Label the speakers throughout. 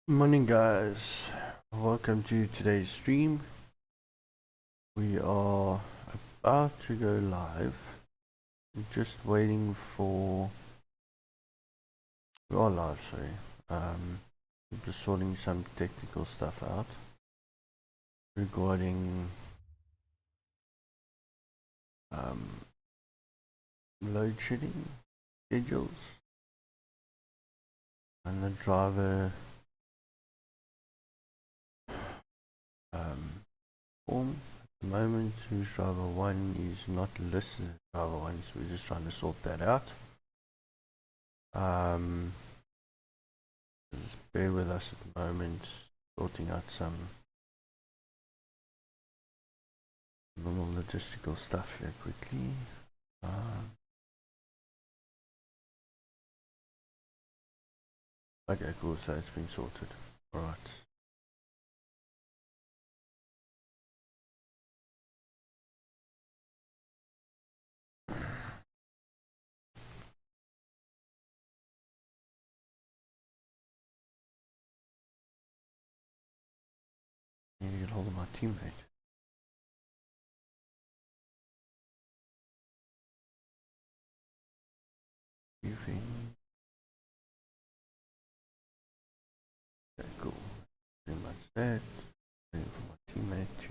Speaker 1: Morning guys, welcome to today's stream. We are about to go live. We're just waiting for... We are live, sorry. We're just sorting some technical stuff out regarding load shedding schedules and the driver form. At the moment, who's driver 1 is not listed as driver 1, so we're just trying to sort that out. Just bear with us at the moment, sorting out some normal logistical stuff here quickly. Okay, cool, so it's been sorted. Alright. I need to get hold of my teammate. Briefing. Okay, cool. Pretty much that. Waiting for my teammate to...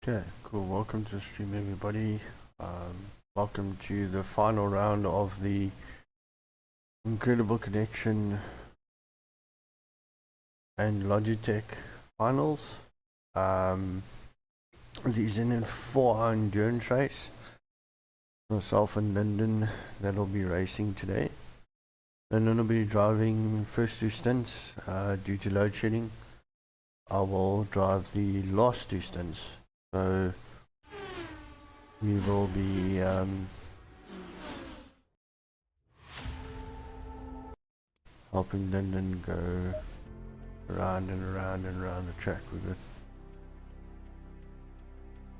Speaker 1: Okay, cool. Welcome to the stream, everybody. Welcome to the final round of the Incredible Connection and Logitech finals. These in a 4-hour endurance race. Myself and Lyndon that'll be racing today. Lyndon will be driving first 2 stints due to load shedding. I will drive the last 2 stints. So we will be helping Lyndon go around and around and around the track. We've got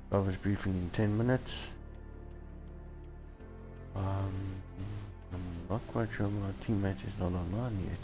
Speaker 1: driver's briefing in 10 minutes. I'm not quite sure my teammate is not online yet.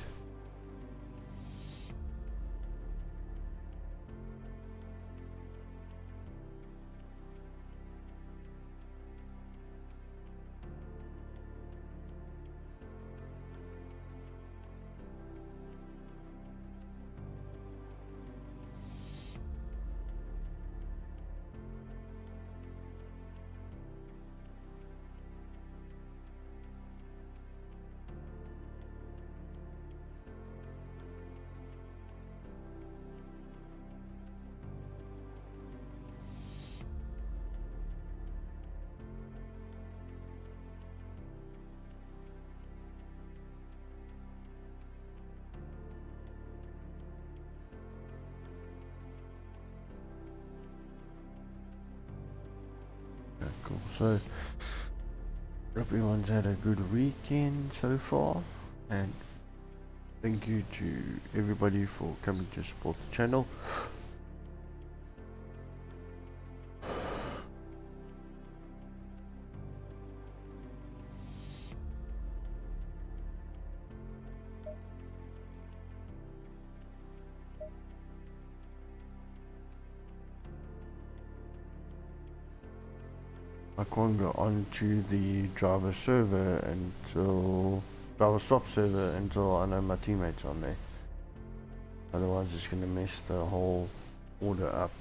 Speaker 1: Cool. So everyone's had a good weekend so far, and thank you to everybody for coming to support the channel. I can't go on to the driver server until driver stop server until I know my teammates on there. Otherwise it's gonna mess the whole order up.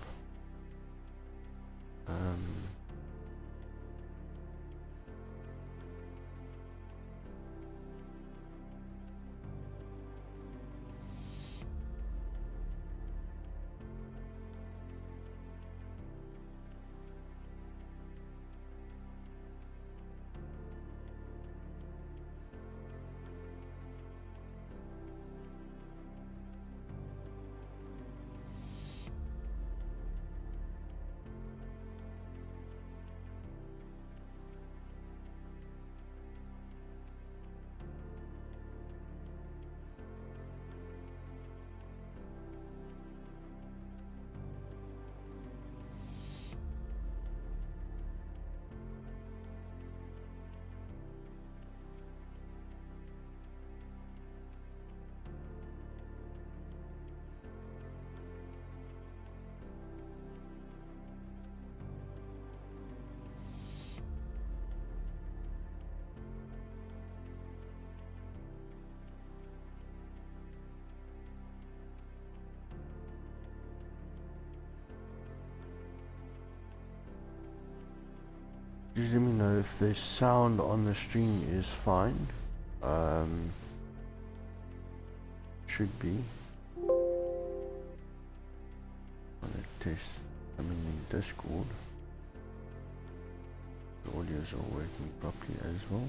Speaker 1: Just let me know if the sound on the stream is fine. Should be. I'm gonna test. I'm in Discord. The audios are working properly as well.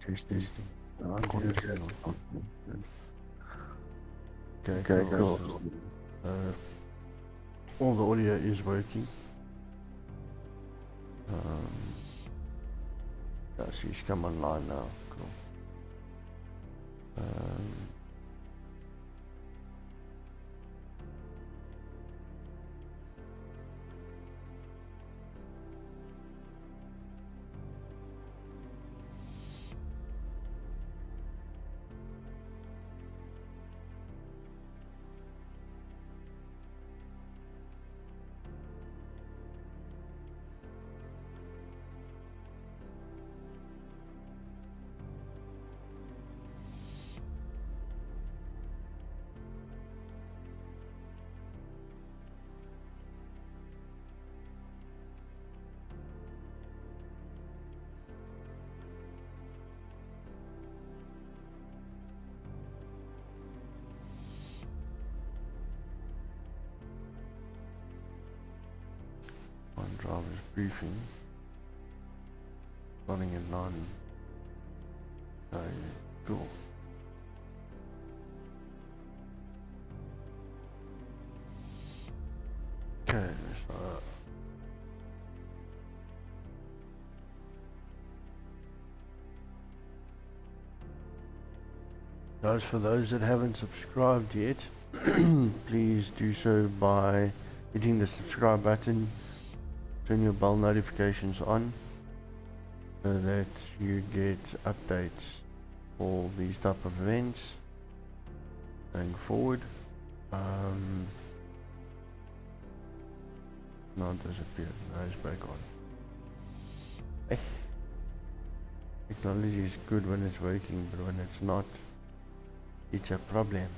Speaker 1: Testing. Okay, cool. All the audio is working. Yeah, she's come online now. Cool. One driver's briefing. Running at 9. Cool. Okay, so guys, for those that haven't subscribed yet, please do so by hitting the subscribe button, turn your bell notifications on so that you get updates for these type of events going forward. Now it disappeared. Now it's back on. Hey. Technology is good when it's working, but when it's not, it's a problem.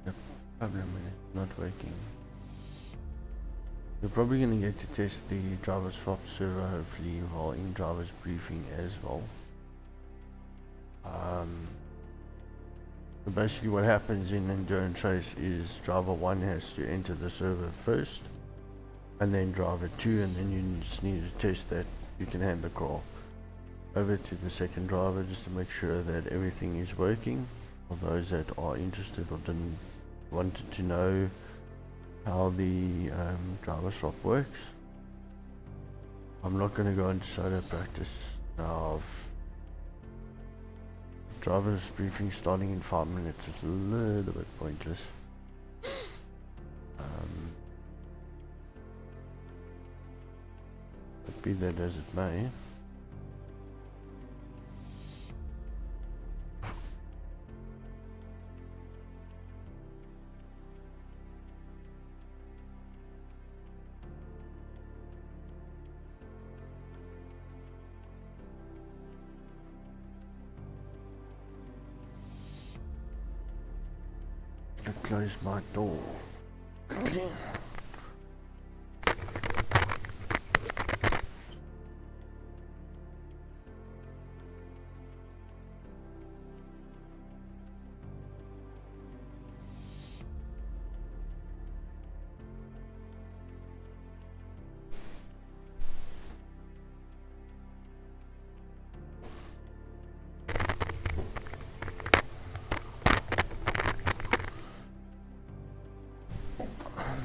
Speaker 1: The problem when it's not working. You're probably going to get to test the driver swap server hopefully while in driver's briefing as well. So basically what happens in endurance race is driver 1 has to enter the server first, and then driver 2, and then you just need to test that you can hand the car over to the second driver just to make sure that everything is working. For those that are interested or wanted to know how the driver swap works, I'm not going to go into solo practice now. Driver's briefing starting in 5 minutes is a little bit pointless. But be that as it may. Close my door.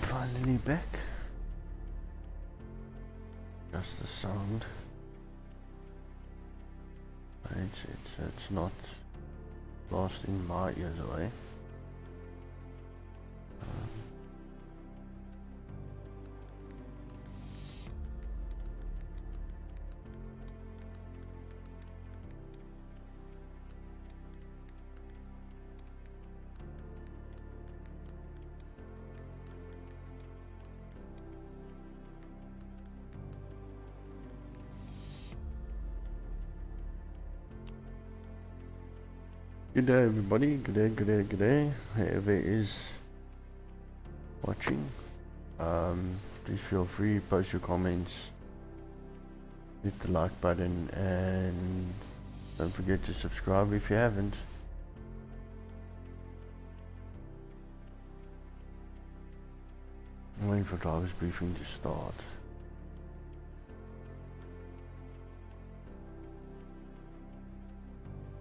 Speaker 1: Finally back. Just the sound. It's not blasting my ears away. Good day, everybody. Good day, good day, good day. Whoever is watching, please feel free, post your comments, hit the like button, and don't forget to subscribe if you haven't. I'm waiting for driver's briefing to start.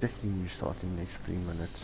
Speaker 1: Technically start in the next 3 minutes.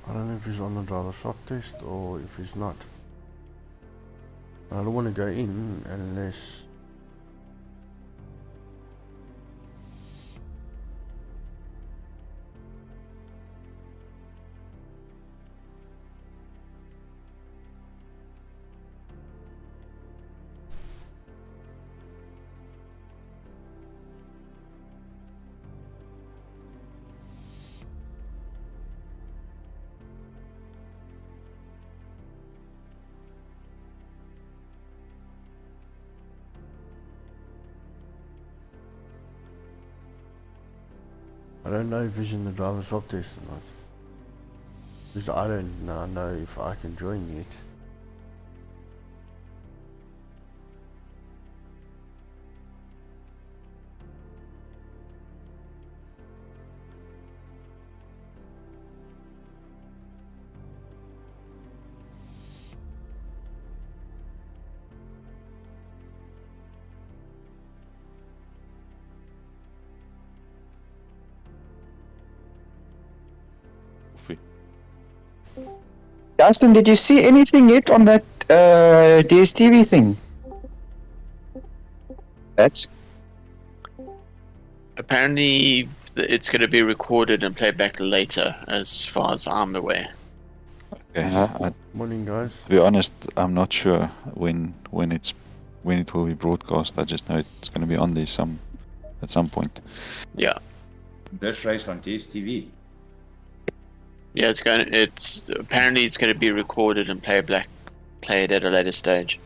Speaker 1: I don't know if he's on the driver shot test or if he's not. I don't want to go in unless... I don't know if he's in the driver shot test or not. Because I don't know if I can join yet.
Speaker 2: Justin, did you see anything yet on that DSTV thing? That's
Speaker 3: Apparently, it's going to be recorded and played back later, as far as I'm aware.
Speaker 4: Okay.
Speaker 1: Morning, guys.
Speaker 4: To be honest, I'm not sure when it will be broadcast. I just know it's going to be on there at some point.
Speaker 3: Yeah,
Speaker 5: This race on DSTV.
Speaker 3: yeah. Apparently it's going to be recorded and played at a later stage.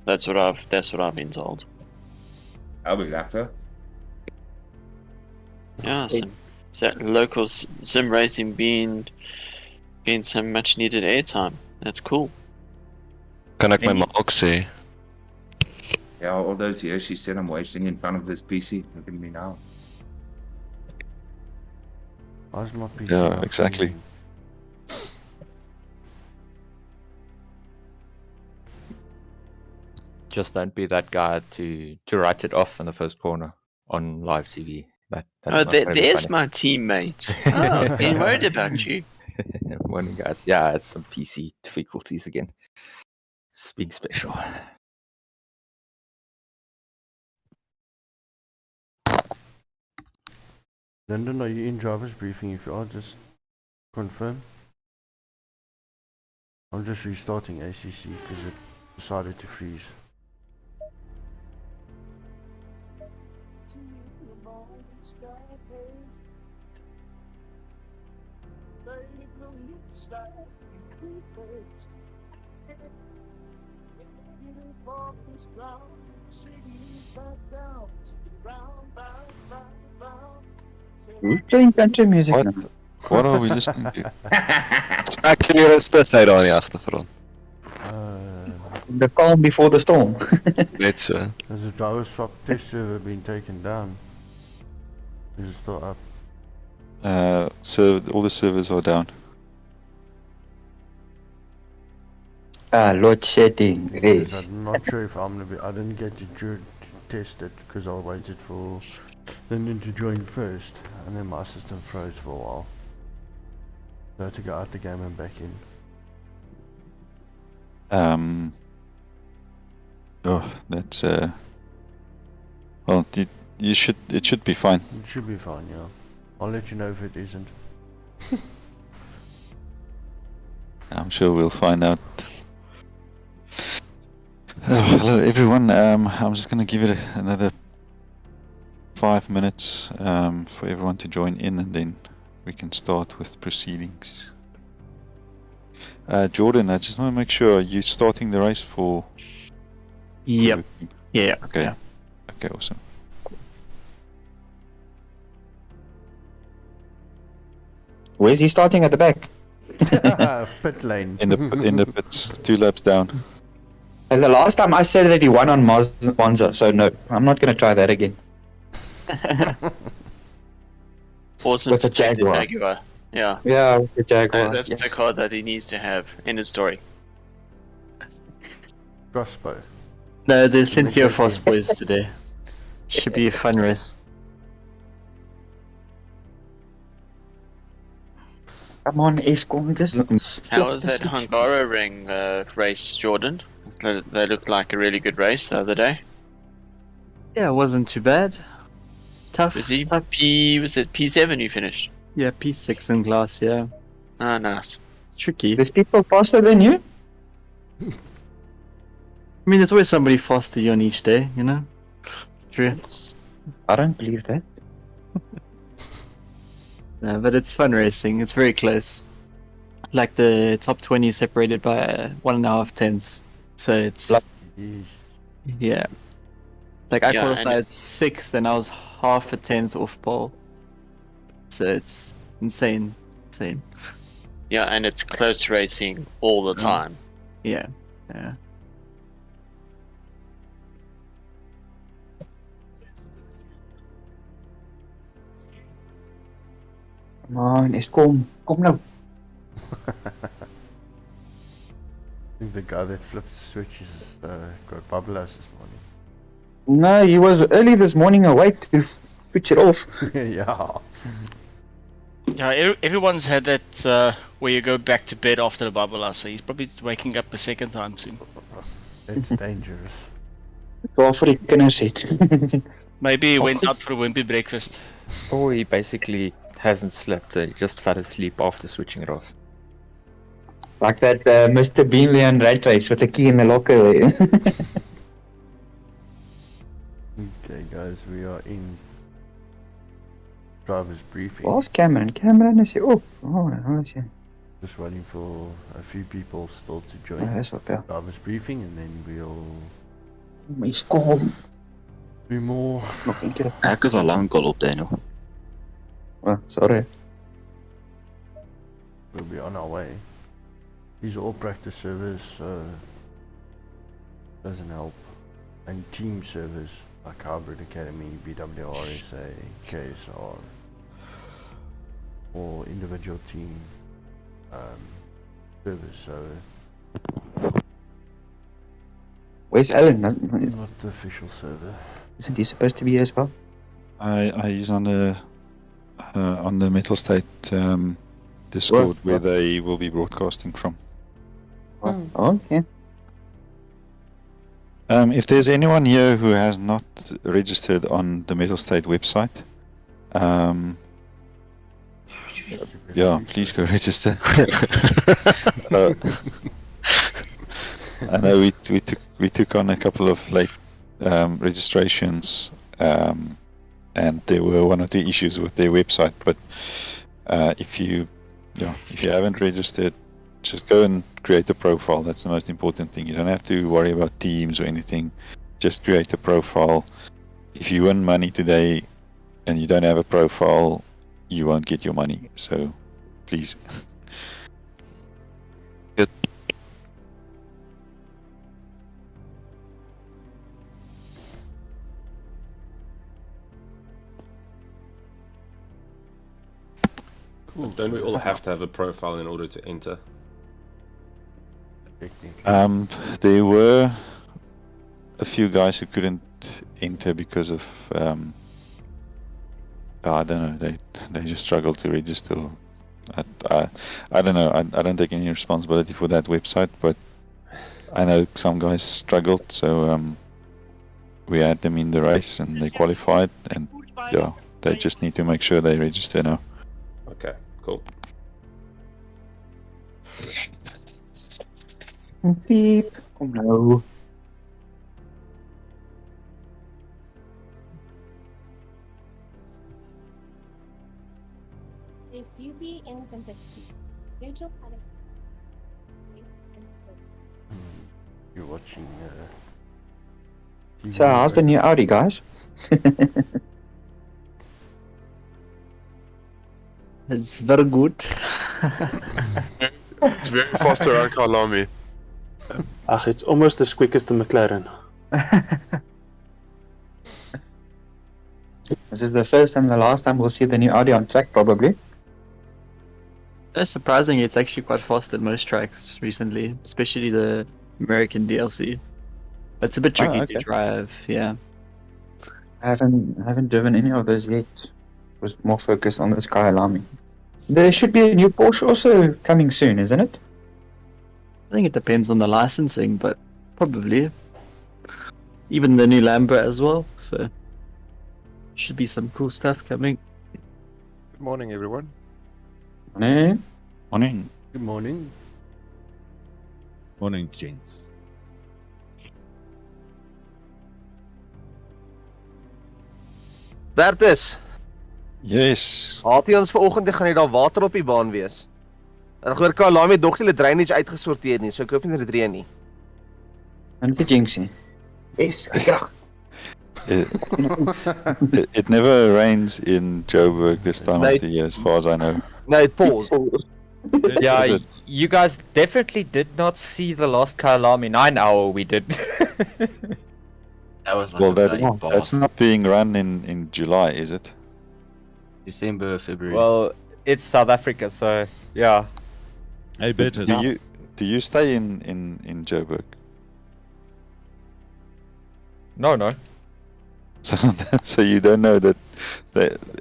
Speaker 3: That's what I've been told.
Speaker 5: I'll be laughter.
Speaker 3: Yeah, so local sim racing being some much needed airtime. That's cool.
Speaker 6: Kan ek my maak sê?
Speaker 5: Yeah, all those years she said I'm wasting in front of this PC. Look at me now.
Speaker 1: Why's my PC
Speaker 4: Yeah,
Speaker 1: not
Speaker 4: exactly.
Speaker 1: freezing?
Speaker 7: Just don't be that guy to write it off in the first corner on live TV. That's not gonna be
Speaker 3: There's
Speaker 7: funny.
Speaker 3: my teammate. Oh, I've been worried about you.
Speaker 7: Morning, guys. Yeah, it's some PC difficulties again. Speak special.
Speaker 1: Lyndon, are you in driver's briefing? If you are, just confirm. I'm just restarting ACC because it decided to freeze.
Speaker 2: Who's playing country music
Speaker 4: What?
Speaker 2: now?
Speaker 4: What are we listening to?
Speaker 6: Ek hier is dit uit daar in die agtergrond.
Speaker 2: The calm before the storm.
Speaker 6: Net so.
Speaker 1: Has the driver swap test server been taken down? Is it still up?
Speaker 4: So all the servers are down.
Speaker 2: Load setting.
Speaker 1: Because
Speaker 2: Yes.
Speaker 1: I'm not sure if I'm gonna be. I didn't get to test it because I waited for Lyndon to join first, and then my system froze for a while. So I had to go out the game and back in.
Speaker 4: Oh, that's well, it should be fine.
Speaker 1: It should be fine, yeah. I'll let you know if it isn't.
Speaker 4: I'm sure we'll find out. Oh, hello everyone. I'm just gonna give it another 5 minutes for everyone to join in, and then we can start with proceedings. Jordan, I just want to make sure you're starting the race for.
Speaker 8: Yep. Yeah.
Speaker 4: Okay.
Speaker 8: Yeah.
Speaker 4: Okay. Awesome.
Speaker 2: Where's he starting at the back?
Speaker 1: Pit lane.
Speaker 4: In the pits, 2 laps down.
Speaker 2: And the last time I said that he won on Monza, so no, I'm not gonna try that again.
Speaker 3: Awesome
Speaker 2: With
Speaker 3: to
Speaker 2: a
Speaker 3: take the
Speaker 2: Jaguar.
Speaker 3: Jaguar. Yeah.
Speaker 2: Yeah, with the Jaguar.
Speaker 3: That's the
Speaker 2: yes.
Speaker 3: car that he needs to have in his story.
Speaker 1: Crossbow.
Speaker 8: No, there's plenty of
Speaker 1: Exactly.
Speaker 8: fast boys today. Should be a fun race.
Speaker 2: Come on, Escom, just.
Speaker 3: How was that Hungaroring race, Jordan? They looked like a really good race the other day.
Speaker 8: Yeah, it wasn't too bad. Tough.
Speaker 3: Was he
Speaker 8: tough.
Speaker 3: was it P7 you finished?
Speaker 8: Yeah, P6 in class, yeah.
Speaker 3: Ah, nice.
Speaker 8: Tricky.
Speaker 2: There's people faster than you?
Speaker 8: I mean, there's always somebody faster you on each day, you know? True.
Speaker 2: I don't believe that.
Speaker 8: No, but it's fun racing. It's very close. Like the top 20 is separated by 1.5 tenths. So it's,
Speaker 1: Jeez.
Speaker 8: yeah. Like I
Speaker 3: Yeah, and
Speaker 8: qualified 6th and I was half a tenth off pole. So it's insane. Insane.
Speaker 3: Yeah, and it's close racing all the time.
Speaker 8: Yeah. Yeah.
Speaker 2: Come on, Escom, kom nou.
Speaker 1: I think the guy that flipped the switches got bubblers this morning.
Speaker 2: No, he was early this morning awake to switch it off.
Speaker 1: Yeah.
Speaker 9: Yeah, everyone's had that where you go back to bed after the bubble, so he's probably waking up a second time soon.
Speaker 1: It's dangerous.
Speaker 2: Waarvoor die kinders het.
Speaker 9: Maybe he went out for a wimpy breakfast.
Speaker 7: Or he basically hasn't slept, he just fell asleep after switching it off.
Speaker 2: Like that Mr. Beanley and Rat Race with the key in the locker there.
Speaker 1: Okay, guys, we are in driver's briefing.
Speaker 2: Waar's Cameron? Cameron is hier. Oh, is hier.
Speaker 1: Just waiting for a few people still to join
Speaker 2: Ja, dis op ja.
Speaker 1: driver's briefing, and then we'll
Speaker 2: Escom.
Speaker 1: be more.
Speaker 2: Nog een keer.
Speaker 10: Ek is al lank al op Dino.
Speaker 2: Oh, sorry.
Speaker 1: We'll be on our way. These are all practice servers, so doesn't help. And team servers like Hybrid Academy, BWRSA, KSR, or individual team servers. So
Speaker 2: Where's Alan?
Speaker 1: not the official server.
Speaker 2: Isn't he supposed to be here as well?
Speaker 4: He's on the Metal State Discord where they will be broadcasting from.
Speaker 2: Okay.
Speaker 4: If there's anyone here who has not registered on the Metal State website, yeah, please go register. I know we took on a couple of late registrations, and there were 1 or 2 issues with their website. But if you haven't registered, just go and create a profile. That's the most important thing. You don't have to worry about teams or anything. Just create a profile. If you win money today, and you don't have a profile, you won't get your money. So, please.
Speaker 1: Cool.
Speaker 10: Don't we all have to have a profile in order to enter?
Speaker 1: Technically.
Speaker 4: There were a few guys who couldn't enter because of I don't know. They just struggled to register. I don't know. I don't take any responsibility for that website, but I know some guys struggled, so we had them in the race and they qualified, and yeah, they just need to make sure they register now.
Speaker 10: Okay, cool.
Speaker 2: Beep. Oh no.
Speaker 11: There's beauty in simplicity. Virtual products.
Speaker 1: You're watching.
Speaker 2: So how's the new Audi, guys?
Speaker 8: It's very good.
Speaker 6: It's very fast around Kyalami.
Speaker 12: It's almost as quick as the McLaren.
Speaker 2: This is the first and the last time we'll see the new Audi on track, probably.
Speaker 8: It's surprising, it's actually quite fast at most tracks recently, especially the American DLC. It's a bit tricky to drive, yeah.
Speaker 2: I haven't driven any of those yet. Was more focused on this Kyalami. There should be a new Porsche also coming soon, isn't it?
Speaker 8: I think it depends on the licensing, but probably. Even the new Lambo as well, so should be some cool stuff coming.
Speaker 6: Good morning, everyone.
Speaker 2: Morning.
Speaker 4: Morning.
Speaker 1: Good morning.
Speaker 12: Morning, gents.
Speaker 6: Bertus,
Speaker 4: Yes.
Speaker 6: haat jy ons vanoggend gaan nie daar water op die baan wees? En ek hoor Kyalami dog nie die drainage uitgesorteer nie, so ek hoop nie dit reën nie.
Speaker 2: En die jinxie. Yes, krag.
Speaker 4: It never rains in Joburg this time of the year, as far as I know.
Speaker 6: No, it paused.
Speaker 7: Yeah,
Speaker 4: Is it?
Speaker 7: you guys definitely did not see the last Kyalami 9 hour we did.
Speaker 13: That was like
Speaker 4: Well,
Speaker 13: a
Speaker 4: that's
Speaker 13: bloody
Speaker 4: that's not being run in July, is it?
Speaker 13: December, February.
Speaker 7: Well, it's South Africa, so yeah.
Speaker 12: Hey, Bertus.
Speaker 4: Do you stay in Joburg?
Speaker 7: No.
Speaker 4: So you don't know that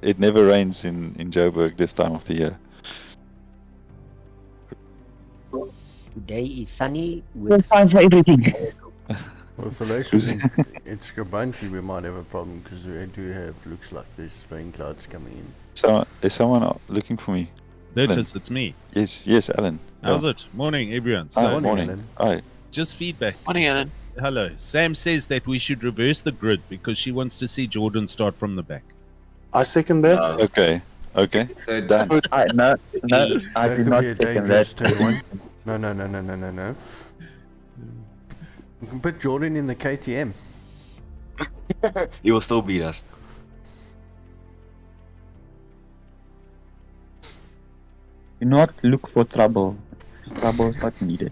Speaker 4: it never rains in Joburg this time of the year.
Speaker 13: Today is sunny
Speaker 2: We'll
Speaker 13: with
Speaker 2: find for everything.
Speaker 1: Well, so it's Gabanti, we might have a problem because we do have, looks like there's rain clouds coming in.
Speaker 4: So is someone looking for me?
Speaker 12: Bertus, it's me.
Speaker 4: Yes, Alan.
Speaker 12: How's it? Morning, everyone.
Speaker 4: So,
Speaker 12: So,
Speaker 4: morning. Hi.
Speaker 12: just feedback.
Speaker 3: Morning, Alan.
Speaker 12: Hello. Sam says that we should reverse the grid because she wants to see Jordan start from the back. I second that.
Speaker 4: Okay.
Speaker 5: So
Speaker 4: Done.
Speaker 2: No, I do
Speaker 1: That
Speaker 2: not
Speaker 1: could be a
Speaker 2: second
Speaker 1: dangerous
Speaker 2: that.
Speaker 1: turn one. No. You can put Jordan in the KTM.
Speaker 13: he will still beat us.
Speaker 2: Do not look for trouble. Trouble is not needed.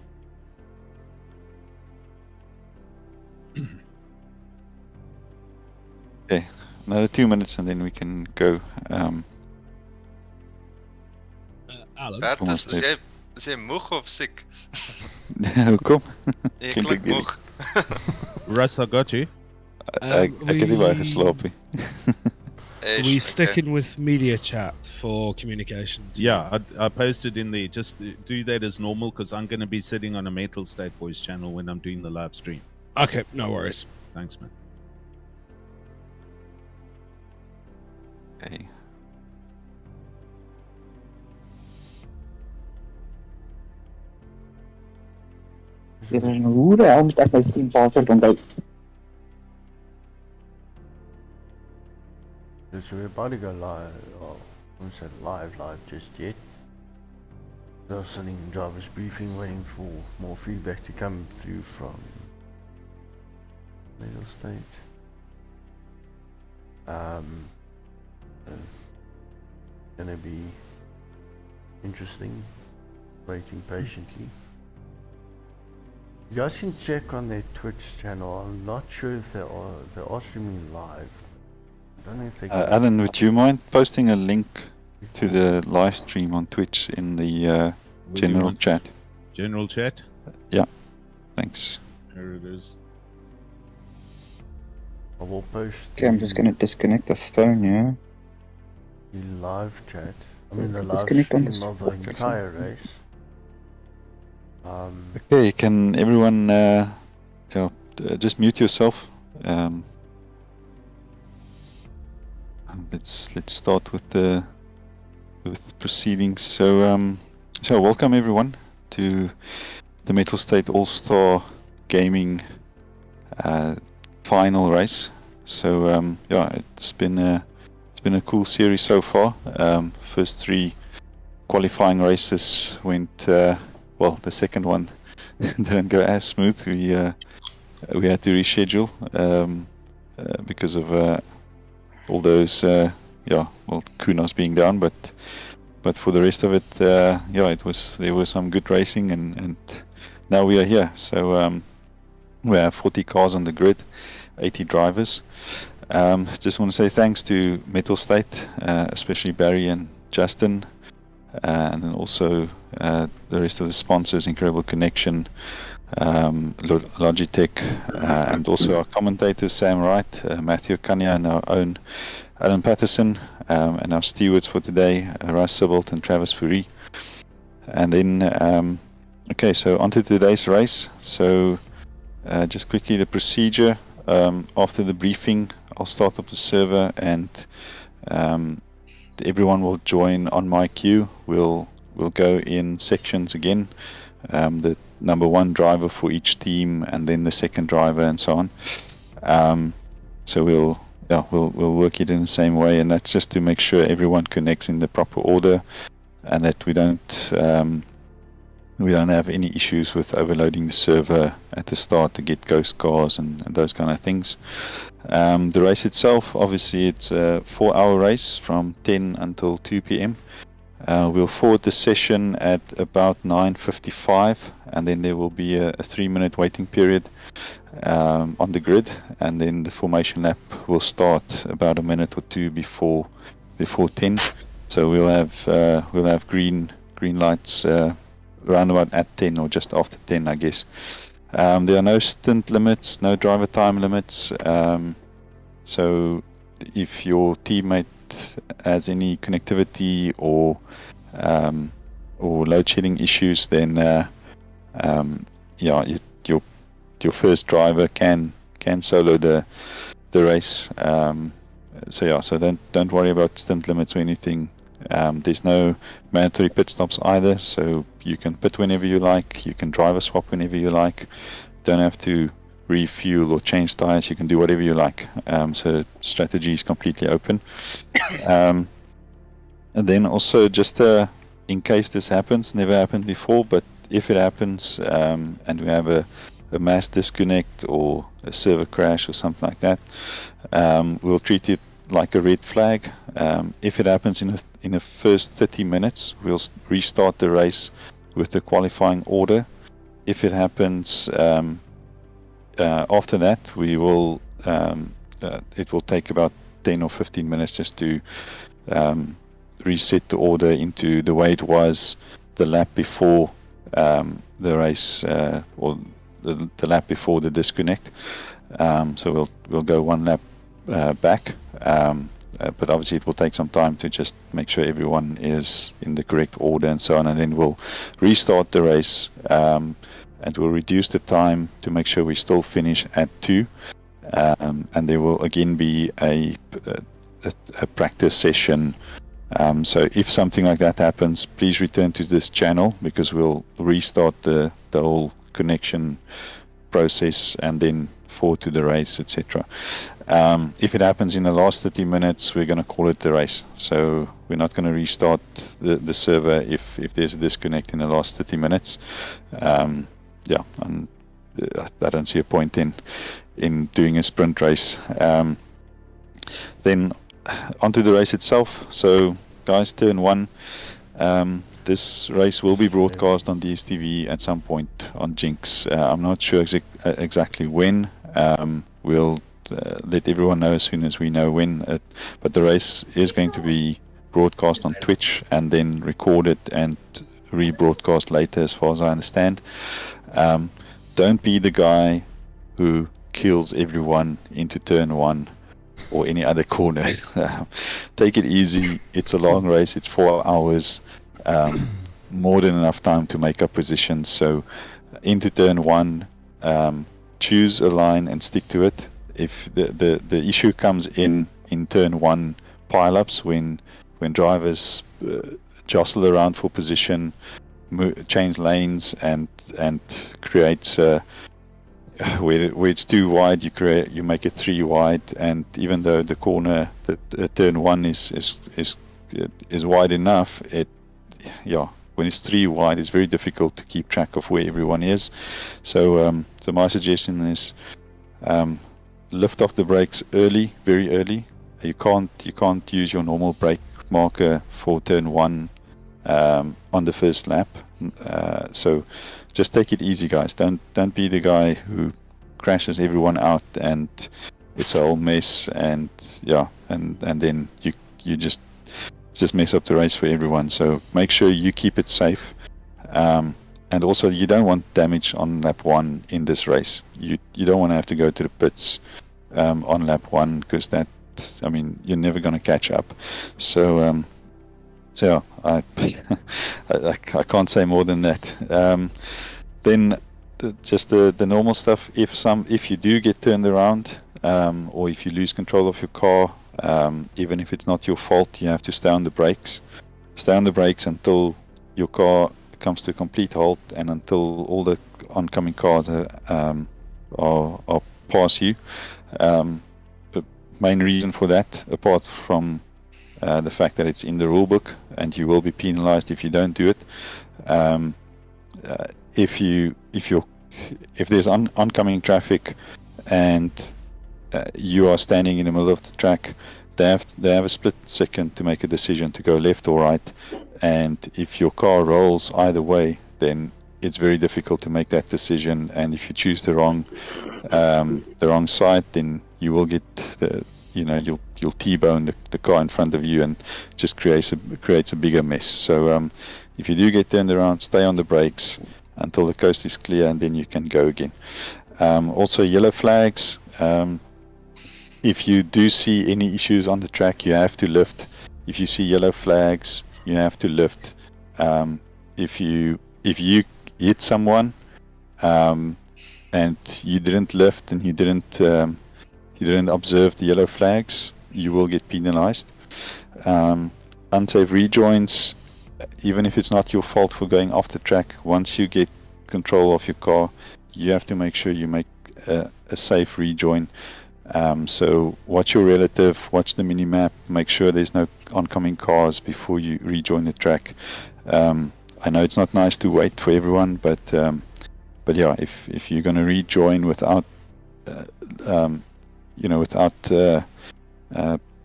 Speaker 4: Okay. Another 2 minutes and then we can go.
Speaker 14: Bertus, is jy moeg of siek?
Speaker 4: Hoekom?
Speaker 14: Jy klink moeg.
Speaker 12: Russ, I got you.
Speaker 4: Ek het nie baie geslaap nie.
Speaker 14: We
Speaker 12: sticking with media chat for communication. Yeah, I posted in the just do that as normal because I'm going to be sitting on a Mental State Voice channel when I'm doing the live stream. Okay, no worries. Thanks, man.
Speaker 4: Okay.
Speaker 2: Hoe de hel moet ek my team password onthou?
Speaker 1: So we're about to go live. Oh, I won't say live just yet. I was sitting in driver's briefing waiting for more feedback to come through from Middle State. Gonna be interesting. Waiting patiently. You guys can check on their Twitch channel. I'm not sure if they are streaming live. I don't know if they can.
Speaker 4: Alan, would you mind posting a link to the live stream on Twitch in the
Speaker 12: Where do you
Speaker 4: general
Speaker 12: want-
Speaker 4: chat?
Speaker 12: General chat?
Speaker 4: Yeah, thanks.
Speaker 12: There it is.
Speaker 1: I will post
Speaker 2: Okay, I'm just gonna disconnect the phone, yeah?
Speaker 1: the live chat. I mean the live
Speaker 2: Disconnect on
Speaker 1: stream
Speaker 2: this
Speaker 1: of the
Speaker 2: podcast.
Speaker 1: entire race.
Speaker 4: Okay, can everyone just mute yourself? Let's start with the proceedings. So welcome everyone to the Metal State All-Star Gaming final race. So yeah, it's been a cool series so far. First 3 qualifying races went well. The second one didn't go as smooth. We had to reschedule because of all those kunos being down, but for the rest of it, there was some good racing, and now we are here. So we have 40 cars on the grid, 80 drivers. Just want to say thanks to Metal State, especially Barry and Justin, and then also the rest of the sponsors, Incredible Connection, Logitech, and also our commentators, Sam Wright, Matthew Kanya, and our own Alan Patterson, and our stewards for today, Russ Sibbalt and Travis Fourie. And then, okay, so on to today's race. So just quickly the procedure. After the briefing, I'll start up the server, and everyone will join on my queue. We'll go in sections again. The number 1 driver for each team, and then the second driver, and so on. So we'll work it in the same way, and that's just to make sure everyone connects in the proper order, and that we don't have any issues with overloading the server at the start to get ghost cars and those kind of things. The race itself, obviously, it's a 4-hour race from 10 until 2 p.m. We'll forward the session at about 9:55, and then there will be a 3-minute waiting period on the grid, and then the formation lap will start about a minute or 2 before 10. So we'll have green lights around about at 10 or just after 10, I guess. There are no stint limits, no driver time limits. So if your teammate has any connectivity or load shedding issues, then your first driver can solo the race. So don't worry about stint limits or anything. There's no mandatory pit stops either, so you can pit whenever you like, you can driver swap whenever you like. Don't have to refuel or change tires, you can do whatever you like. So strategy is completely open. And then also, just in case this happens, never happened before, but if it happens and we have a mass disconnect or a server crash or something like that, we'll treat it like a red flag. If it happens in the first 30 minutes, we'll restart the race with the qualifying order. If it happens after that, we will it will take about 10 or 15 minutes just to reset the order into the way it was the lap before the race, or the lap before the disconnect. So we'll go 1 lap back, but obviously it will take some time to just make sure everyone is in the correct order and so on, and then we'll restart the race, and we'll reduce the time to make sure we still finish at 2, and there will again be a practice session. So if something like that happens, please return to this channel, because we'll restart the whole connection process and then forward to the race, etc. If it happens in the last 30 minutes, we're going to call it the race. So we're not going to restart the server if there's a disconnect in the last 30 minutes. And I don't see a point in doing a sprint race. Then onto the race itself. So, guys, turn 1. This race will be broadcast on DSTV at some point on Jinx. I'm not sure exactly when. We'll let everyone know as soon as we know when. But the race is going to be broadcast on Twitch and then recorded and rebroadcast later, as far as I understand. Don't be the guy who kills everyone into turn 1 or any other corner. Take it easy. It's a long race. It's 4 hours. More than enough time to make up positions. So into turn 1, choose a line and stick to it. If the issue comes in turn 1 pileups, when drivers jostle around for position, change lanes, and creates where it's too wide, you make it 3 wide, and even though the corner turn 1 is wide enough, when it's 3 wide, it's very difficult to keep track of where everyone is. So my suggestion is lift off the brakes early, very early. You can't use your normal brake marker for turn 1 on the first lap. So just take it easy, guys. Don't be the guy who crashes everyone out and it's a whole mess, and then you just mess up the race for everyone. So make sure you keep it safe. And also, you don't want damage on lap 1 in this race. You don't want to have to go to the pits on lap 1, because you're never going to catch up. So I can't say more than that. Then just the normal stuff. If you do get turned around, or if you lose control of your car, even if it's not your fault, you have to stay on the brakes. Stay on the brakes until your car comes to a complete halt, and until all the oncoming cars are past you. The main reason for that, apart from the fact that it's in the rule book and you will be penalized if you don't do it, if there's oncoming traffic and you are standing in the middle of the track, they have a split second to make a decision to go left or right, and if your car rolls either way, then it's very difficult to make that decision. And if you choose the wrong side, then you will get you'll T-bone the car in front of you, and just creates a bigger mess. So if you do get turned around, stay on the brakes until the coast is clear, and then you can go again. Also, yellow flags. If you do see any issues on the track, you have to lift. If you see yellow flags, you have to lift. If you hit someone and you didn't lift and you didn't observe the yellow flags, you will get penalized. Unsafe rejoins, even if it's not your fault for going off the track, once you get control of your car, you have to make sure you make a safe rejoin. So watch your relative, watch the mini-map, make sure there's no oncoming cars before you rejoin the track. I know it's not nice to wait for everyone, but yeah, if you're going to rejoin without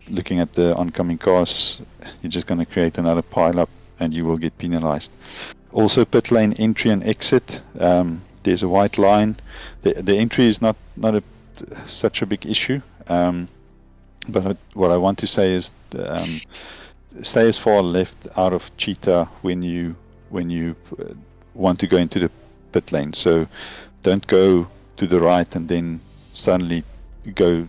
Speaker 4: looking at the oncoming cars, you're just going to create another pile-up and you will get penalized. Also, pit lane entry and exit. There's a white line. The entry is not such a big issue, but what I want to say is stay as far left out of cheetah when you want to go into the pit lane. So don't go to the right and then suddenly go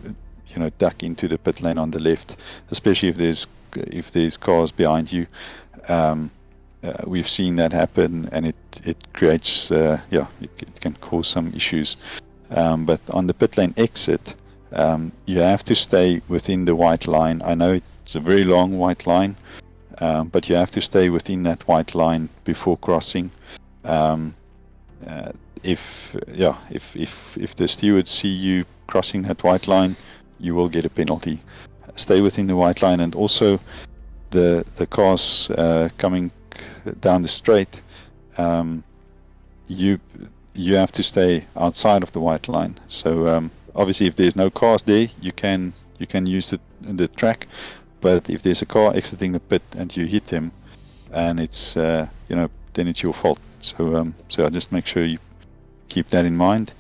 Speaker 4: duck into the pit lane on the left, especially if there's cars behind you. We've seen that happen, and it creates it can cause some issues. But on the pit lane exit, you have to stay within the white line. I know it's a very long white line, but you have to stay within that white line before crossing. If the stewards see you crossing that white line, you will get a penalty. Stay within the white line, and also the cars coming down the straight, you have to stay outside of the white line. So obviously, if there's no cars there, you can use the track, but if there's a car exiting the pit and you hit him, and it's then it's your fault. So I just make sure you keep that in mind.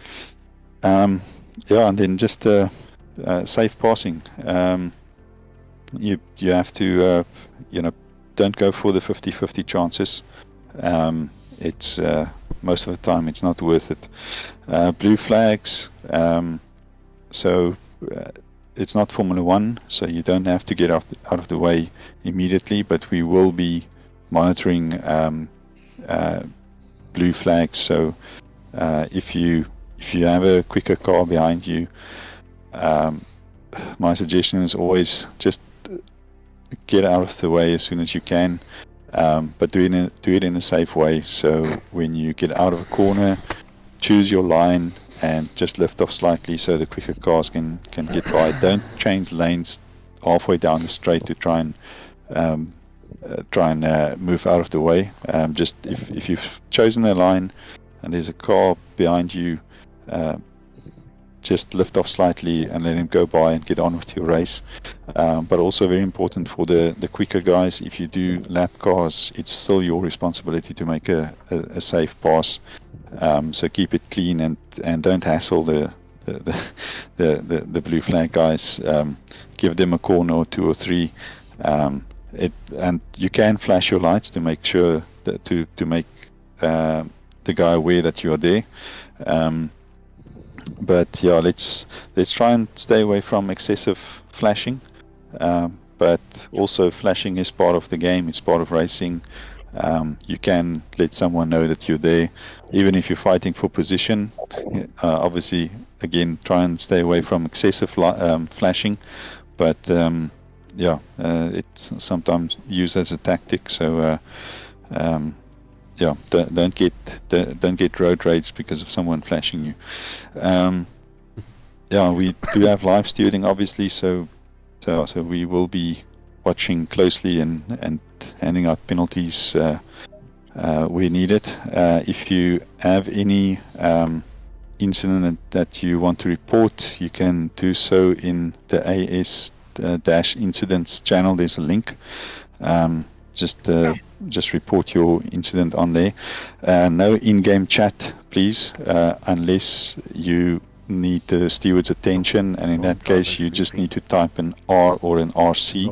Speaker 4: And then just safe passing. You have to don't go for the 50-50 chances. It's most of the time it's not worth it. Blue flags. So it's not Formula One, so you don't have to get out of the way immediately. But we will be monitoring blue flags. So if you have a quicker car behind you, my suggestion is always just get out of the way as soon as you can, but do it in a safe way. So when you get out of a corner, choose your line and just lift off slightly so the quicker cars can get by. Don't change lanes halfway down the straight to try and move out of the way. Just if you've chosen a line and there's a car behind you, just lift off slightly and let him go by and get on with your race. But also very important for the quicker guys, if you do lap cars, it's still your responsibility to make a safe pass. So keep it clean and don't hassle the blue flag guys. Give them a corner or two or three. And you can flash your lights to make sure that to make the guy aware that you are there. But yeah, let's try and stay away from excessive flashing. But also flashing is part of the game. It's part of racing. You can let someone know that you're there, even if you're fighting for position. Obviously, again, try and stay away from excessive flashing. But it's sometimes used as a tactic. So don't get road rage because of someone flashing you. We do have live steering, obviously. So we will be watching closely and handing out penalties where needed. If you have any incident that you want to report, you can do so in the AS incidents channel. There's a link. Just report your incident on there. No in-game chat, please, unless you need the steward's attention, and in that case you just need to type an R or an RC,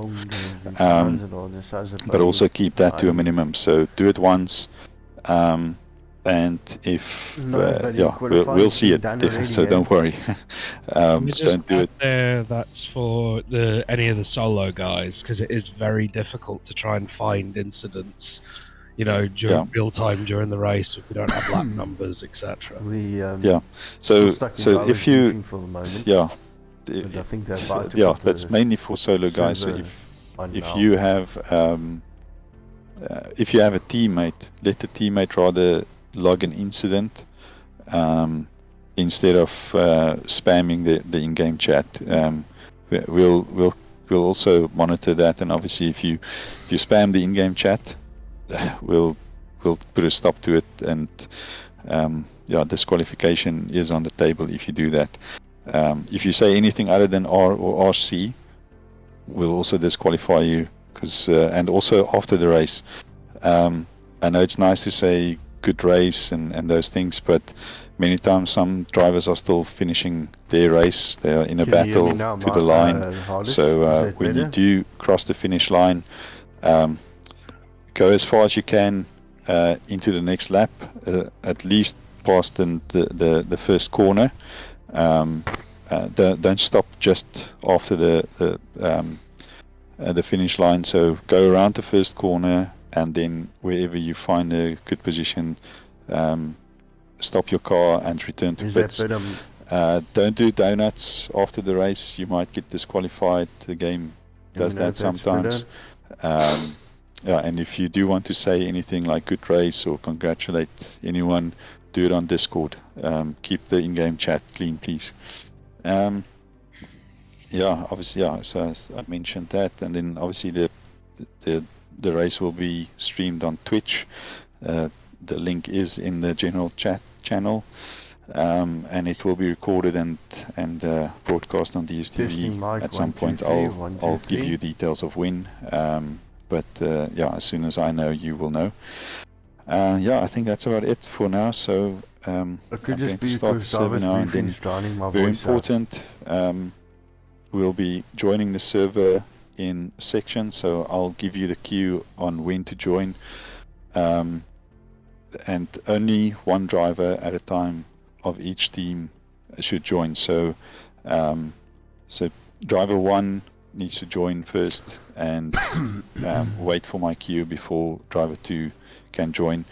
Speaker 4: but also keep that to a minimum. So do it once, and if we'll see it definitely, so don't worry. Don't do it
Speaker 12: there. That's for any of the solo guys, because it is very difficult to try and find incidents, during real time during the race if we don't have lap numbers, etc.
Speaker 4: So if you
Speaker 1: for the moment,
Speaker 4: but
Speaker 1: I think they're about to
Speaker 4: that's mainly for solo guys. So if you have a teammate, let the teammate rather log an incident instead of spamming the in-game chat. We'll also monitor that, and obviously if you spam the in-game chat, we'll put a stop to it, and disqualification is on the table if you do that. If you say anything other than R or RC, we'll also disqualify you, and also after the race. I know it's nice to say good race and those things, but many times some drivers are still finishing their race. They are in a battle to the line. So when you do cross the finish line, go as far as you can into the next lap, at least past the first corner. Don't stop just after the finish line. So go around the first corner, and then wherever you find a good position, stop your car and return to pits. Don't do donuts after the race. You might get disqualified. The game does that sometimes. And if you do want to say anything like good race or congratulate anyone, do it on Discord. Keep the in-game chat clean, please. Obviously, so as I mentioned that, and then obviously the race will be streamed on Twitch. The link is in the general chat channel. and it will be recorded and broadcast on DSTV.
Speaker 1: Testing mic,
Speaker 4: At some
Speaker 1: 1, 2,
Speaker 4: point,
Speaker 1: 3,
Speaker 4: I'll
Speaker 1: 1, 2,
Speaker 4: I'll give
Speaker 1: 3.
Speaker 4: you details of when. But yeah, as soon as I know, you will know. Yeah, I think that's about it for now. So
Speaker 1: It
Speaker 4: I'm
Speaker 1: could
Speaker 4: going
Speaker 1: just
Speaker 4: to
Speaker 1: be
Speaker 4: start the
Speaker 1: because I
Speaker 4: server
Speaker 1: was
Speaker 4: now, and
Speaker 1: briefly
Speaker 4: then
Speaker 1: drowning my
Speaker 4: very
Speaker 1: voice out.
Speaker 4: important. We'll be joining the server in a section, so I'll give you the cue on when to join. And only one driver at a time of each team should join. So, so driver 1 needs to join first and wait for my cue before driver 2 can join.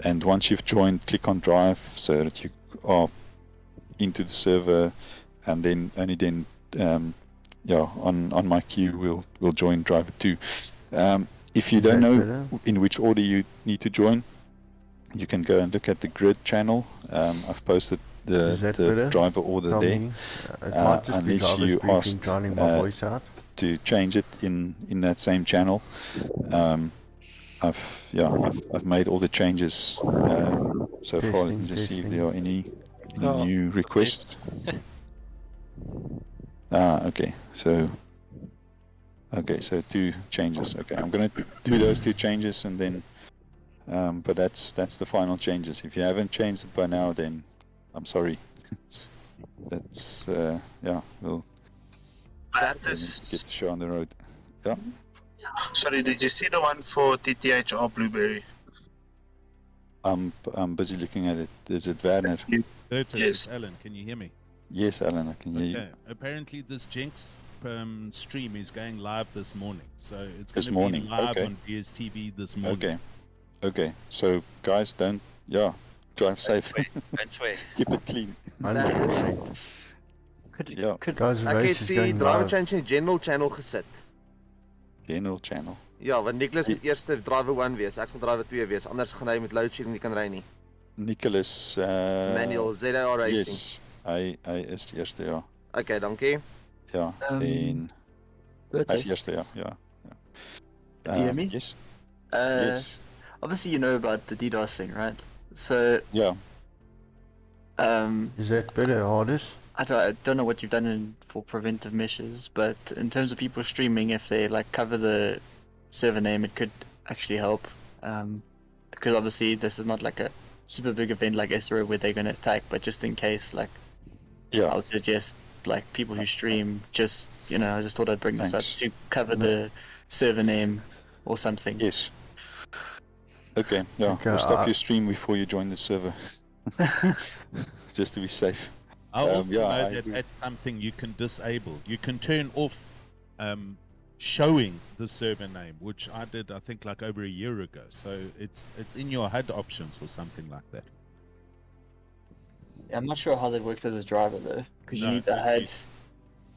Speaker 4: And once you've joined, click on drive so that you are into the server, and then only then, yeah, on my cue we'll join driver 2. If you don't know in which order you need to join, you can go and look at the grid channel. I've posted the driver order
Speaker 1: Tell
Speaker 4: there.
Speaker 1: me. It might just be
Speaker 4: Unless
Speaker 1: drivers
Speaker 4: you
Speaker 1: briefing
Speaker 4: ask
Speaker 1: drowning my voice out.
Speaker 4: to change it in that same channel. I've made all the changes so far. Let me just see if there are any new requests. Okay, so 2 changes. Okay, I'm gonna do those 2 changes, and then but that's the final changes. If you haven't changed it by now, then I'm sorry. That's yeah, we'll get the show on the road. Yeah.
Speaker 15: Sorry, did you see the one for TTH or Blueberry?
Speaker 4: I'm busy looking at it. Is it Werner?
Speaker 12: Curtis,
Speaker 15: Yes.
Speaker 12: it's Alan, can you hear me?
Speaker 4: Yes, Alan, I can hear you.
Speaker 12: Okay. Apparently, this Jinx stream is going live this morning, so it's
Speaker 4: This
Speaker 12: going to
Speaker 4: morning,
Speaker 12: be live
Speaker 4: okay.
Speaker 12: on DSTV this morning.
Speaker 4: Okay. So guys, don't drive safe.
Speaker 13: Don't sweat.
Speaker 4: Keep it clean.
Speaker 1: 100%.
Speaker 4: Ja.
Speaker 1: Guys, the
Speaker 6: Ek
Speaker 1: race
Speaker 6: het
Speaker 1: is
Speaker 6: die
Speaker 1: going
Speaker 6: driver
Speaker 1: live.
Speaker 6: change in general channel gesit.
Speaker 4: General channel.
Speaker 6: Ja, want Nicholas moet eerste driver 1 wees. Ek sal driver 2 wees. Anders gaan hy met load shedding nie kan ry nie.
Speaker 4: Nicholas
Speaker 6: Manual ZR Racing.
Speaker 4: Yes, hy is die eerste, ja.
Speaker 6: Okay, dankie.
Speaker 4: Ja, en hy is die eerste, ja.
Speaker 8: Do you hear me?
Speaker 4: Yes.
Speaker 8: Yes. Obviously, you know about the DDoS thing, right? So.
Speaker 4: Yeah.
Speaker 1: Is that better, hardest?
Speaker 8: I don't know what you've done for preventive measures, but in terms of people streaming, if they like cover the server name, it could actually help. Because obviously this is not like a super big event like SRO where they're going to attack, but just in case, like, I would suggest like people who stream just, I just thought I'd bring this up to cover the server name or something.
Speaker 4: Yes. Okay, yeah.
Speaker 1: Okay,
Speaker 4: We'll stop your stream before you join the server. Just to be safe.
Speaker 12: I also know
Speaker 4: I
Speaker 12: that
Speaker 4: agree.
Speaker 12: that's something you can disable. You can turn off showing the server name, which I did, I think, like over a year ago. So it's in your HUD options or something like that.
Speaker 8: Yeah, I'm not sure how that works as a driver though, because you
Speaker 12: No,
Speaker 8: need the
Speaker 12: you
Speaker 8: HUD.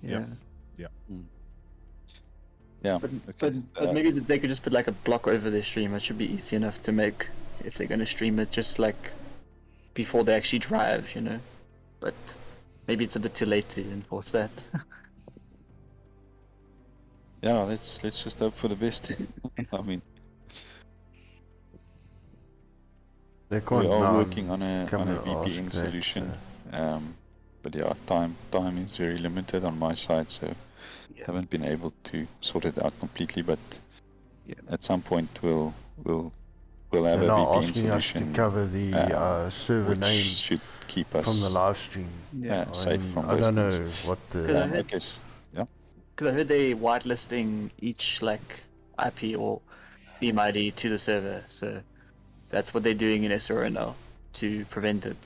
Speaker 12: need-
Speaker 8: Yeah.
Speaker 4: Yeah.
Speaker 8: But maybe they could just put like a block over their stream. It should be easy enough to make if they're going to stream it just like before they actually drive, But maybe it's a bit too late to enforce that.
Speaker 4: Yeah, let's just hope for the best. I mean,
Speaker 1: They
Speaker 4: we
Speaker 1: can't
Speaker 4: are
Speaker 1: now
Speaker 4: working on a
Speaker 1: come and
Speaker 4: VPN
Speaker 1: ask that,
Speaker 4: solution. But yeah, time is very limited on my side, so haven't been able to sort it out completely. But at some point we'll have
Speaker 1: They're
Speaker 4: a
Speaker 1: now
Speaker 4: VPN
Speaker 1: asking us
Speaker 4: solution
Speaker 1: to cover the server
Speaker 4: which
Speaker 1: name
Speaker 4: should keep us
Speaker 1: from the live stream.
Speaker 4: safe from
Speaker 1: I
Speaker 4: those
Speaker 1: don't know
Speaker 4: things.
Speaker 1: what
Speaker 8: Because
Speaker 1: the...
Speaker 8: I
Speaker 4: I guess, yeah.
Speaker 8: Because I heard they whitelisting each like IP or beam ID to the server, so that's what they're doing in SRO now to prevent it.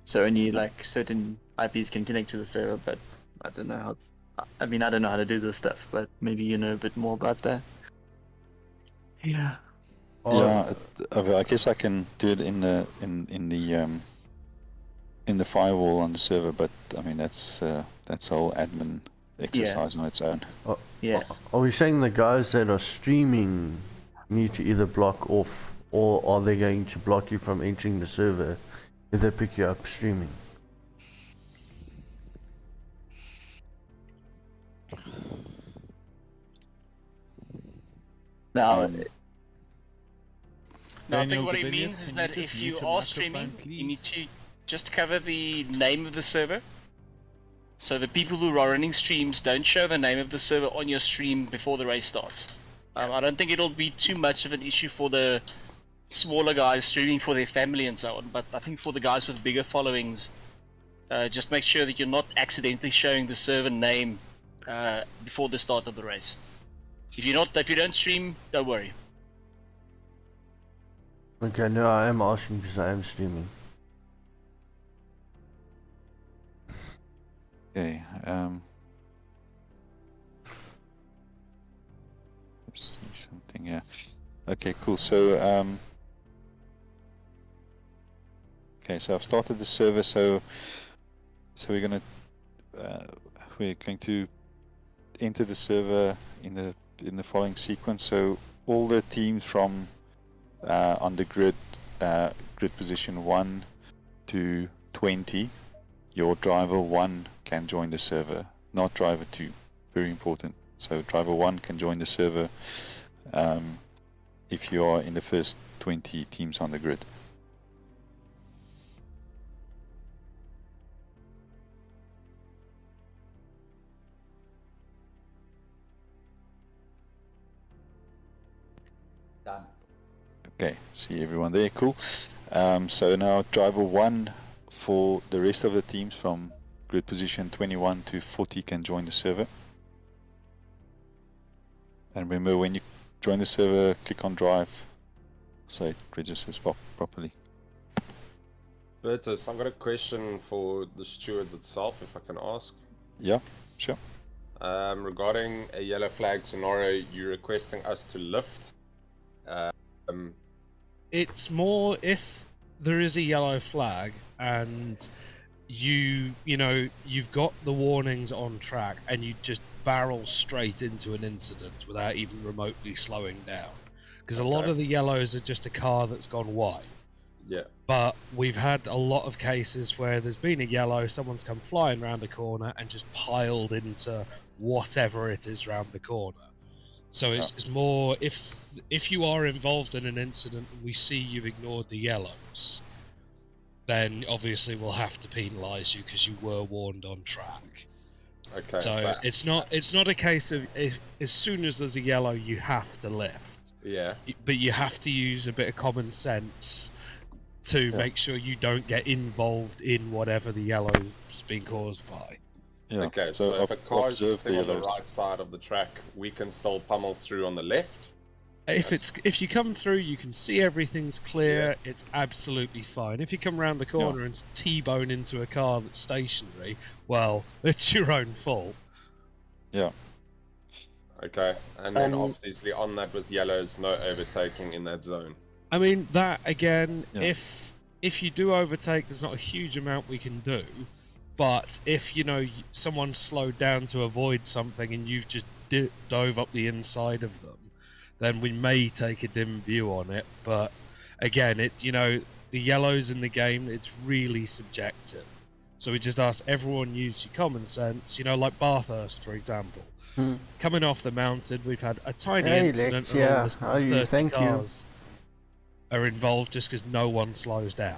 Speaker 8: So only like certain IPs can connect to the server, but I don't know how. I mean, I don't know how to do this stuff, but maybe you know a bit more about that. Yeah.
Speaker 4: Yeah, I guess I can do it in the firewall on the server, but I mean that's a whole admin exercise on its own.
Speaker 8: Yeah.
Speaker 1: Are we saying the guys that are streaming need to either block off, or are they going to block you from entering the server if they pick you up streaming?
Speaker 8: Now,
Speaker 9: No, I
Speaker 12: Daniel
Speaker 9: think what he
Speaker 12: Debelius,
Speaker 9: means is
Speaker 12: can
Speaker 9: that
Speaker 12: just
Speaker 9: if
Speaker 12: mute
Speaker 9: you
Speaker 12: your
Speaker 9: are
Speaker 12: microphone,
Speaker 9: streaming, you need
Speaker 12: please?
Speaker 9: just cover the name of the server. So the people who are running streams don't show the name of the server on your stream before the race starts. I don't think it'll be too much of an issue for the smaller guys streaming for their family and so on, but I think for the guys with bigger followings, just make sure that you're not accidentally showing the server name before the start of the race. If you don't stream, don't worry.
Speaker 1: Okay, no, I am asking because I am streaming.
Speaker 4: Okay. Let's see something. Yeah. Okay. Cool. So okay. So I've started the server. So we're going to enter the server in the following sequence. So all the teams from on the grid position 1 to 20, your driver 1 can join the server, not driver 2. Very important. So driver 1 can join the server if you are in the first 20 teams on the grid.
Speaker 13: Done.
Speaker 4: Okay, see everyone there, cool. So now driver 1 for the rest of the teams from grid position 21 to 40 can join the server. And remember, when you join the server, click on drive so it registers properly.
Speaker 10: Bertus, I've got a question for the stewards itself, if I can ask.
Speaker 4: Yeah, sure.
Speaker 10: Regarding a yellow flag scenario, you're requesting us to lift.
Speaker 12: It's more if there is a yellow flag and you've got the warnings on track and you just barrel straight into an incident without even remotely slowing down, because a lot of the yellows are just a car that's gone wide.
Speaker 10: Yeah.
Speaker 12: But we've had a lot of cases where there's been a yellow, someone's come flying around a corner and just piled into whatever it is round the corner. So it's just more, if you are involved in an incident and we see you've ignored the yellows, then obviously we'll have to penalise you because you were warned on track.
Speaker 10: Okay.
Speaker 12: So it's not a case of as soon as there's a yellow you have to lift.
Speaker 10: Yeah.
Speaker 12: But you have to use a bit of common sense to make sure you don't get involved in whatever the yellow's been caused by.
Speaker 4: Yeah.
Speaker 10: Okay, so if a car's sitting on the right side of the track, we can still pummel through on the left?
Speaker 12: If you come through, you can see everything's clear. It's absolutely fine. If you come around the corner and T-bone into a car that's stationary, well, it's your own fault.
Speaker 4: Yeah.
Speaker 10: Okay, and then obviously on that with yellows, no overtaking in that zone.
Speaker 12: I mean, that again, if you do overtake, there's not a huge amount we can do. But if someone slowed down to avoid something and you've just dove up the inside of them, then we may take a dim view on it. But again, the yellows in the game, it's really subjective. So we just ask everyone use your common sense. Like Bathurst, for example. Coming off the mountain, we've had a tiny incident and all this 30 cars are involved just because no one slows down.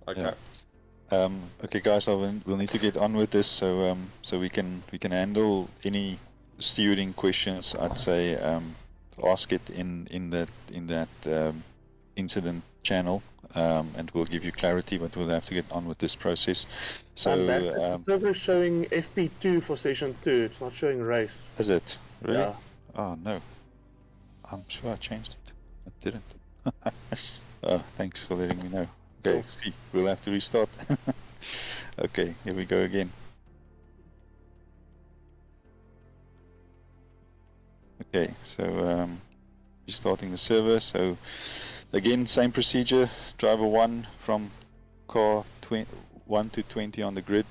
Speaker 10: Okay.
Speaker 4: Okay, guys, we'll need to get on with this so we can handle any stewarding questions. I'd say ask it in that incident channel, and we'll give you clarity. But we'll have to get on with this process. So
Speaker 16: the server is showing FP2 for session 2. It's not showing race.
Speaker 4: Is it really?
Speaker 16: Yeah.
Speaker 4: Oh no, I'm sure I changed it. I didn't. Oh, thanks for letting me know. Okay, see, we'll have to restart. Okay, here we go again. Okay, so restarting the server. So again, same procedure. Driver 1 from car 1 to 20 on the grid.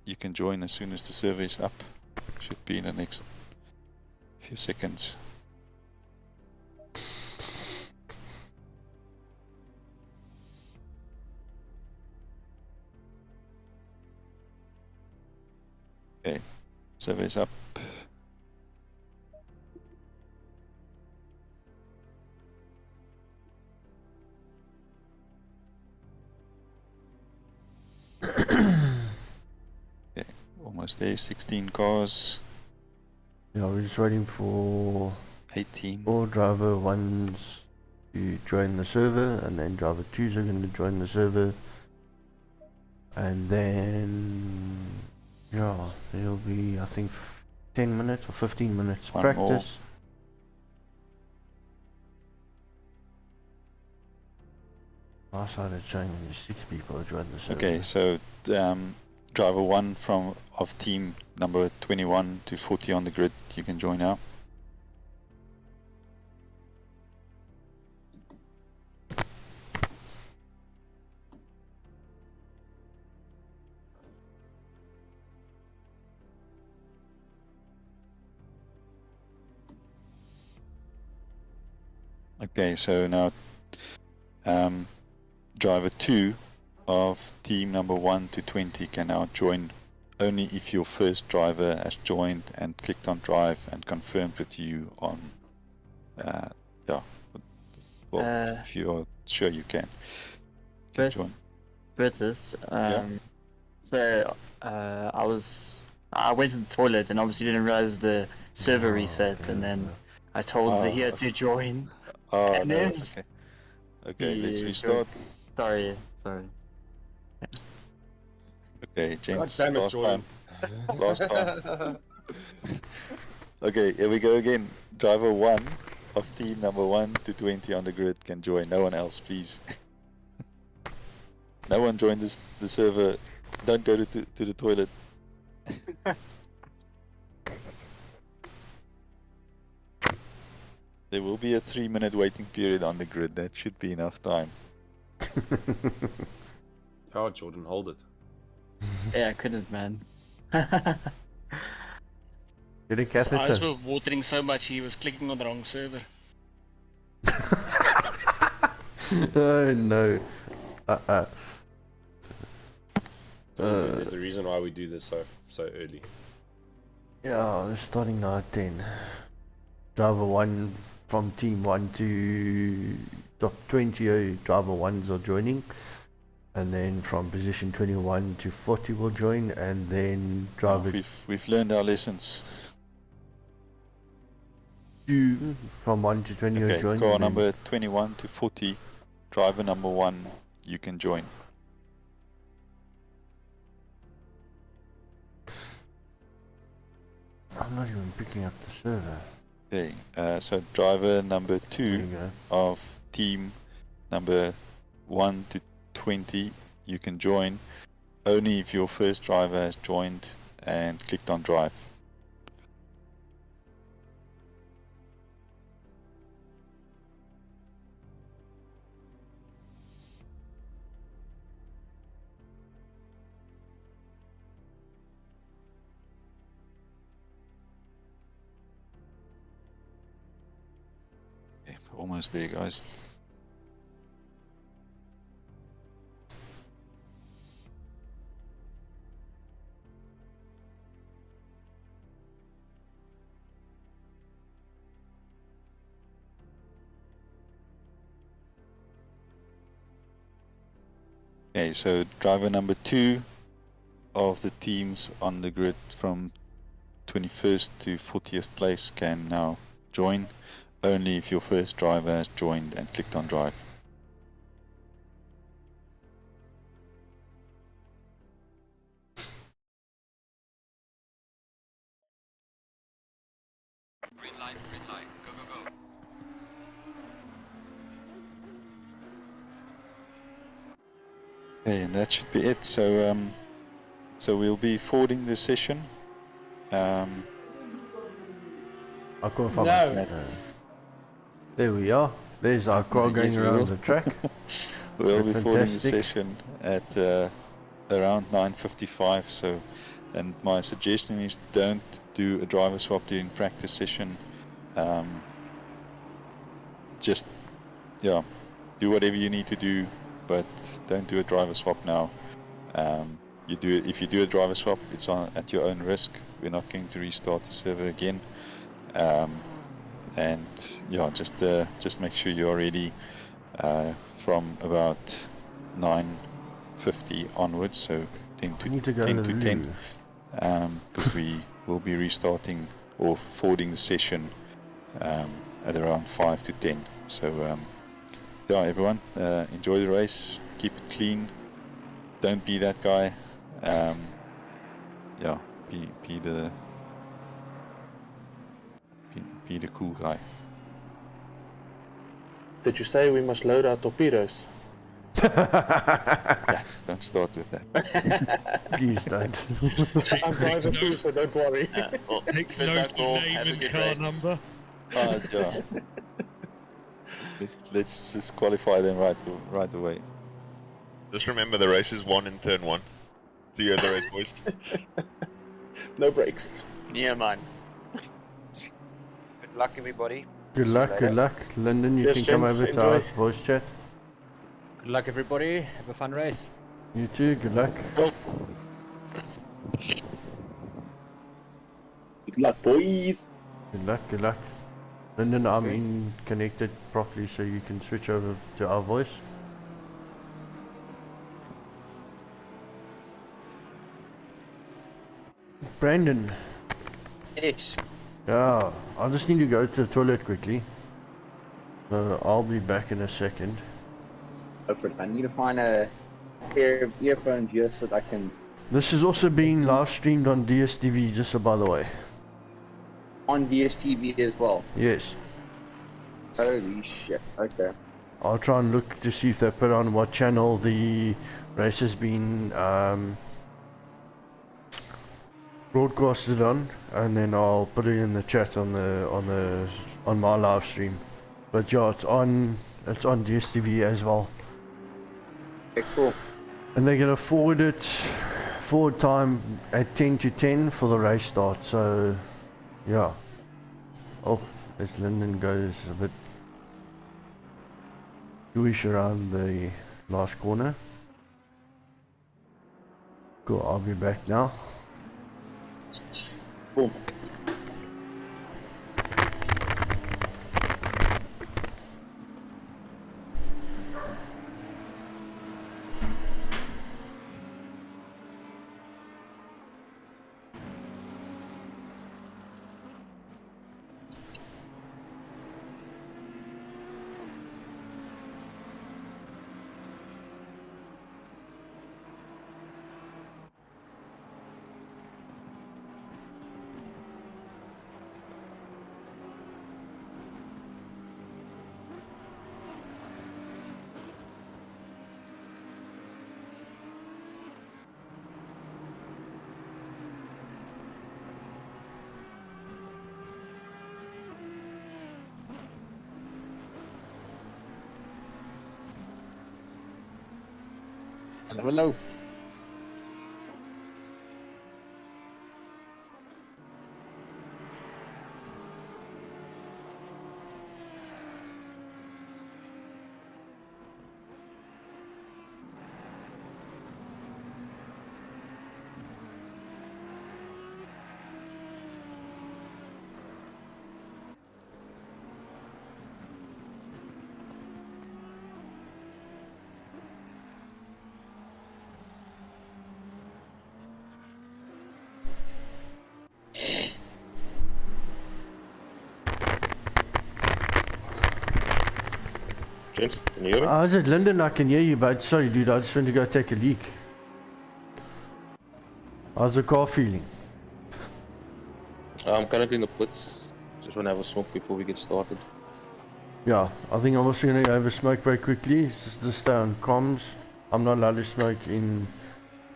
Speaker 4: You can join as soon as the server is up. Should be in the next few seconds. Okay, server is up. almost there. 16 cars.
Speaker 1: Yeah, we're just waiting for
Speaker 4: 18.
Speaker 1: all driver ones to join the server, and then driver twos are going to join the server, and then yeah, there'll be I think 10 minutes or 15 minutes
Speaker 4: One
Speaker 1: practice. Last side it's showing 6 people joined the server.
Speaker 4: Okay, so driver 1 of team number 21 to 40 on the grid, you can join now. Okay, so now driver 2 of team number 1 to 20 can now join only if your first driver has joined and clicked on drive and confirmed with you on yeah, well, if you are sure you can join.
Speaker 8: Britus,
Speaker 4: Yeah.
Speaker 8: so I went to the toilet and obviously didn't realize the server reset, and then I told Zahir to join.
Speaker 4: Oh,
Speaker 8: and
Speaker 4: no,
Speaker 8: then
Speaker 4: okay, let's
Speaker 8: he
Speaker 4: restart.
Speaker 8: Sorry.
Speaker 4: Okay, gents,
Speaker 10: God damn it,
Speaker 4: last
Speaker 10: Jordan.
Speaker 4: time. Last time. Okay, here we go again. Driver 1 of team number 1 to 20 on the grid can join. No one else, please. No one join the server. Don't go to the toilet. There will be a 3-minute waiting period on the grid. That should be enough time.
Speaker 10: Oh, Jordan, hold it.
Speaker 8: Yeah, I couldn't, man.
Speaker 1: Did it
Speaker 9: His eyes
Speaker 1: catheter?
Speaker 9: were watering so much he was clicking on the wrong server.
Speaker 1: Oh no.
Speaker 10: There's a reason why we do this so early.
Speaker 1: Yeah, they're starting now at 10. Driver 1 from team 1 to top 20 driver 1s are joining. And then from position 21 to 40 will join, and then driver
Speaker 4: We've learned our lessons.
Speaker 1: 2 from 1 to 20 will
Speaker 4: Okay,
Speaker 1: join.
Speaker 4: car
Speaker 1: and then-
Speaker 4: number 21 to 40, driver number 1, you can join.
Speaker 1: I'm not even picking up the server.
Speaker 4: Okay, so driver number
Speaker 1: There
Speaker 4: 2
Speaker 1: you go.
Speaker 4: of team number 1 to 20, you can join only if your first driver has joined and clicked on drive. Okay, almost there, guys. Okay, so driver number 2 of the teams on the grid from 21st to 40th place can now join, only if your first driver has joined and clicked on drive.
Speaker 17: Green light, go, go, go.
Speaker 4: Okay, and that should be it. So, so we'll be forwarding the session.
Speaker 1: I can't find
Speaker 4: No.
Speaker 1: my There we are. There's our car going
Speaker 4: Yes, we
Speaker 1: around
Speaker 4: will.
Speaker 1: the track.
Speaker 4: We'll be forwarding the
Speaker 1: Fantastic.
Speaker 4: session at around 9:55. So, and my suggestion is don't do a driver swap during practice session. Just, yeah, do whatever you need to do, but don't do a driver swap now. If you do a driver swap, it's at your own risk. We're not going to restart the server again. And yeah, just make sure you're ready from about 9:50 onwards. So 10 to
Speaker 1: need to go
Speaker 4: 10
Speaker 1: to
Speaker 4: to
Speaker 1: the
Speaker 4: 10.
Speaker 1: loo.
Speaker 4: because we will be restarting or forwarding the session at around 5 to 10. So yeah, everyone, enjoy the race, keep it clean, don't be that guy. Yeah, be the cool guy.
Speaker 16: Did you say we must load our torpedoes?
Speaker 4: Yes, don't start with that.
Speaker 1: Please don't.
Speaker 16: I'm driving too, so don't worry.
Speaker 12: Takes
Speaker 3: Good
Speaker 12: note
Speaker 3: luck
Speaker 12: of
Speaker 3: all.
Speaker 12: name
Speaker 3: Have a
Speaker 12: and
Speaker 3: good
Speaker 12: car
Speaker 3: race.
Speaker 12: number.
Speaker 4: Yeah. Let's just qualify them right away.
Speaker 18: Just remember the race is won in turn 1. See you at the race, boys.
Speaker 16: No brakes.
Speaker 3: Yeah, man.
Speaker 19: Good luck, everybody.
Speaker 1: Good
Speaker 19: See you
Speaker 1: luck,
Speaker 19: later.
Speaker 1: good luck. Lyndon, you
Speaker 16: Cheers,
Speaker 1: can come
Speaker 16: gents.
Speaker 1: over to
Speaker 16: Enjoy.
Speaker 1: our voice chat.
Speaker 7: Good luck, everybody. Have a fun race.
Speaker 1: You too, good luck.
Speaker 16: Good luck, boys.
Speaker 1: Good luck, good luck. Lyndon, I'm in connected properly so you can switch over to our voice. Brandon.
Speaker 19: Yes.
Speaker 1: Yeah, I just need to go to the toilet quickly. So I'll be back in a second.
Speaker 20: I need to find a pair of earphones here so that I can.
Speaker 1: This is also being live streamed on DSTV, just so by the way.
Speaker 20: On DSTV as well.
Speaker 1: Yes.
Speaker 20: Holy shit. Okay.
Speaker 1: I'll try and look to see if they put on what channel the race has been broadcasted on, and then I'll put it in the chat on my live stream. But yeah, it's on DSTV as well.
Speaker 20: Okay, cool.
Speaker 1: And they're gonna forward time at 10 to 10 for the race start. So yeah. Oh, as Lyndon goes a bit Jewish around the last corner. Cool, I'll be back now.
Speaker 20: Cool. Hello.
Speaker 1: Gents, can you hear me? Is it Lyndon? I can hear you, but sorry dude, I just went to go take a leak. How's the car feeling?
Speaker 21: I'm currently in the pits. Just want to have a smoke before we get started.
Speaker 1: Yeah, I think I'm also going to have a smoke break quickly, just to stay on comms. I'm not allowed to smoke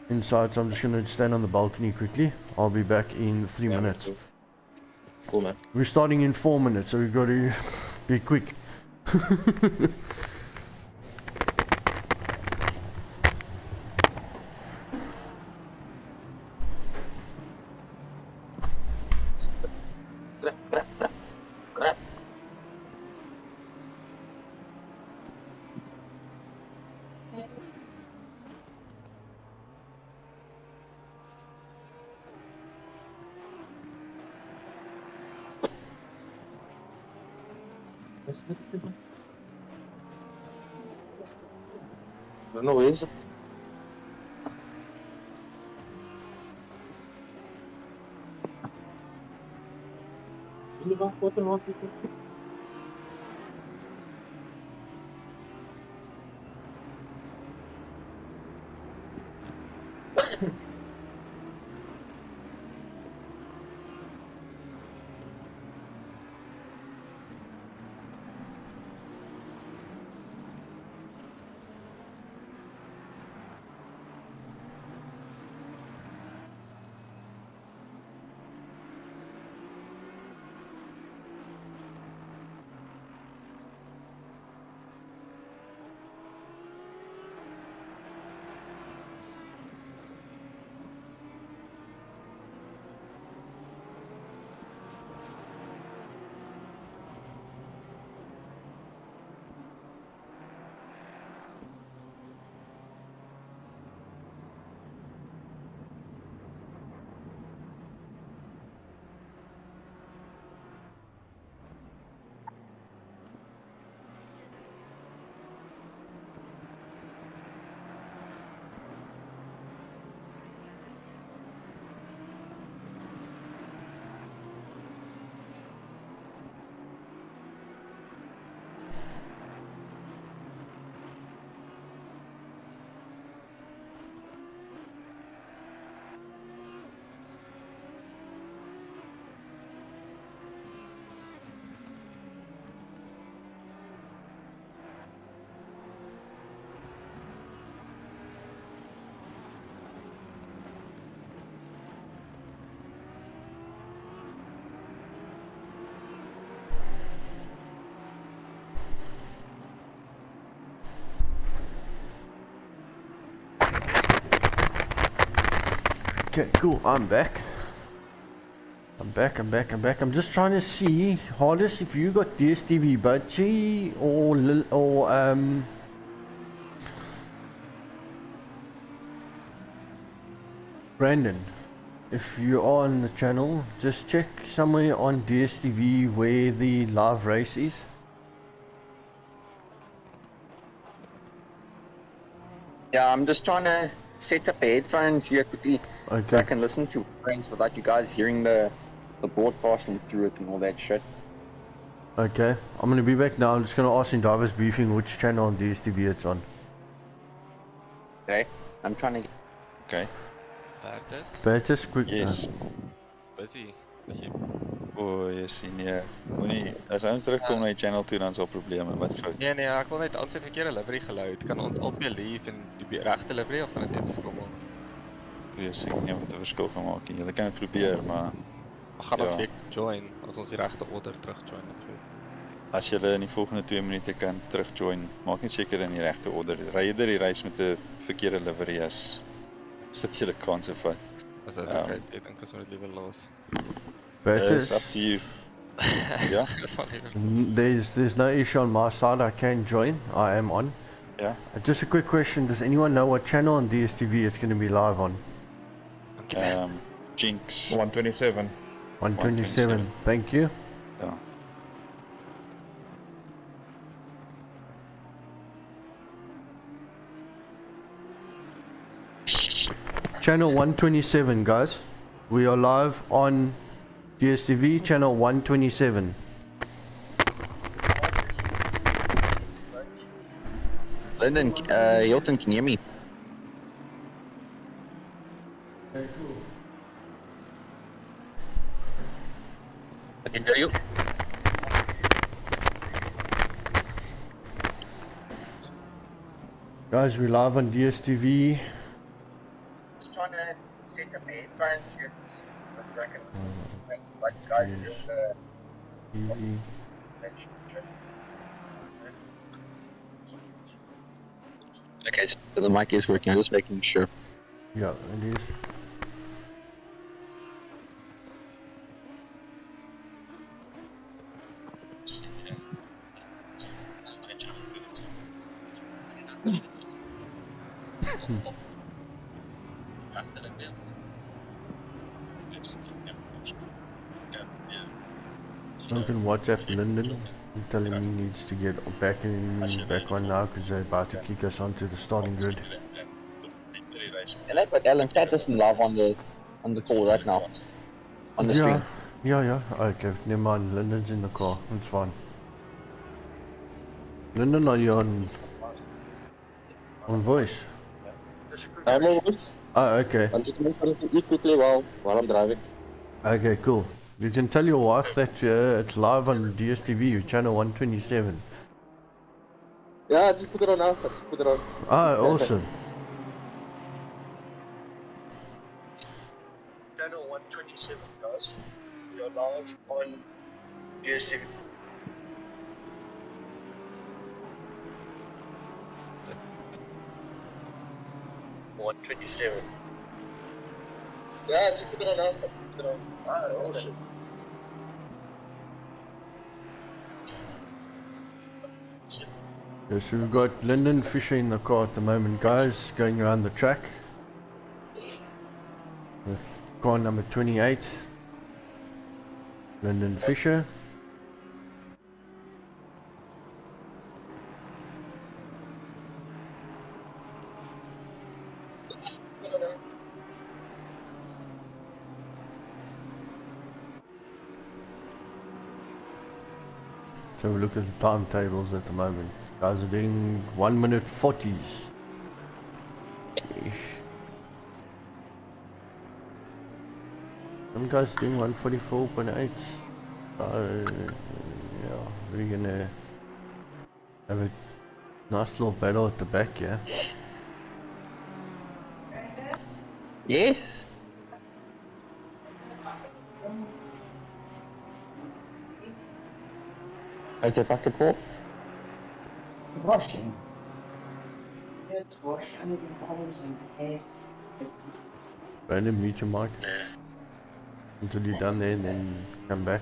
Speaker 1: inside, so I'm just going to stand on the balcony quickly. I'll be back in 3 minutes.
Speaker 21: Cool, man.
Speaker 1: We're starting in 4 minutes, so we've got to be quick.
Speaker 21: I don't know, where is it?
Speaker 1: Okay, cool. I'm back. I'm back. I'm just trying to see, Hardest, if you got DSTV Budgie or Brandon. If you're on the channel, just check somewhere on DSTV where the live race is.
Speaker 20: Yeah, I'm just trying to set up the headphones here quickly.
Speaker 1: Okay.
Speaker 20: So I can listen to friends without you guys hearing the broadcasting through it and all that shit.
Speaker 1: Okay, I'm gonna be back now. I'm just gonna ask in Divers Briefing which channel on DSTV it's on.
Speaker 20: Okay, I'm trying to.
Speaker 4: Okay.
Speaker 1: Bertus, quick.
Speaker 4: Yes.
Speaker 17: Busy.
Speaker 4: O, jy sien nee. Moenie as ons terugkom na die channel toe dan is daar probleme. Wat's fout?
Speaker 17: Nee, ek wil net aansit verkeerde livery geluid. Kan ons albei leave en die regte livery of van dit eers kom aan?
Speaker 4: Yes, ek nie wat 'n verskil gaan maak nie. Jy kan dit probeer, maar
Speaker 17: gaan ons weer join as ons die regte order terug join.
Speaker 4: As jy in die volgende 2 minute kan terug join, maak net seker in die regte order. Ry jy die reis met 'n verkeerde livery as sit jy die kanse vat.
Speaker 17: Is dit okay? Ek dink ons moet dit liewer los.
Speaker 1: Bertus,
Speaker 4: It's up to you. Yeah.
Speaker 1: There's no issue on my side. I can join. I am on.
Speaker 4: Yeah.
Speaker 1: Just a quick question. Does anyone know what channel on DSTV it's going to be live on?
Speaker 4: Jinx.
Speaker 5: 127.
Speaker 1: 127. Thank you.
Speaker 4: Yeah.
Speaker 1: Channel 127, guys. We are live on DSTV channel 127.
Speaker 20: Lyndon, Hilton, can you hear me? I can hear you.
Speaker 1: Guys, we're live on DSTV.
Speaker 20: Just trying to set up the headphones here. I can listen to things like you guys hear
Speaker 1: TV.
Speaker 20: Okay, so the mic is working. I'm just making sure.
Speaker 1: Yeah, it is. I can WhatsApp Lyndon and tell him he needs to get back on now because they're about to kick us onto the starting grid.
Speaker 20: And I've got Alan Patterson live on the call right now. On the stream.
Speaker 1: Yeah. Okay, never mind. Lyndon's in the car. It's fine. Lyndon, are you on voice?
Speaker 21: I'm on voice.
Speaker 1: Oh, okay.
Speaker 21: I'm just going to eat quickly while I'm driving.
Speaker 1: Okay, cool. You can tell your wife that it's live on DSTV, channel 127.
Speaker 21: Yeah, I just put it on now. I just put it on.
Speaker 1: Ah, awesome.
Speaker 20: Channel 127, guys. We are live on DSTV. $127.
Speaker 21: Yeah, just put it on now. Put it on.
Speaker 20: Ah, awesome.
Speaker 1: Yes, we've got Lyndon Fisher in the car at the moment, guys, going around the track with car number 28. Lyndon Fisher. So we look at the timetables at the moment. Guys are doing 1 minute 40s. Some guys doing 144.8. Yeah, we're gonna have a nice little battle at the back, yeah.
Speaker 21: Yes. Uit je pakken vol?
Speaker 11: Washing. Just wash under the bowls and hairs.
Speaker 1: Brandon, mute your mic until you're done there, and then come back.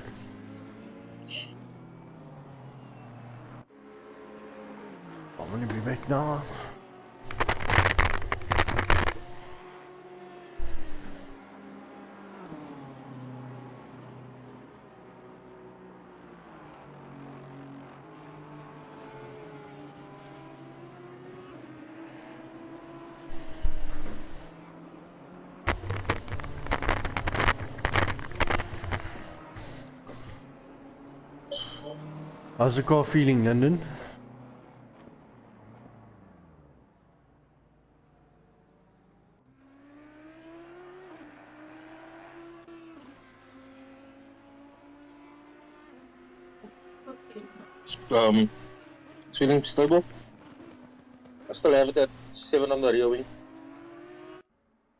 Speaker 1: I'm gonna be back now. How's the car feeling, London?
Speaker 21: It's feeling stable. I still have it at 7 on the rear wing.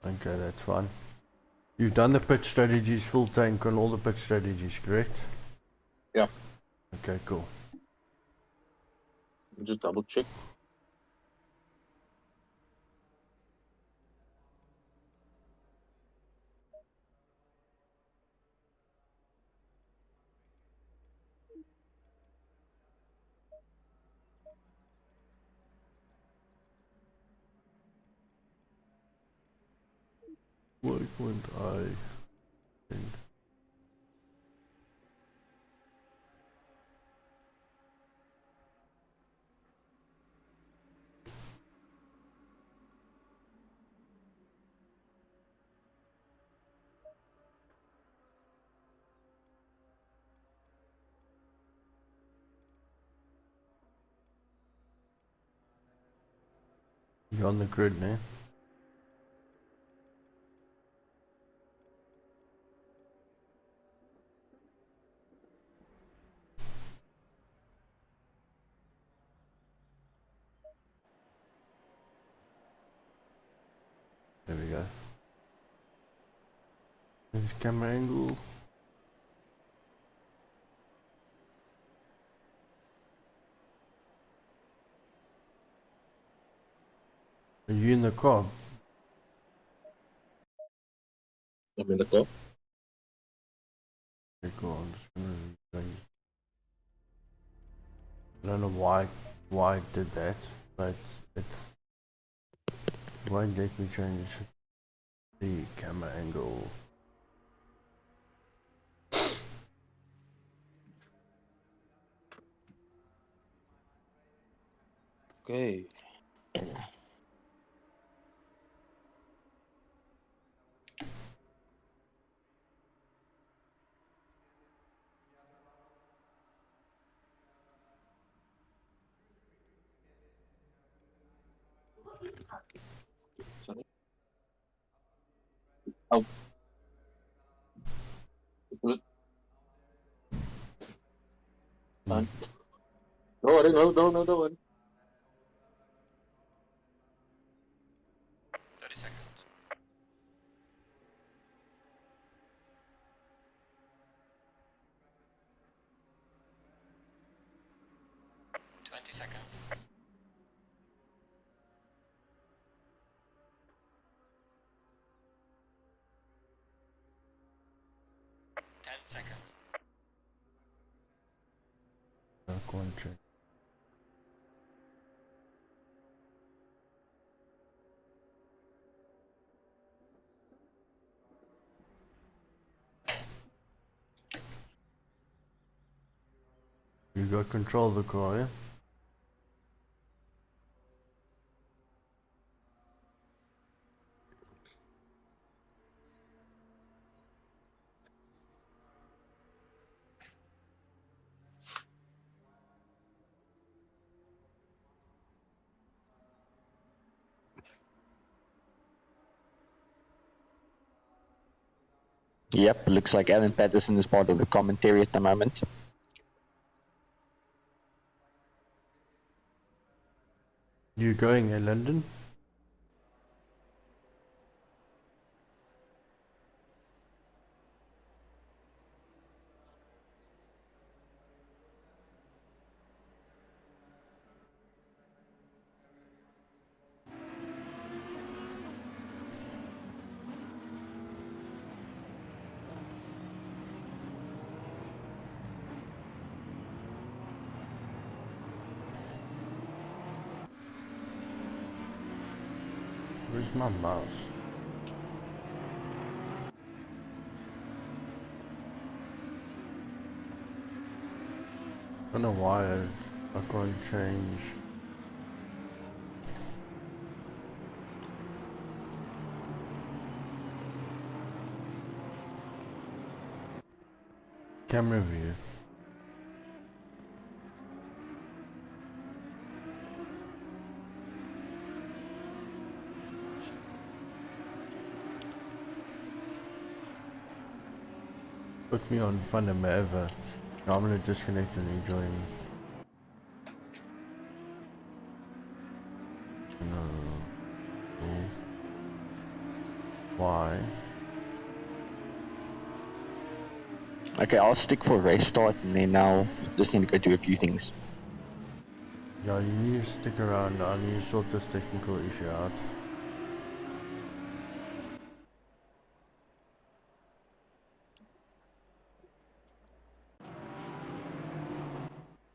Speaker 1: Okay, that's fine. You've done the pitch strategies, full tank on all the pitch strategies, correct?
Speaker 21: Yeah.
Speaker 1: Okay, cool.
Speaker 21: Just double check.
Speaker 1: Why can't I? You're on the grid now. There we go. There's camera angle. Are you in the car?
Speaker 21: I'm in the car.
Speaker 1: Okay, cool. I'm just gonna retrace. I don't know why it did that, but it's won't let me change the camera angle.
Speaker 21: Okay. Sorry. Oh. Good. Done. Don't worry, no, don't worry.
Speaker 17: 30 seconds. Seconds. 10 seconds.
Speaker 1: Country. You got control of the car, yeah?
Speaker 14: Yep, looks like Alan Patterson is part of the commentary at the moment.
Speaker 1: You going in London? Where's my mouse? I don't know why I can't change. Camera view. Put me on fun and ever. Now I'm gonna disconnect and rejoin. No. Why?
Speaker 14: Okay, I'll stick for race start and then now just need to go do a few things.
Speaker 1: Yeah, you need to stick around. I need to sort this technical issue out.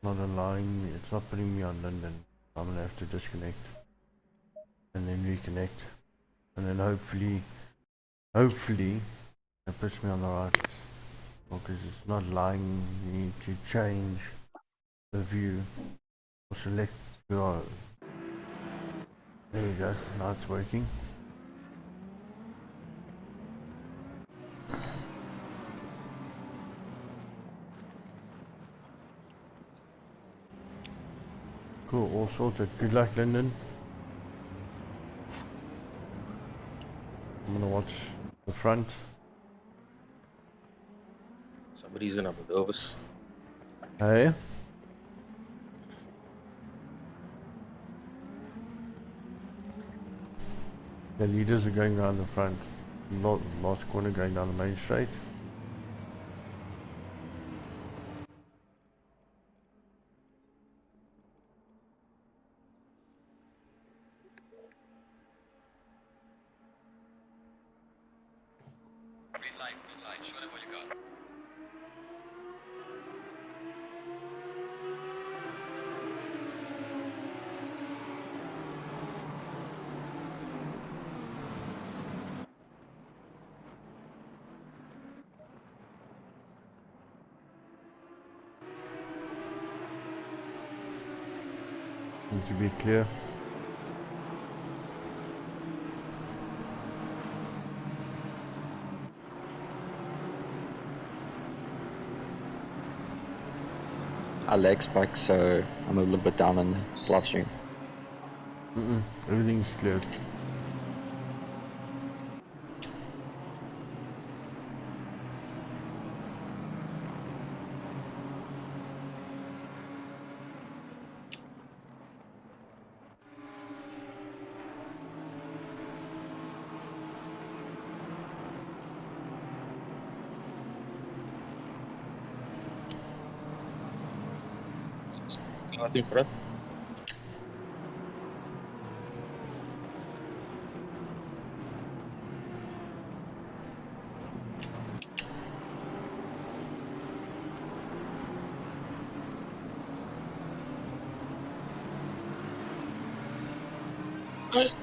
Speaker 1: Not allowing me, it's not putting me on London. I'm gonna have to disconnect and then reconnect, and then hopefully it puts me on the right, because it's not allowing me to change the view or select. There we go, now it's working. Cool, all sorted. Good luck, Lyndon. I'm gonna watch the front.
Speaker 21: Somebody's in a nervous.
Speaker 1: Hey? The leaders are going around the front. Last corner going down the main straight.
Speaker 17: Green light, show them what you got.
Speaker 1: Need to be clear.
Speaker 14: I lag spike, so I'm a little bit down on the live stream.
Speaker 1: Everything's clear.
Speaker 21: Out in front. Nice.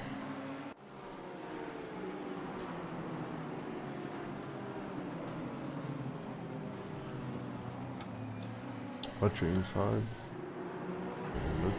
Speaker 1: Watch your inside. Look.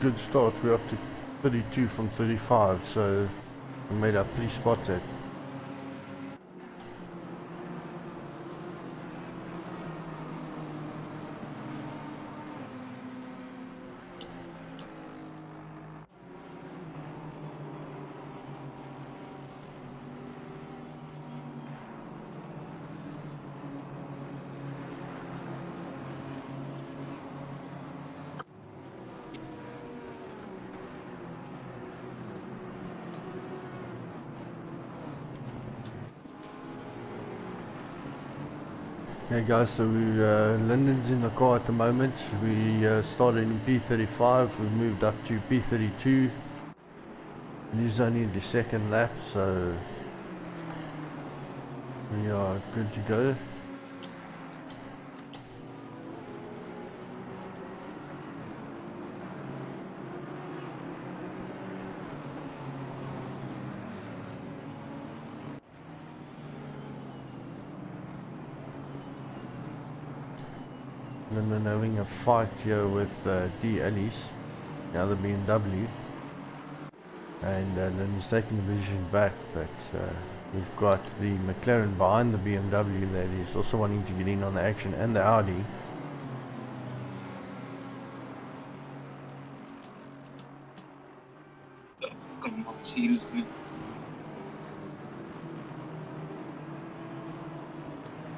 Speaker 1: Good start. We're up to 32 from 35, so we made up 3 spots there. Hey guys, so London's in the car at the moment. We started in P35, we moved up to P32. This is only the second lap, so we are good to go. London having a fight here with D. Ellis, the other BMW, and London's taking the position back, but we've got the McLaren behind the BMW that is also wanting to get in on the action, and the Audi.
Speaker 21: Come on, seriously.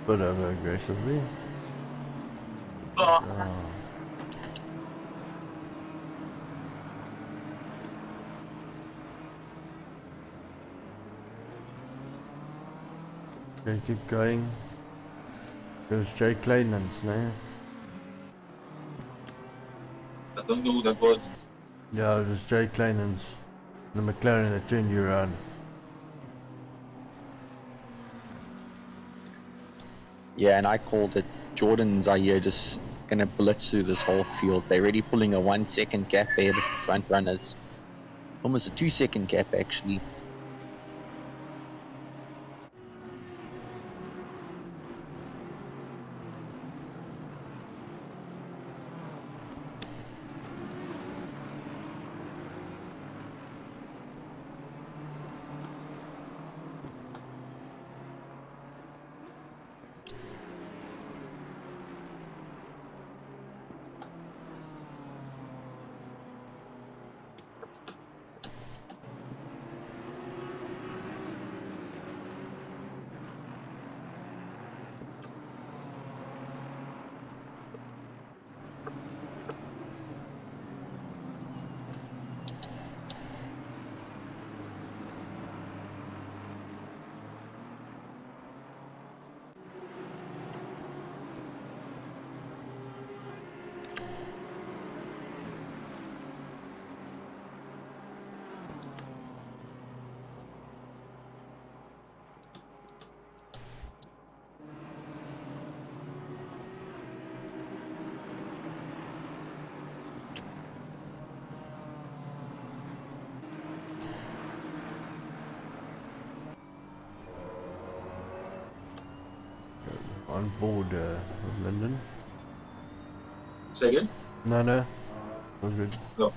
Speaker 1: But aggressively. Okay, keep going. There's Jay Clayton's now.
Speaker 21: I don't know who that was.
Speaker 1: Yeah, it was Jay Clayton's. The McLaren that turned you around.
Speaker 14: Yeah, and I called it. Jordan's are here just gonna blitz through this whole field. They're already pulling a 1 second gap ahead of the front runners. Almost a 2 second gap actually.
Speaker 1: on board, Lyndon.
Speaker 21: Say again?
Speaker 1: No. All good.
Speaker 21: No.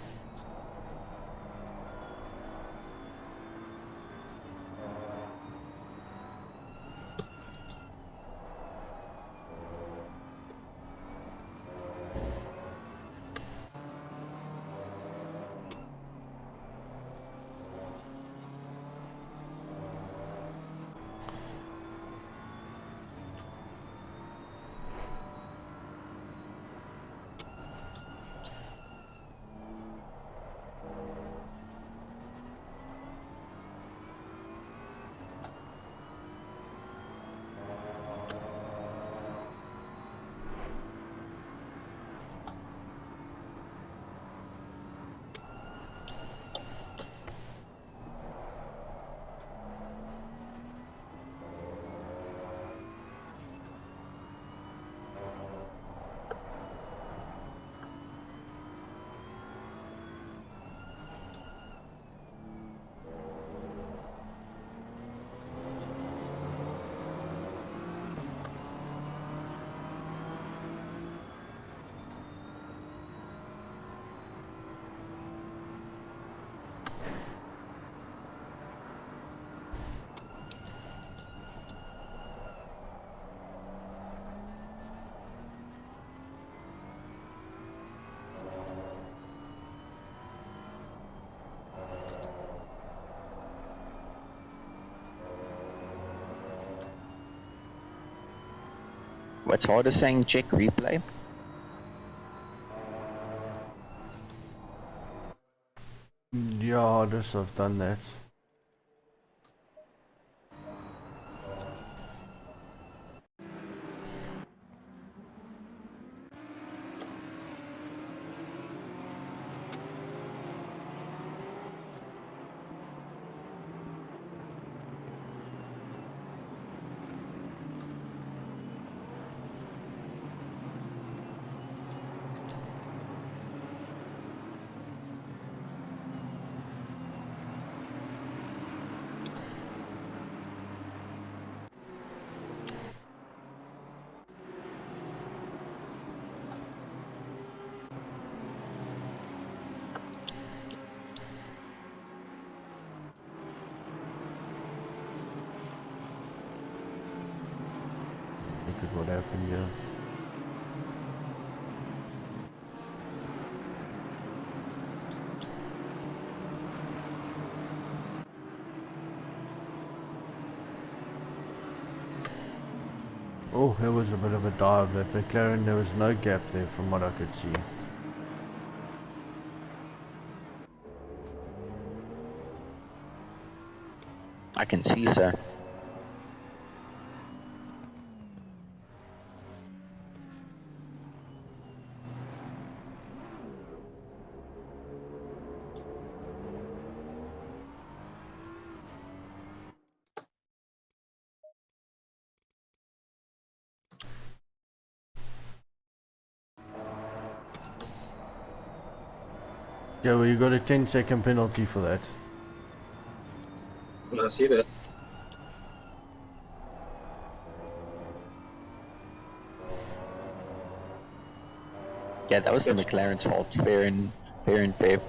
Speaker 14: What's harder saying check replay?
Speaker 1: Yeah, I just have done that. Look at what happened here. Oh, there was a bit of a dive. That McLaren, there was no gap there from what I could see.
Speaker 14: I can see, sir.
Speaker 1: Yeah, well, you got a 10-second penalty for that.
Speaker 21: I see that.
Speaker 14: Yeah, that was the McLaren's fault. Fair and fair.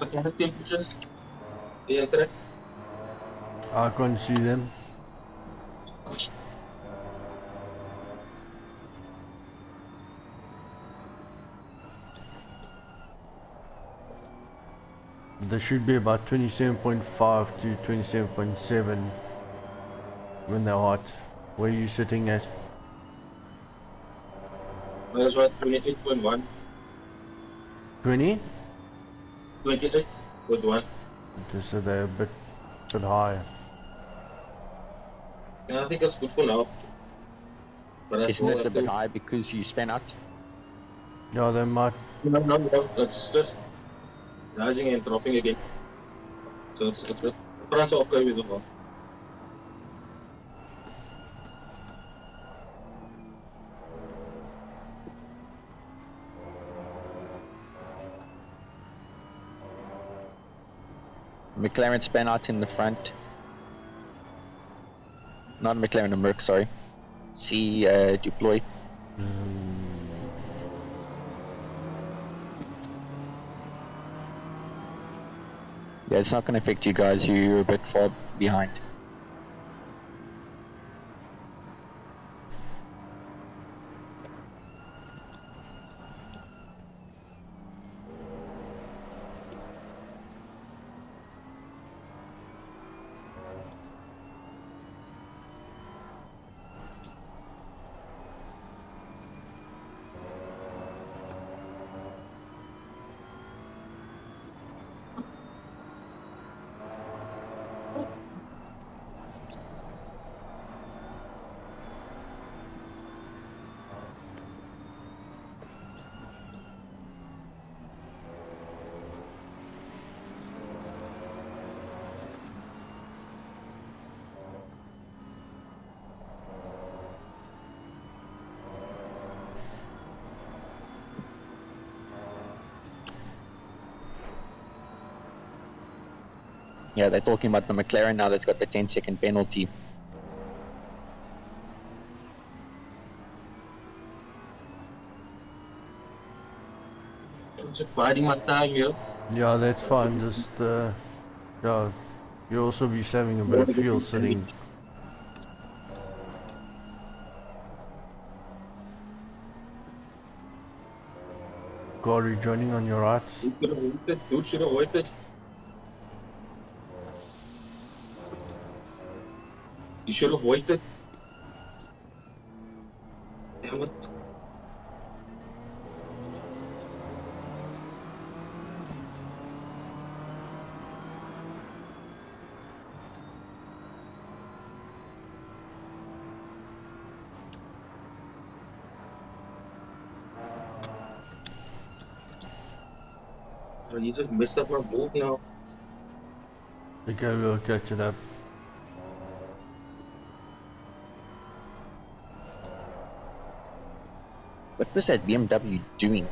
Speaker 21: the kind of temperatures? Yeah, correct.
Speaker 1: I can't see them. There should be about 27.5 to 27.7 when they're hot. Where are you sitting at?
Speaker 21: That's what 28.1.
Speaker 1: 20?
Speaker 21: 28.1.
Speaker 1: Okay, so they're a bit higher.
Speaker 21: Yeah, I think that's good for now. But
Speaker 14: Isn't it a bit high because you spent out?
Speaker 1: Yeah, they might.
Speaker 21: No, it's just rising and dropping again. So it's the price of okay with the one.
Speaker 14: McLaren span out in the front. Not McLaren, a Merc, sorry. C deploy. Yeah, it's not going to affect you guys. You're a bit far behind. Yeah, they're talking about the McLaren now that's got the 10-second penalty.
Speaker 21: I'm just biding my time here.
Speaker 1: Yeah, that's fine. Just yeah, you'll also be saving a bit of fuel sitting. Car rejoining on your right.
Speaker 21: Dude should have waited. You should have waited. Damn it. Oh, you just messed up my move now.
Speaker 1: Okay, we'll catch it up.
Speaker 14: What was that BMW doing?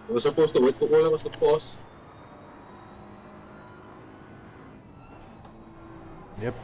Speaker 21: I was supposed to wait for all of us to pause.
Speaker 1: Yep.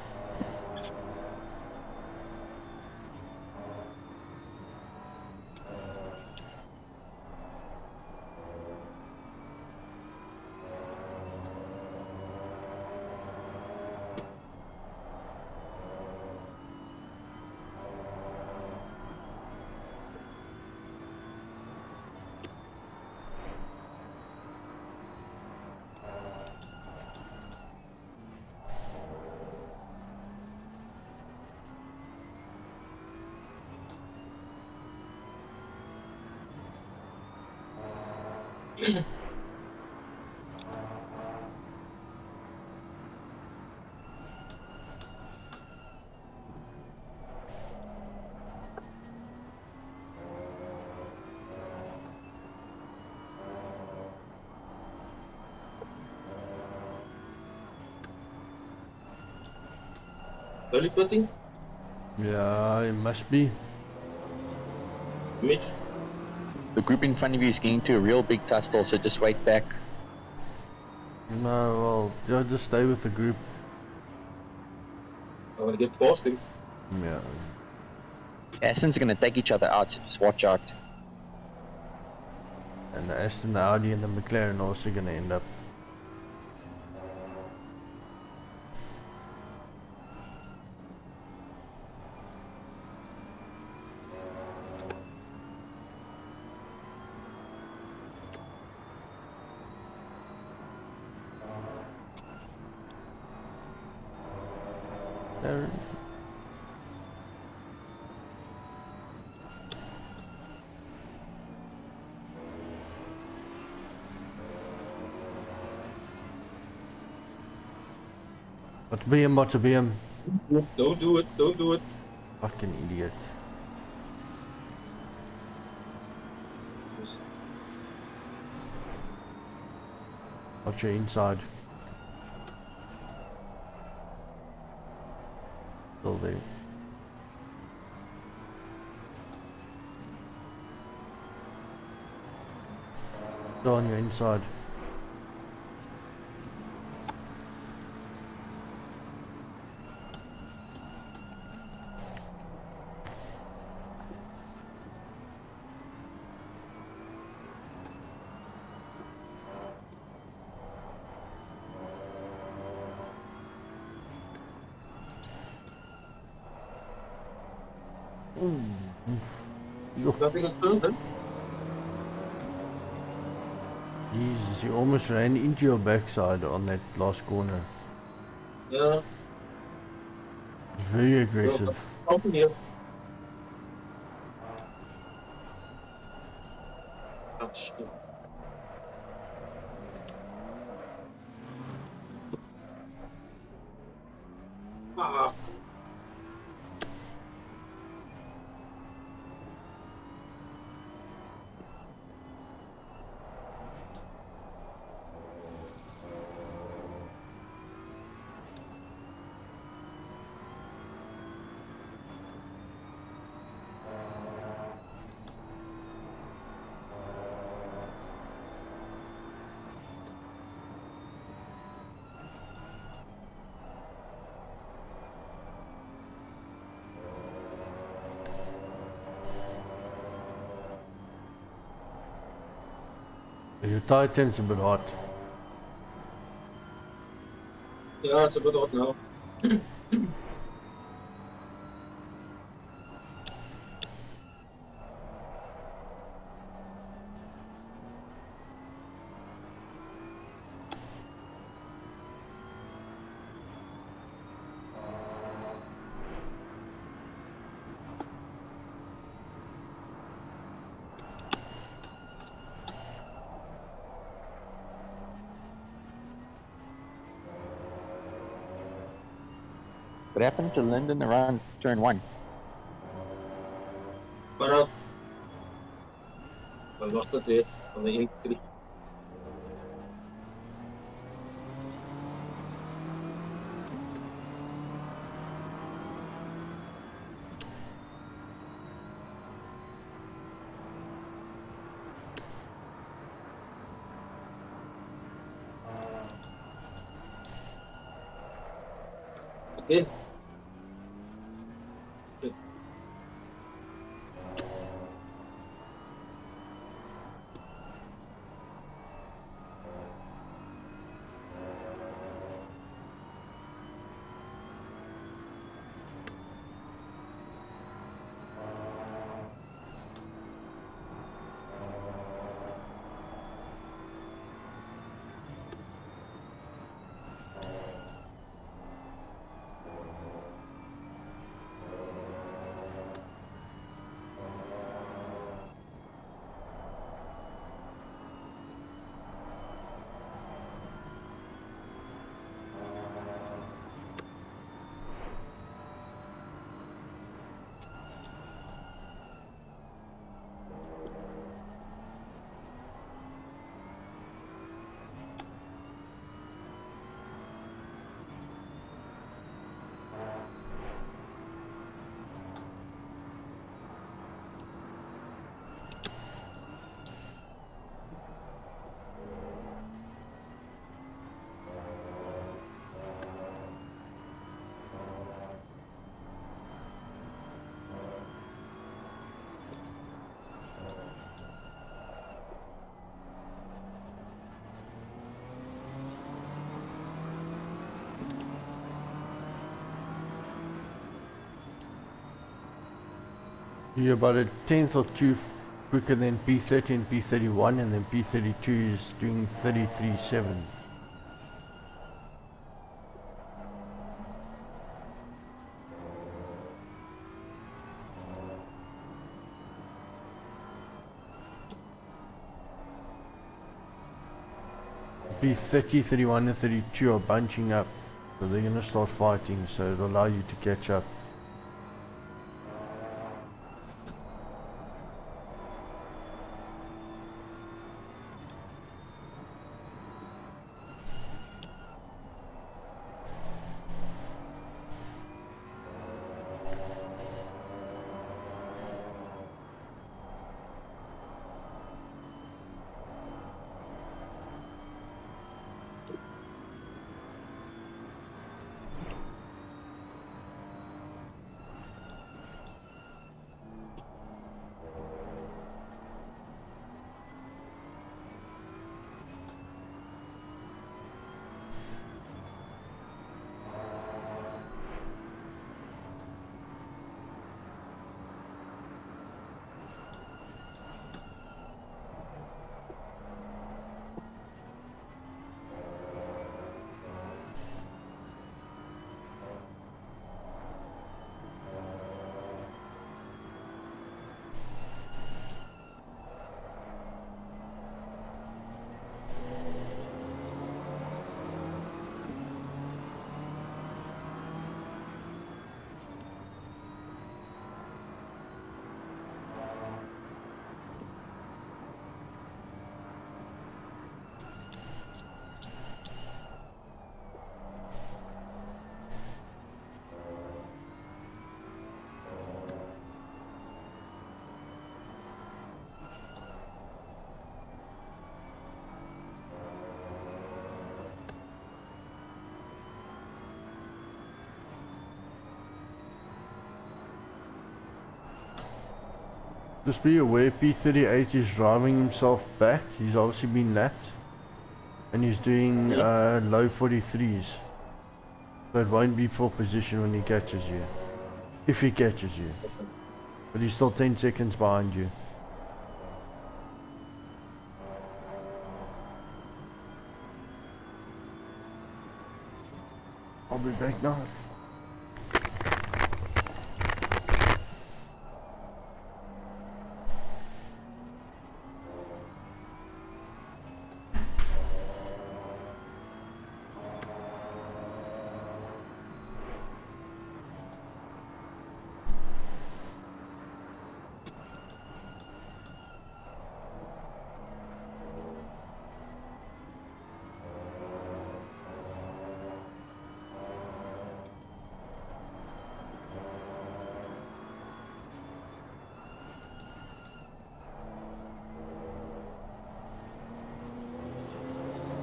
Speaker 21: Early putting?
Speaker 1: Yeah, it must be.
Speaker 21: Mitch?
Speaker 14: The group in front of you is getting to a real big tussle, so just wait back.
Speaker 1: No, well, yeah, just stay with the group.
Speaker 21: I want to get past him.
Speaker 1: Yeah.
Speaker 14: Aston's going to take each other out, so just watch out.
Speaker 1: And the Aston, the Audi, and the McLaren are also going to end up. There. What's BM, what's a BM?
Speaker 21: Don't do it, don't do it.
Speaker 1: Fucking idiot. Watch your inside. Still there. Still on your inside.
Speaker 21: Nothing is proven.
Speaker 1: Jesus, you almost ran into your backside on that last corner.
Speaker 21: Yeah.
Speaker 1: Very aggressive.
Speaker 21: Open here. Oh, shit. Ah.
Speaker 1: Your tire temp's a bit hot.
Speaker 21: Yeah, it's a bit hot now.
Speaker 14: What happened to Linden around turn 1?
Speaker 21: But I lost it there on the entry. Okay. Good.
Speaker 1: You're about a tenth or two quicker than P30 and P31, and then P32 is doing 33.7. P30, 31 and 32 are bunching up, so they're going to start fighting, so it'll allow you to catch up. Just be aware, P38 is driving himself back. He's obviously been lapped. And he's doing low 43s. So it won't be full position when he catches you. If he catches you. But he's still 10 seconds behind you. I'll be back now.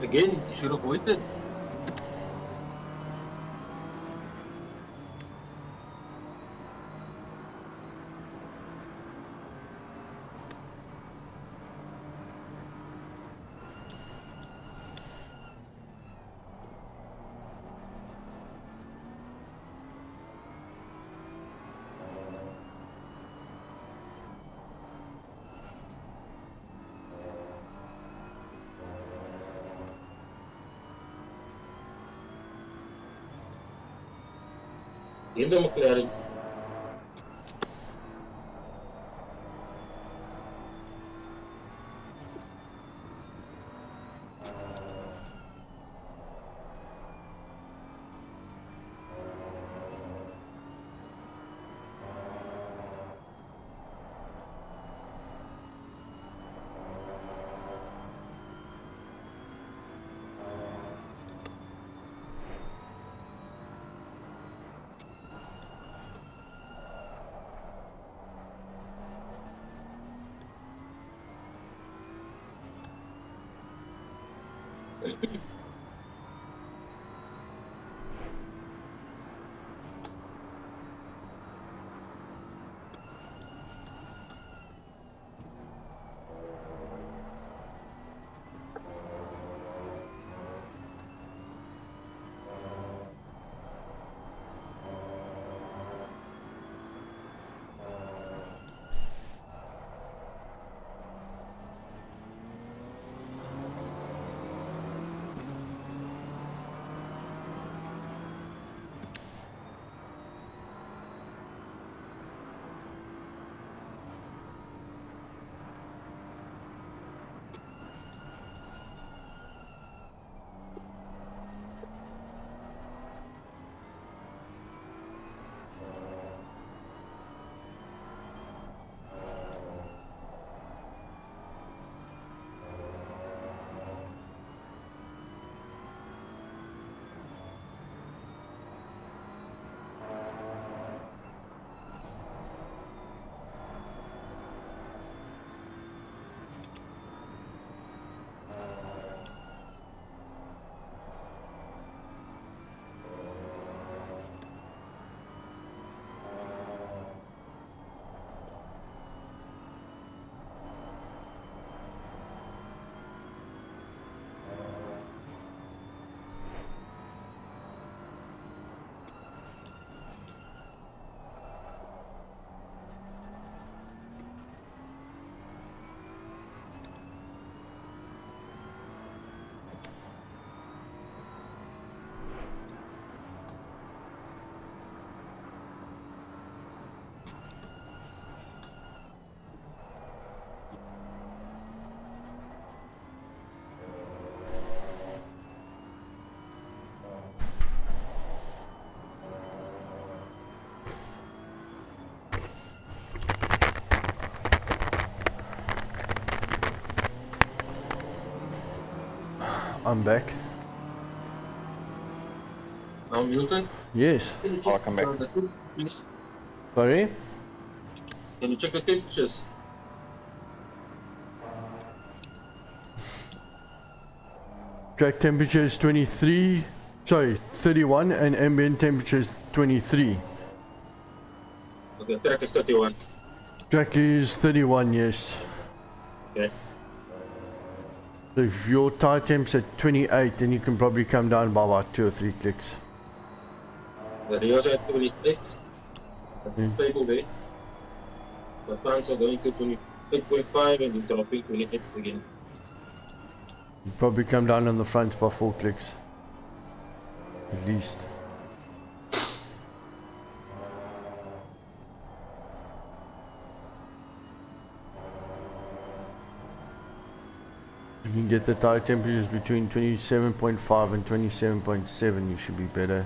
Speaker 21: Again, you should have waited. Give them a clarity.
Speaker 1: I'm back.
Speaker 21: Now, Milton,
Speaker 1: Yes.
Speaker 21: can you
Speaker 14: I'll
Speaker 21: check
Speaker 14: come back.
Speaker 21: the tube, please?
Speaker 1: Sorry?
Speaker 21: Can you check the temperatures?
Speaker 1: Track temperature is 23, sorry, 31 and ambient temperature is 23.
Speaker 21: Okay, track is 31.
Speaker 1: Track is 31, yes.
Speaker 21: Okay.
Speaker 1: So if your tire temp's at 28, then you can probably come down by about 2 or 3 clicks.
Speaker 21: The rears are at 28. That's stable there. The fronts are going to 28.5 and the dropping 28 again.
Speaker 1: You probably come down on the front by 4 clicks. At least. If you can get the tire temperatures between 27.5 and 27.7, you should be better.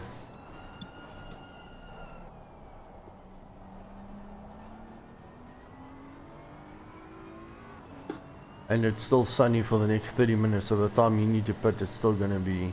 Speaker 1: And it's still sunny for the next 30 minutes, so by the time you need to pit, it's still gonna be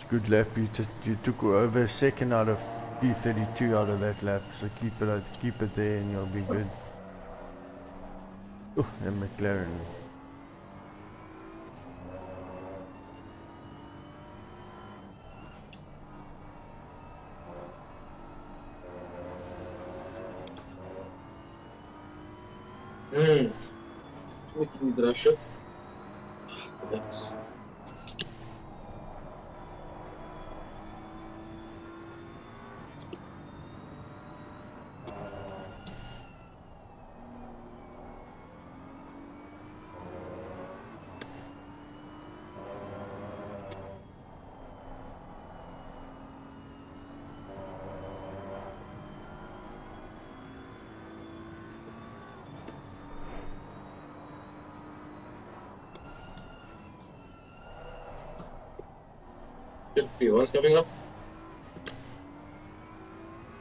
Speaker 1: good lap. You took over a second out of P32 out of that lap, so keep it there and you'll be good. Oh, and McLaren.
Speaker 21: We can rush it. Yes. P1's coming up.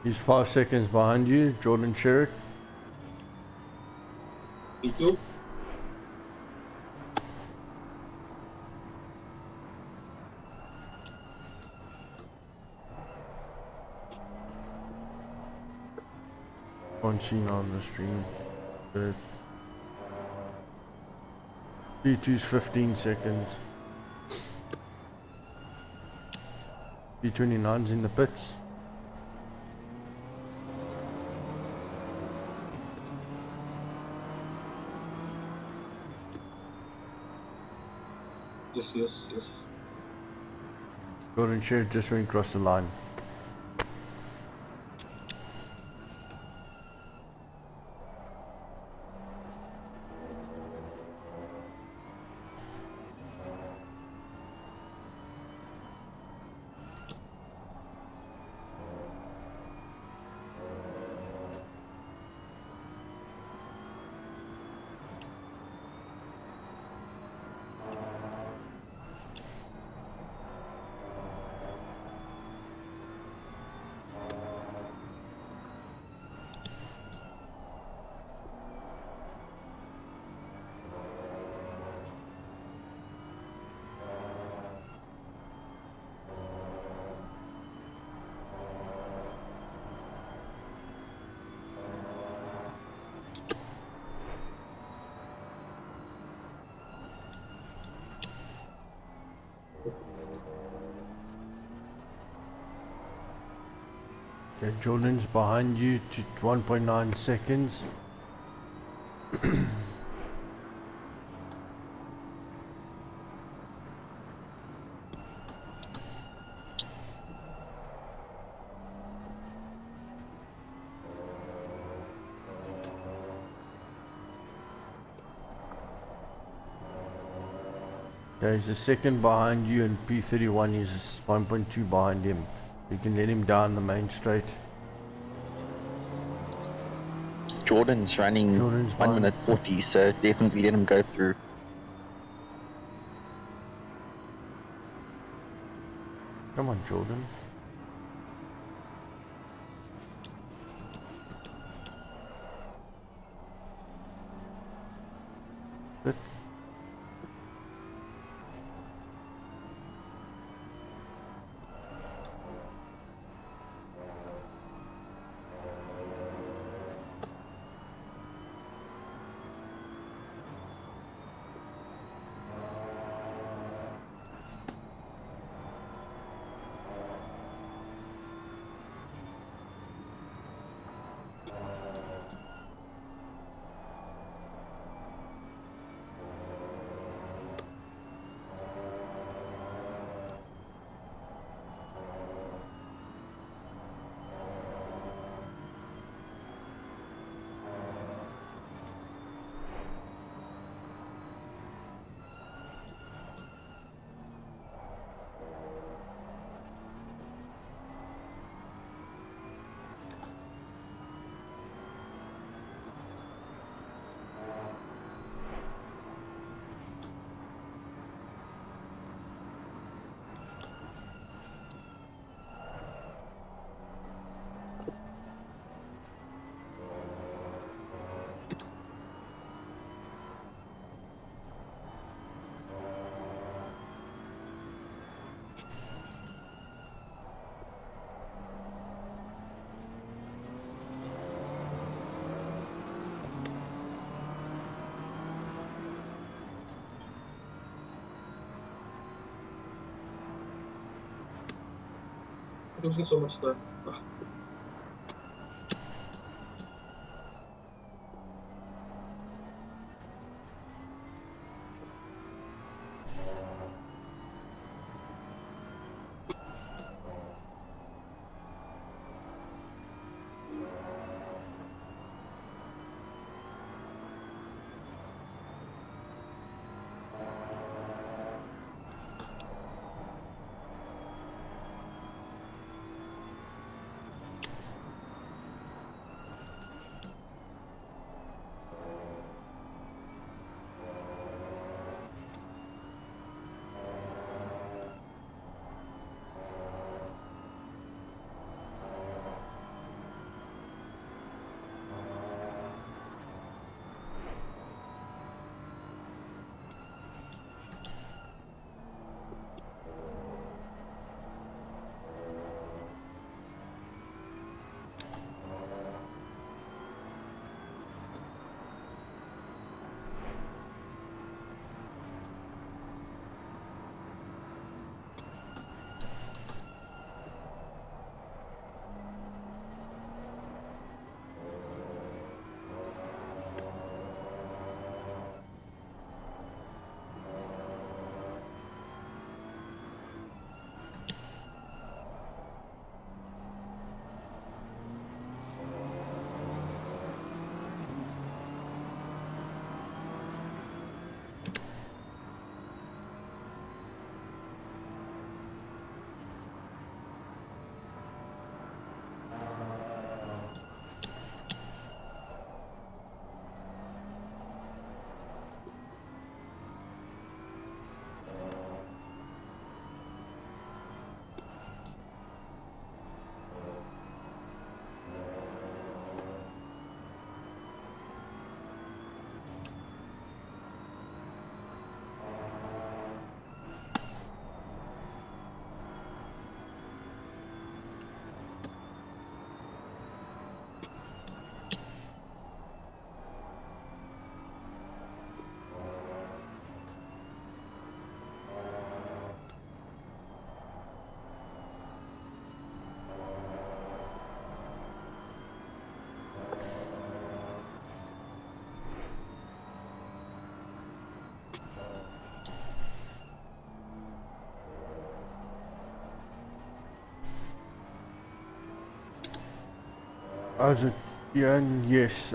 Speaker 1: He's 5 seconds behind you, Jordan Sherrick.
Speaker 21: P2.
Speaker 1: Can't see now on the stream. But P2's 15 seconds. P29's in the pits.
Speaker 21: Yes.
Speaker 1: Jordan Sherrick just went across the line. Okay, Jordan's behind you to 1.9 seconds. Yeah, he's the second behind you, and P31 is 1.2 behind him. You can let him down the main straight.
Speaker 14: Jordan's running
Speaker 1: Jordan's
Speaker 14: 1 minute 40, so definitely let him go through.
Speaker 1: Come on, Jordan. Good.
Speaker 21: Don't see so much time.
Speaker 1: How's it? Yeah, yes.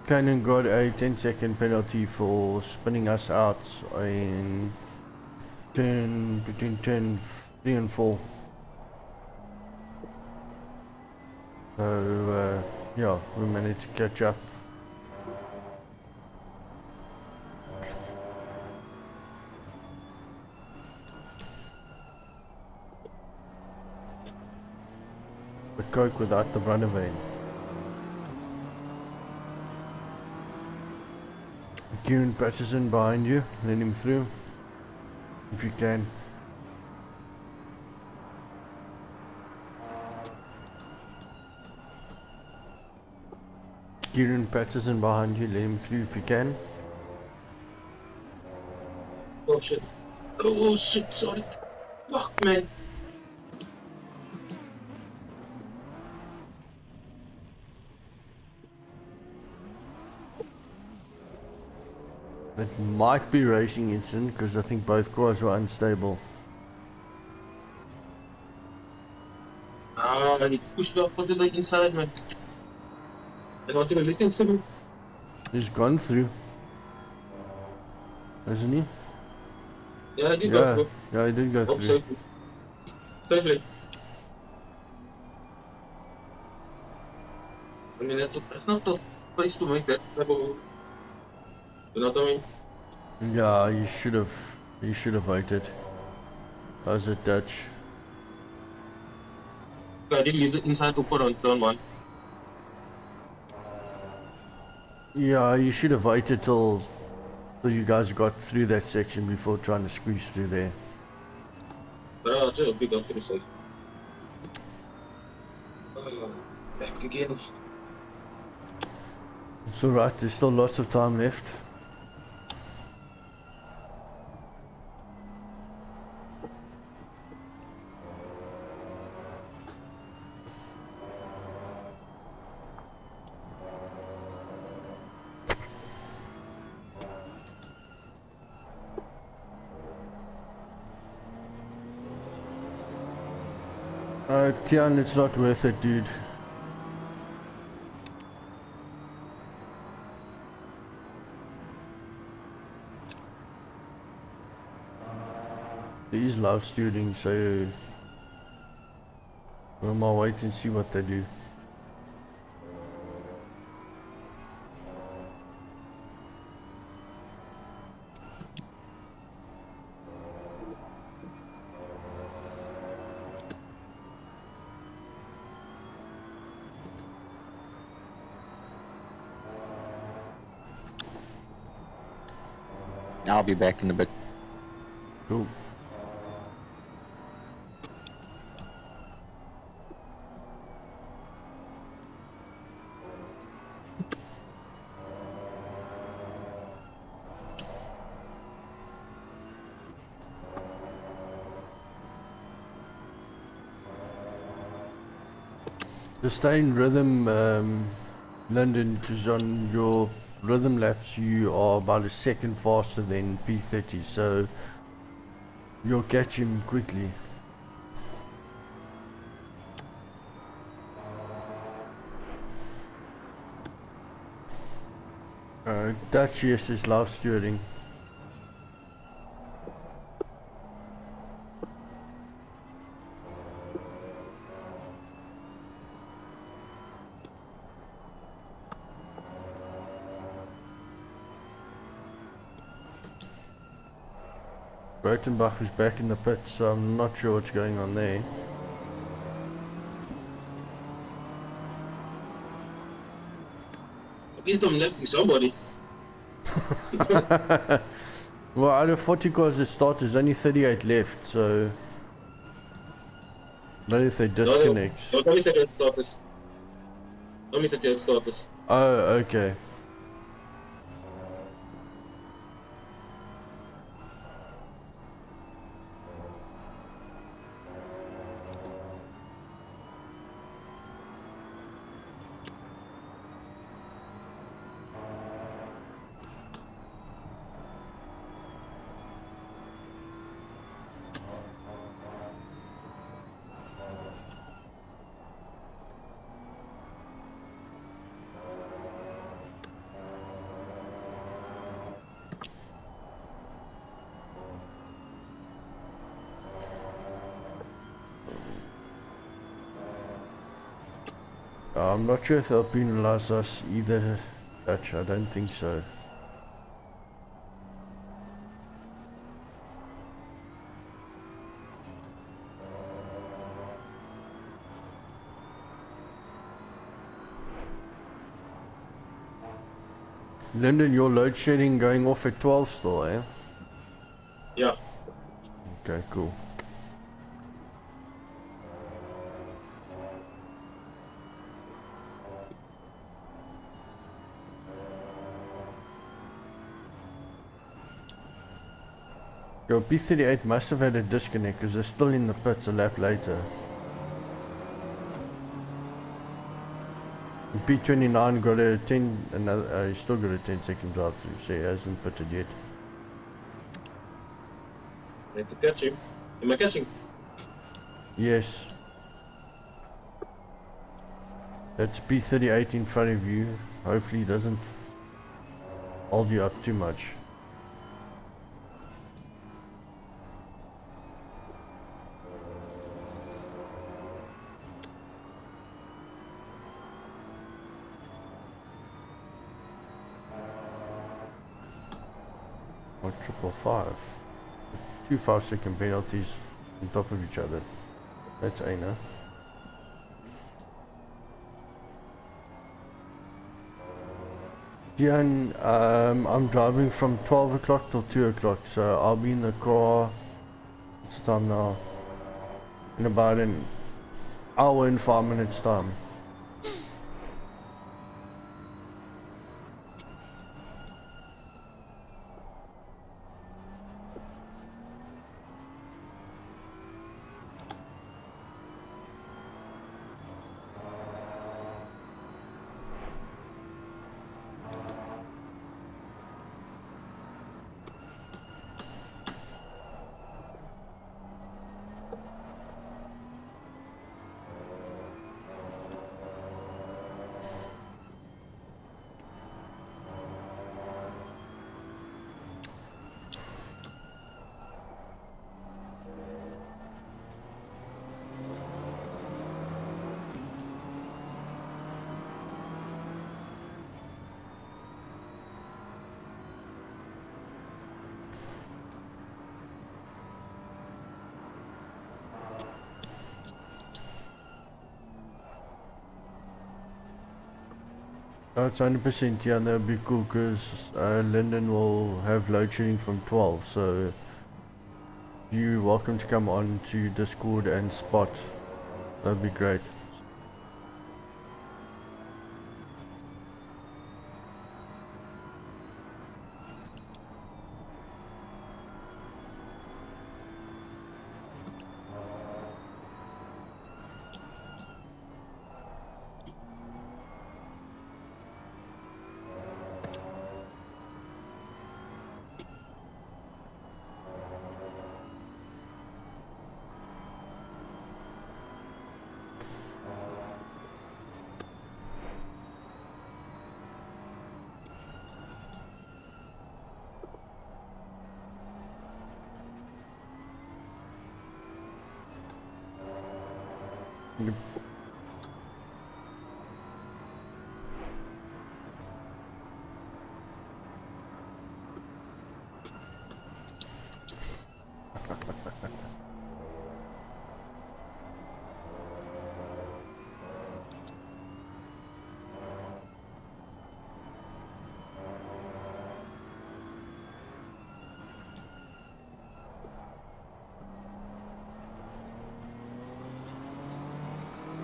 Speaker 1: Cannon got a 10-second penalty for spinning us out in between turn 3 and 4. So yeah, we managed to catch up. The Coke without the Brunnervein. Kieran Patterson behind you, let him through if you can. Kieran Patterson behind you, let him through if you can.
Speaker 21: Oh shit. Oh shit, sorry. Fuck, man.
Speaker 1: It might be racing incident because I think both cars were unstable.
Speaker 21: Ah, he pushed up onto the inside, man. And onto the little thing.
Speaker 1: He's gone through, hasn't he?
Speaker 21: Yeah, he did go through.
Speaker 1: Yeah, he did go
Speaker 21: Oh,
Speaker 1: through.
Speaker 21: safely. Safely. I mean, that's not the place to make that type of move. You know what I mean?
Speaker 1: Yeah, you should have waited. How's it, Dutch?
Speaker 21: I did leave the inside to put on turn 1.
Speaker 1: Yeah, you should have waited till you guys got through that section before trying to squeeze through there.
Speaker 21: But I'll just be gone to the safe. Back again.
Speaker 1: It's alright, there's still lots of time left. Tian, it's not worth it, dude. These love students, so we might wait and see what they do.
Speaker 14: I'll be back in a bit.
Speaker 1: Cool. To stay in rhythm, London, because on your rhythm laps you are about a second faster than P30, so you'll catch him quickly. Dutch, yes, is love steering. Rotenbach is back in the pit, so I'm not sure what's going on there.
Speaker 21: At least I'm letting somebody.
Speaker 1: Well, out of 40 cars that start, there's only 38 left, so not if they disconnect.
Speaker 21: No, only 38 starters. Only 38 starters.
Speaker 1: Oh, okay. I'm not sure if they'll penalize us either, Dutch. I don't think so. Lyndon, your load shedding going off at 12 still, eh?
Speaker 21: Yeah.
Speaker 1: Okay, cool. Your P38 must have had a disconnect because they're still in the pits a lap later. P29 got a 10, another, he's still got a 10-second drive through, so he hasn't pitted yet.
Speaker 21: I need to catch him. Am I catching?
Speaker 1: Yes. That's P38 in front of you. Hopefully he doesn't hold you up too much. Or 555. 2 5-second penalties on top of each other. That's Aina. Jan, I'm driving from 12 o'clock till 2 o'clock, so I'll be in the car, what's the time now? In about an hour and 5 minutes time. No, it's 100%, yeah, that would be cool because Lyndon will have load shedding from 12, so you're welcome to come on to Discord and Spot. That would be great.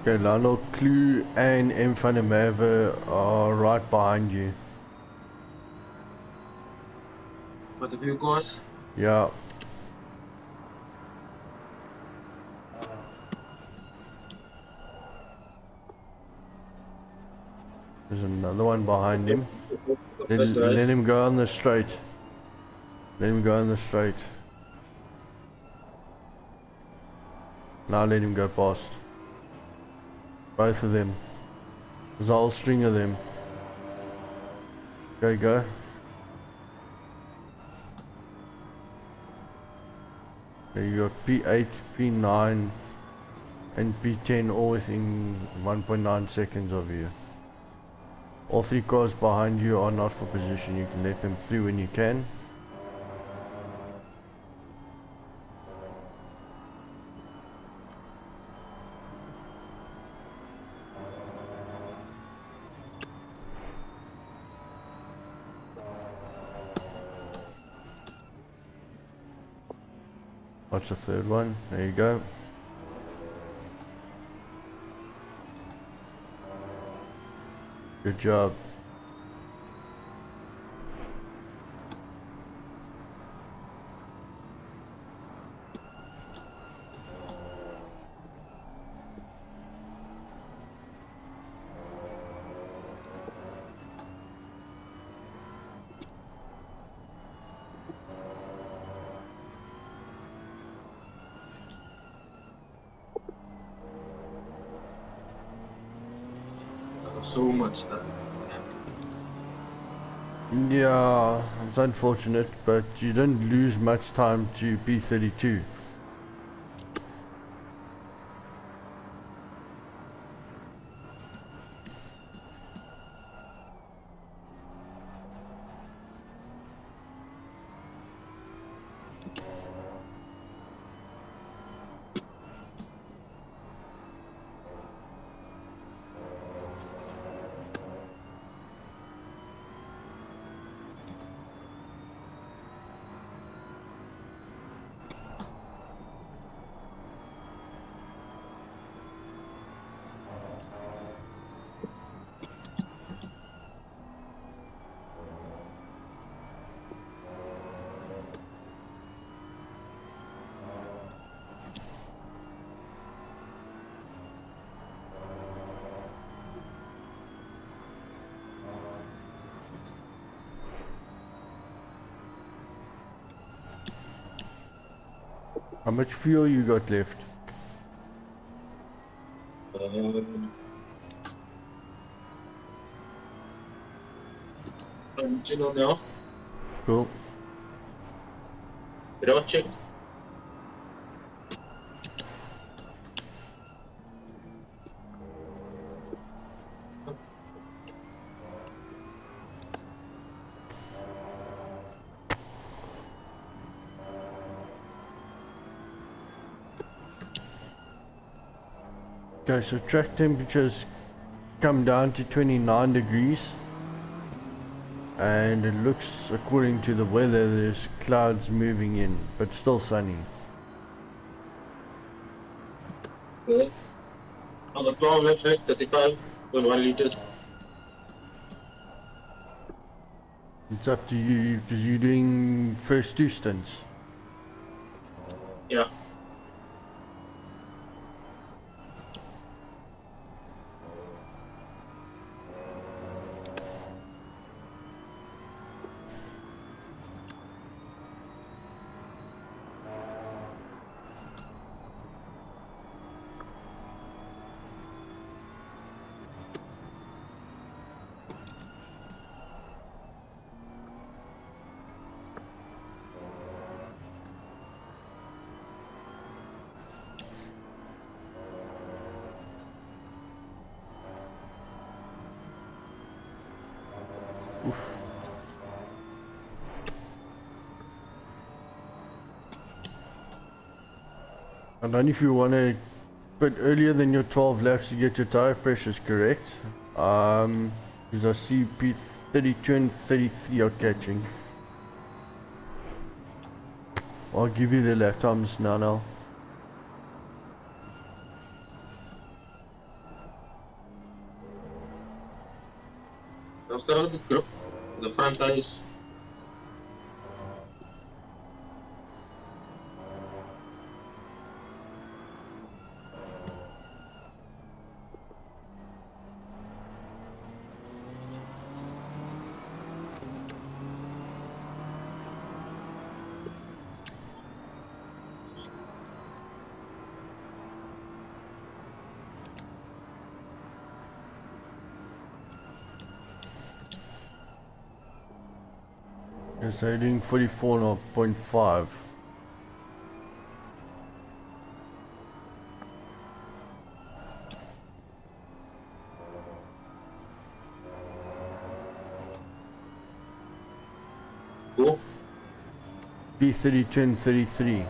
Speaker 1: Okay, Lalo, Clue and M van der Merwe are right behind you.
Speaker 21: What have you guys?
Speaker 1: Yeah. There's another one behind him. Let him go on the straight. Let him go on the straight. Now let him go past. Both of them. There's a whole string of them. Okay, go. Okay, you got P8, P9, and P10 all within 1.9 seconds of you. All 3 cars behind you are not for position. You can let them through when you can. Watch the third one. There you go. Good job.
Speaker 21: So much stuff.
Speaker 1: Yeah, it's unfortunate, but you didn't lose much time to P32. How much fuel you got left?
Speaker 21: Now.
Speaker 1: Cool.
Speaker 21: Draw check.
Speaker 1: Okay, so track temperatures come down to 29 degrees. And it looks, according to the weather, there's clouds moving in, but still sunny.
Speaker 21: Good. On the 12 left, 35.1 liters.
Speaker 1: It's up to you, because you're doing first 2 stints.
Speaker 21: Yeah.
Speaker 1: And then if you want to put earlier than your 12 laps to get your tire pressures correct, because I see P32 and 33 are catching. I'll give you the lap times now.
Speaker 21: Now start with the group. The front tires.
Speaker 1: Yes, so you're doing 44.5. B32 and 33.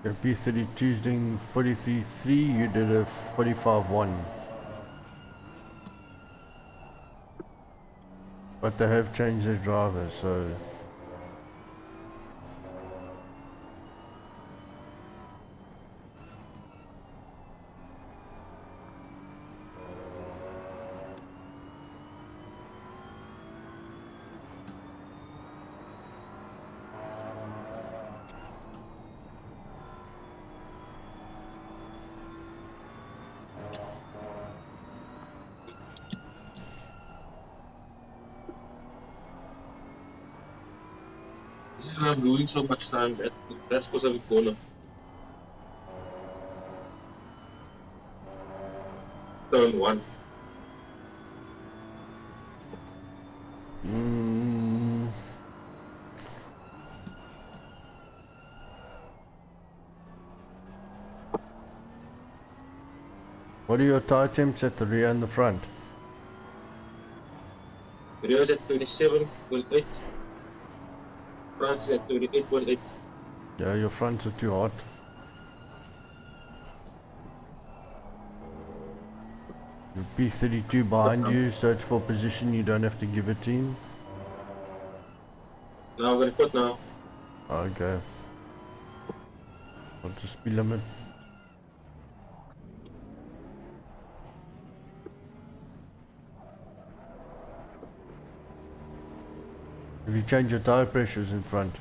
Speaker 1: Your B32 is doing 43.3, you did a 45.1. But they have changed their driver, so...
Speaker 21: This is why I'm losing so much time. That's because of the corner. Turn 1.
Speaker 1: What are your tire temps at the rear and the front?
Speaker 21: Rear is at 27.8. Front is at 28.8.
Speaker 1: Yeah, your fronts are too hot. Your P32 behind you, so it's for position, you don't have to give it to him.
Speaker 21: Now I'm gonna put now.
Speaker 1: Okay. What's the speed limit? Have you changed your tire pressures in front?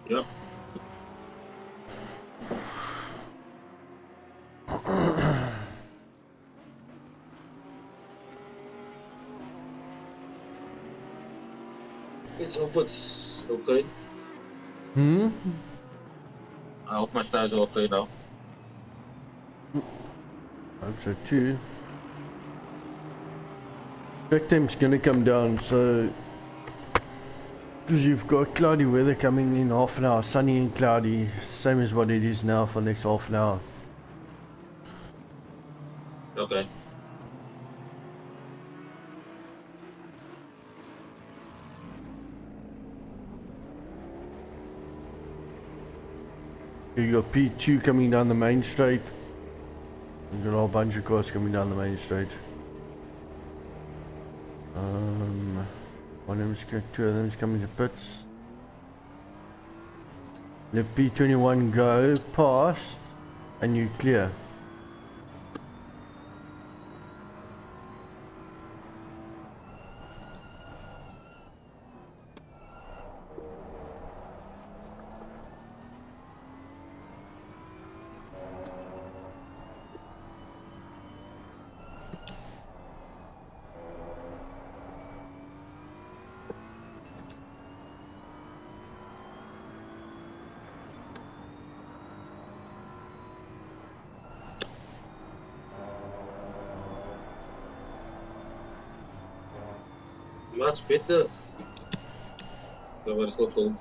Speaker 21: Yeah. It's hope it's okay.
Speaker 1: Hmm?
Speaker 21: I hope my tires are okay now.
Speaker 1: Hope so too. Track time's gonna come down, so because you've got cloudy weather coming in half an hour, sunny and cloudy, same as what it is now for the next half an hour.
Speaker 21: Okay.
Speaker 1: You got P2 coming down the main straight. You've got a whole bunch of cars coming down the main straight. One of them's got, two of them's coming to pits. Let P21 go past and you clear.
Speaker 21: Much better. The weather's so cold.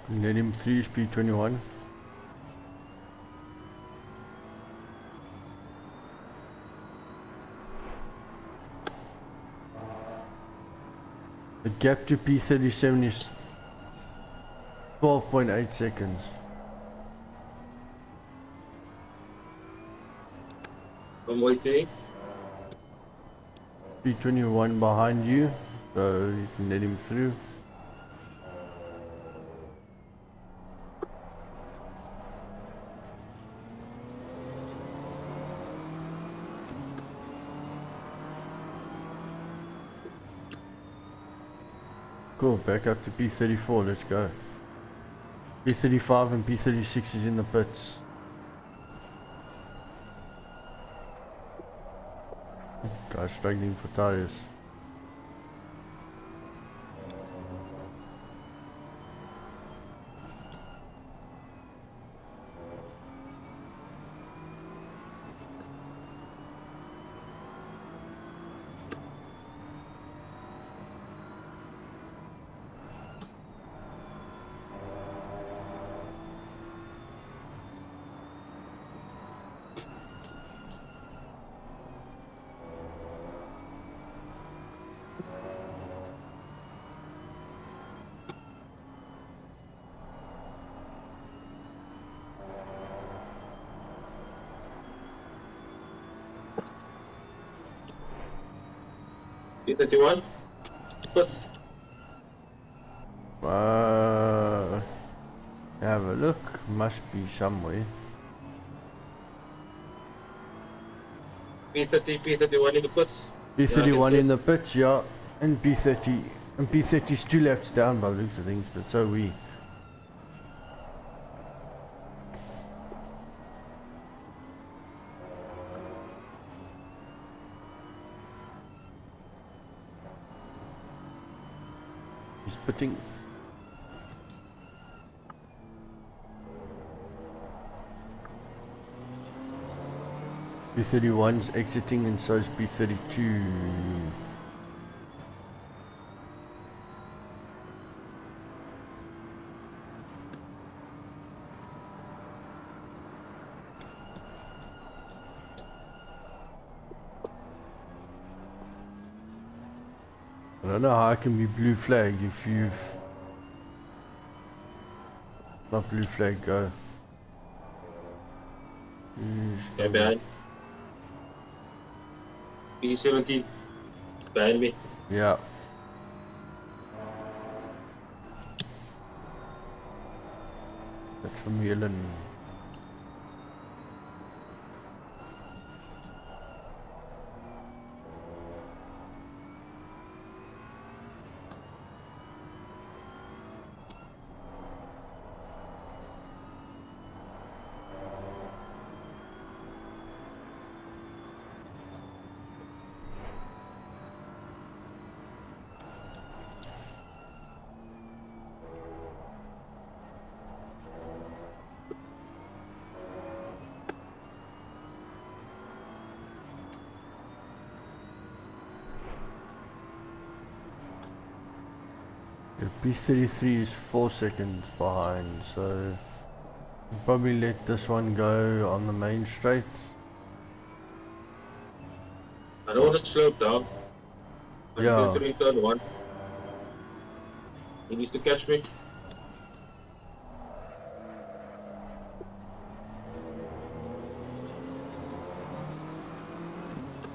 Speaker 1: Let him through, speed 21. The gap to P37 is 12.8 seconds.
Speaker 21: I'm waiting.
Speaker 1: P21 behind you, so you can let him through. Cool, back up to P34, let's go. P35 and P36 is in the pits. Guys struggling for tires.
Speaker 21: P31. But
Speaker 1: have a look, must be somewhere.
Speaker 21: P31 in the pits.
Speaker 1: P31 in the pits, yeah, and P30, and P30 is 2 laps down by the looks of things, but so we. He's putting. P31's exiting and so is P32. I don't know how I can be blue flagged if you've not blue flag go.
Speaker 21: Yeah, behind. P17. Behind me.
Speaker 1: Yeah. That's from Helen. P33 is 4 seconds behind, so we'll probably let this one go on the main straight.
Speaker 21: I don't want to slow down. I'm
Speaker 1: Yeah.
Speaker 21: going to return one. He needs to catch me.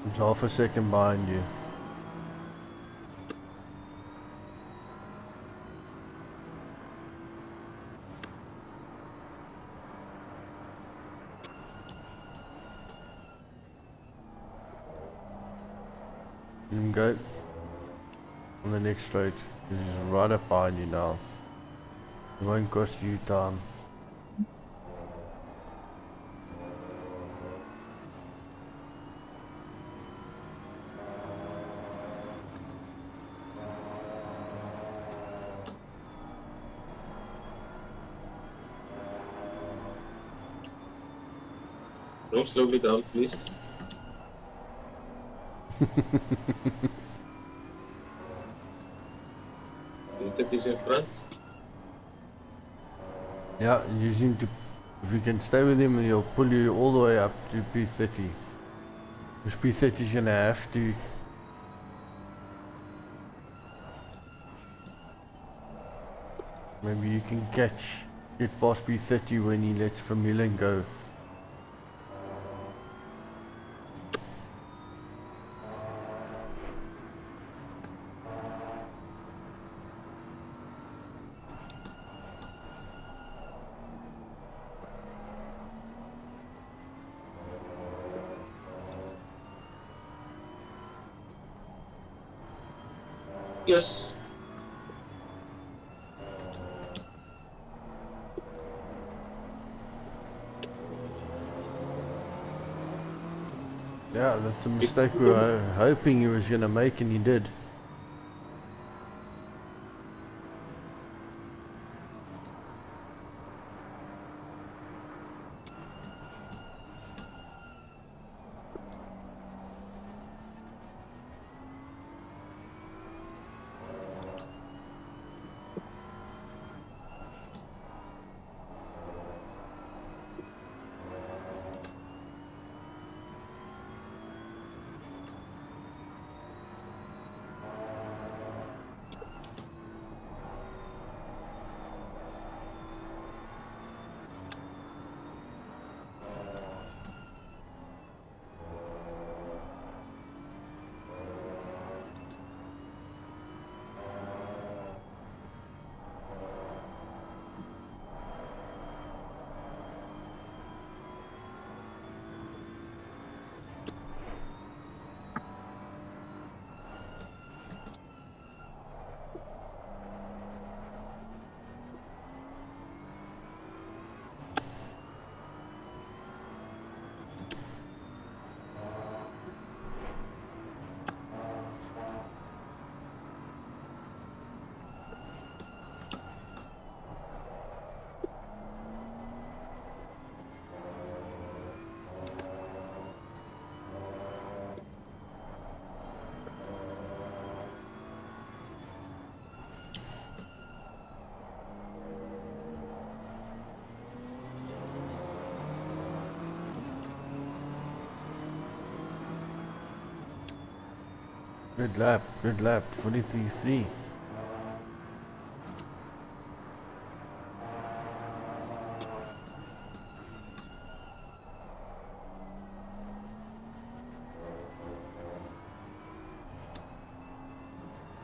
Speaker 1: It's half a second behind you. Let him go on the next straight. He's right up behind you now. It won't cost you time.
Speaker 21: Don't slow me down, please. P30 is in front.
Speaker 1: Yeah, use him to. If you can stay with him, he'll pull you all the way up to P30. Because P30 is gonna have to. Maybe you can get past P30 when he lets Vermeulen go.
Speaker 21: Yes.
Speaker 1: Yeah, that's a mistake we were hoping he was gonna make, and he did. Good lap, 43.3.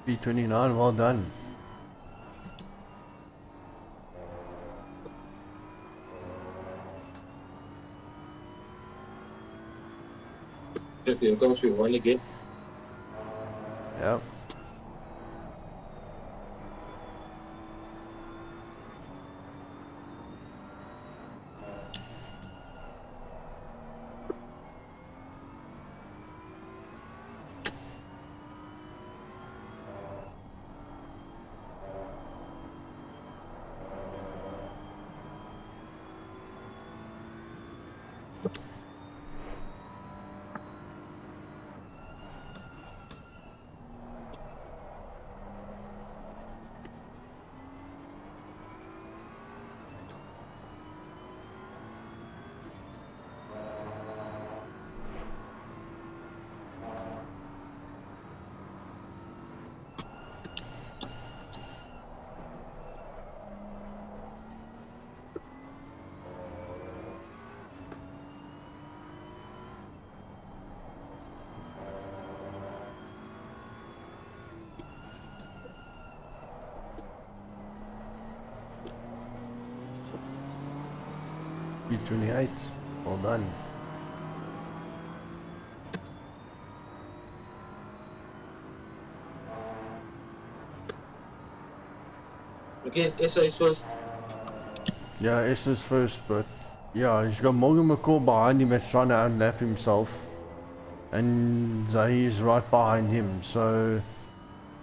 Speaker 1: P29, well done.
Speaker 21: Check the accounts we won again.
Speaker 1: Yep. P28, well done.
Speaker 21: Again, SA is first.
Speaker 1: Yeah, S is first, but yeah, he's got Morgan McCall behind him that's trying to outlap himself. And Zahi is right behind him, so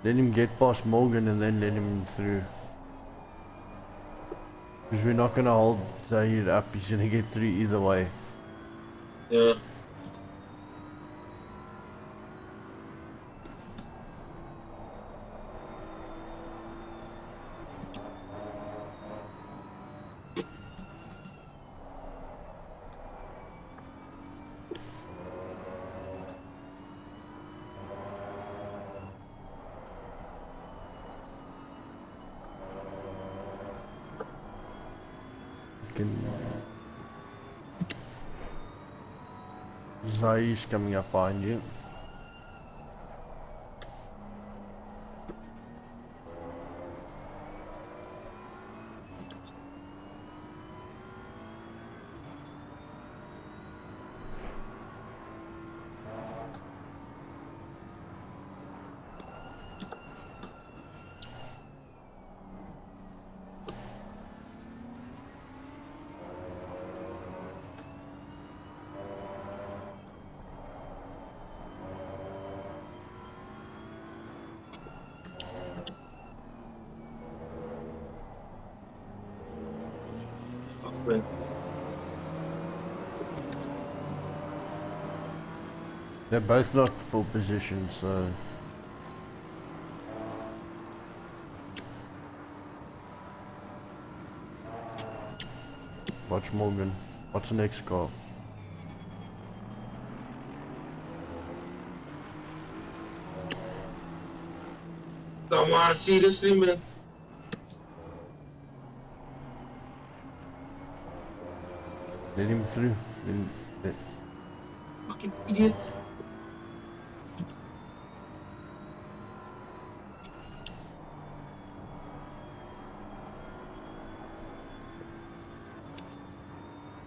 Speaker 1: let him get past Morgan and then let him through. Because we're not going to hold Zahir up, he's going to get through either way.
Speaker 21: Yeah.
Speaker 1: second. Zai's coming up behind you. They're both not full position, so watch Morgan. What's the next car?
Speaker 21: Come on, seriously, man.
Speaker 1: Let him through.
Speaker 21: Fucking idiot.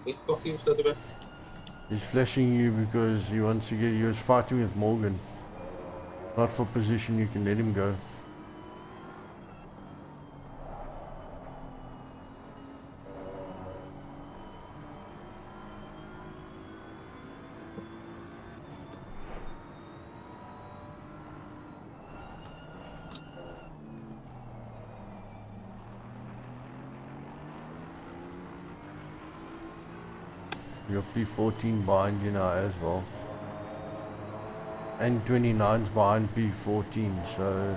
Speaker 21: He's fucking staat erbij.
Speaker 1: He's flashing you because he wants to get. He was fighting with Morgan. Not for position. You can let him go. Your P14 behind you now as well. And 29's behind P14, so...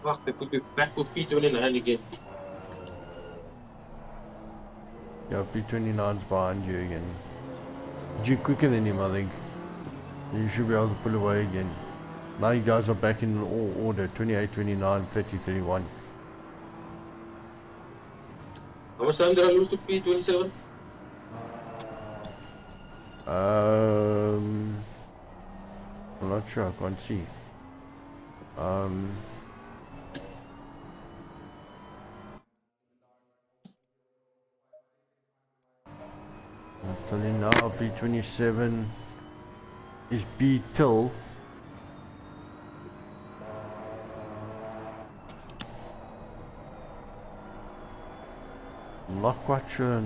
Speaker 21: Wacht, ik moet back with P29 again.
Speaker 1: Yeah, P29's behind you again. You're quicker than him, I think. You should be able to pull away again. Now you guys are back in order. 28, 29, 30, 31.
Speaker 21: How much time did I lose to P27?
Speaker 1: I'm not sure, I can't see. I'll tell you now, P27 is B till. I'm not quite sure.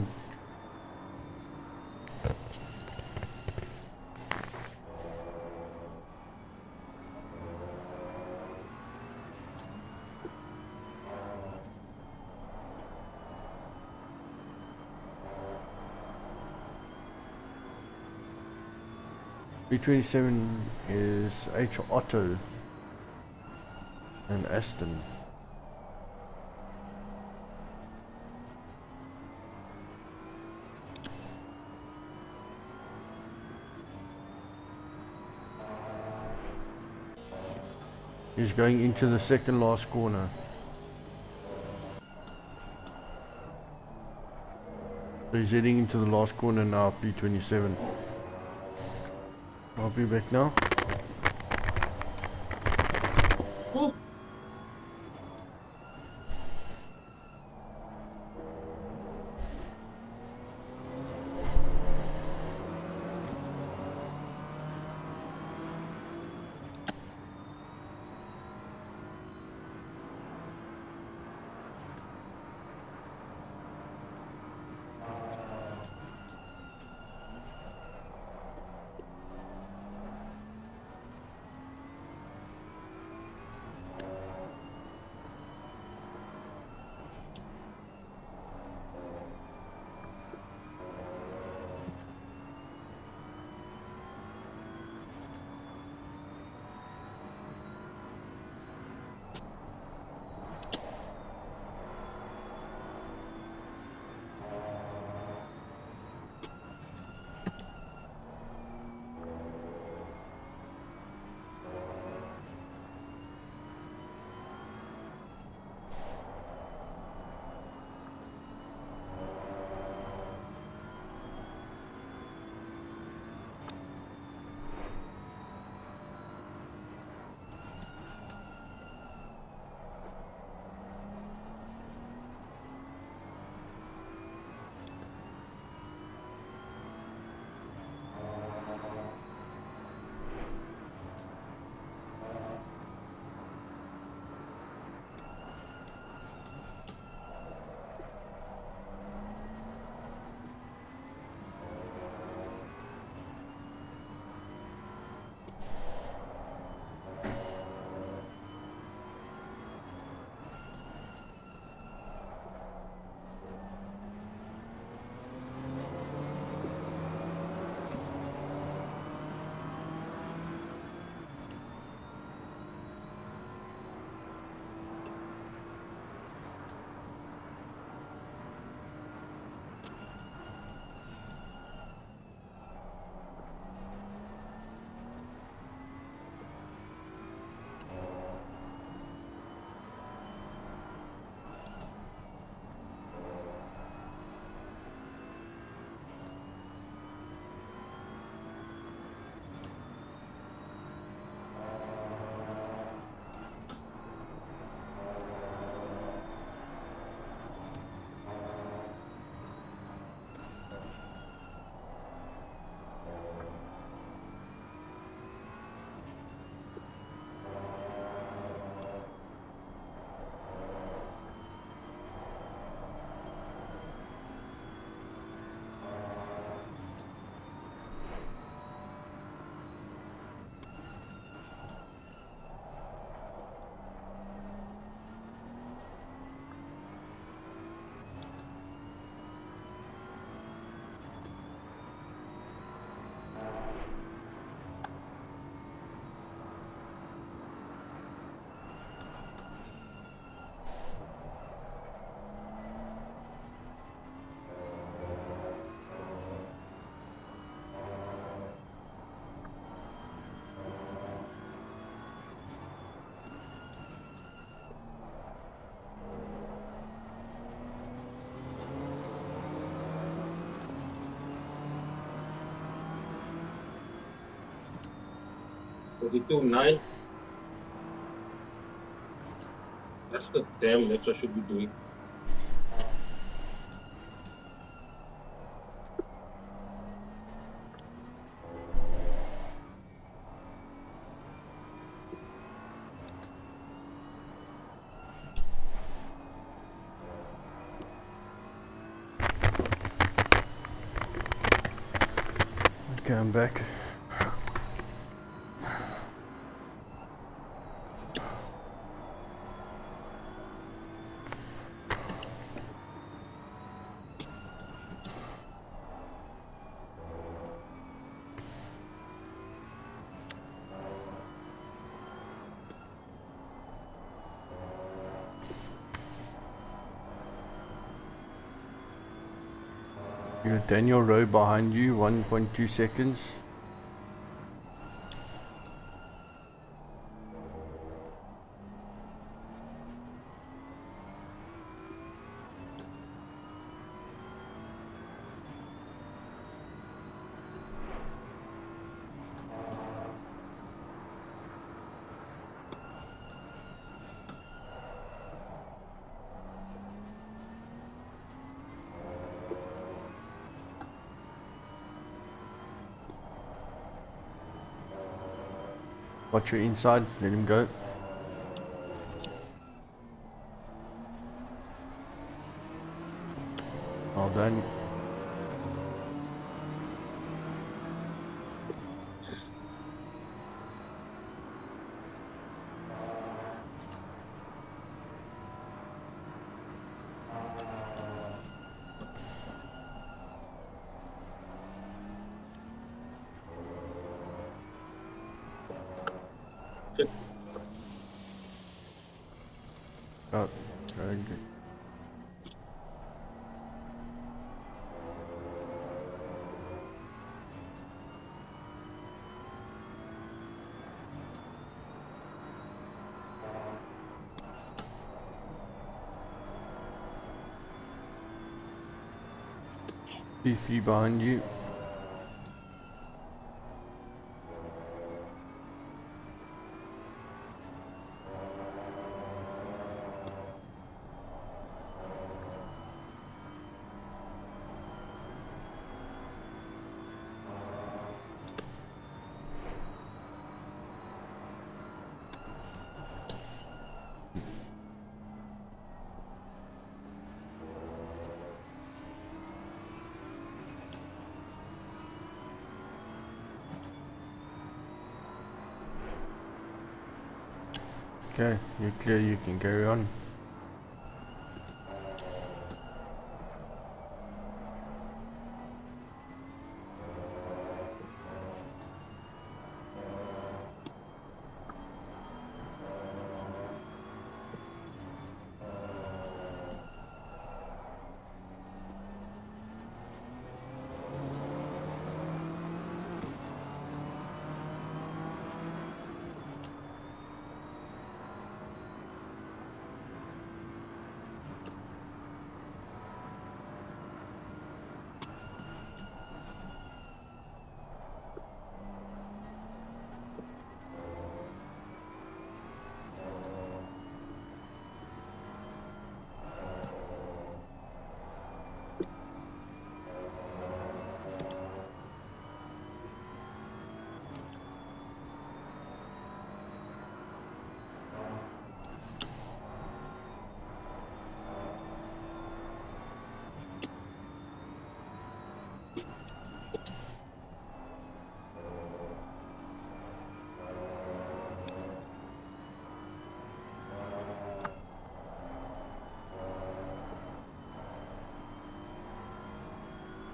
Speaker 1: B27 is H Otto and Aston. He's going into the second last corner. So he's heading into the last corner now, P27. I'll be back now.
Speaker 21: 42.9. That's the damn laps I should be doing.
Speaker 1: Okay, I'm back. You got Daniel Rowe behind you, 1.2 seconds. Watch your inside, let him go. Well done. Oh, very good. P3 behind you. Okay, you're clear, you can carry on.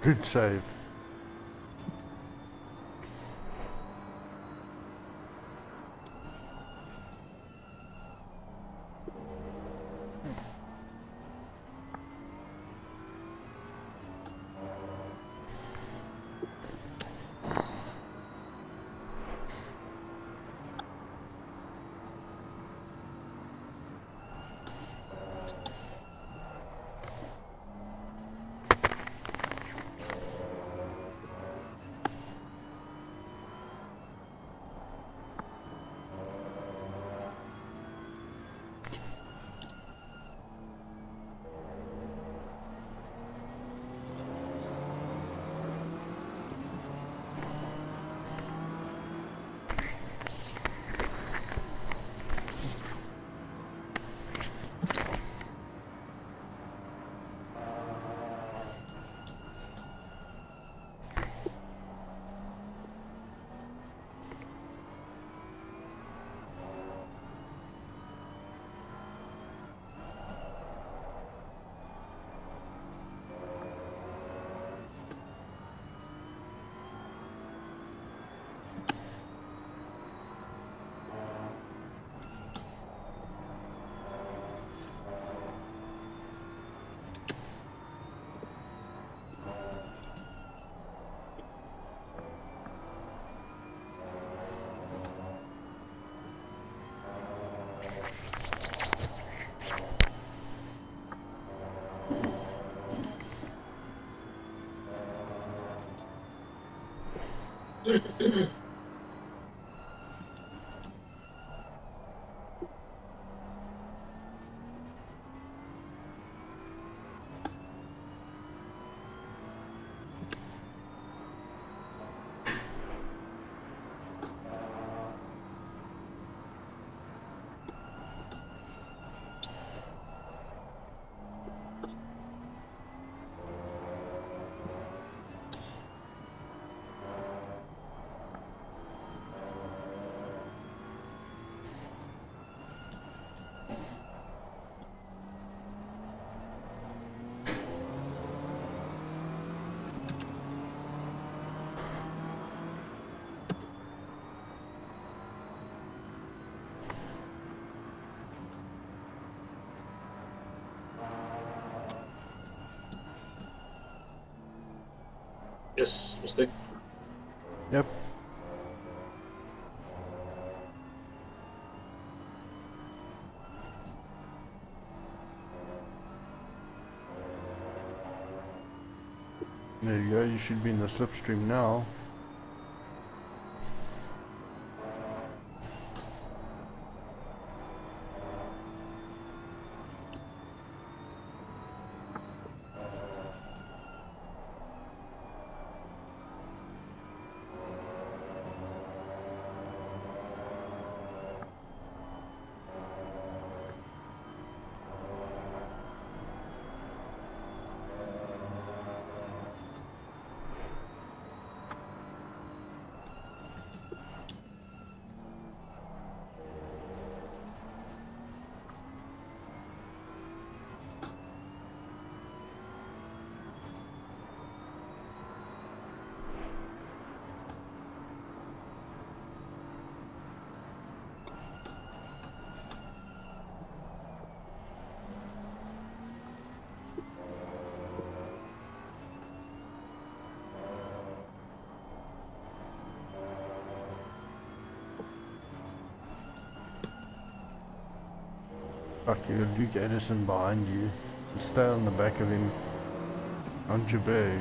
Speaker 1: Good save.
Speaker 21: Yes, mistake.
Speaker 1: Yep. There you go, you should be in the slipstream now. Fuck you, Luke Edison behind you. Stay on the back of him. On your bag.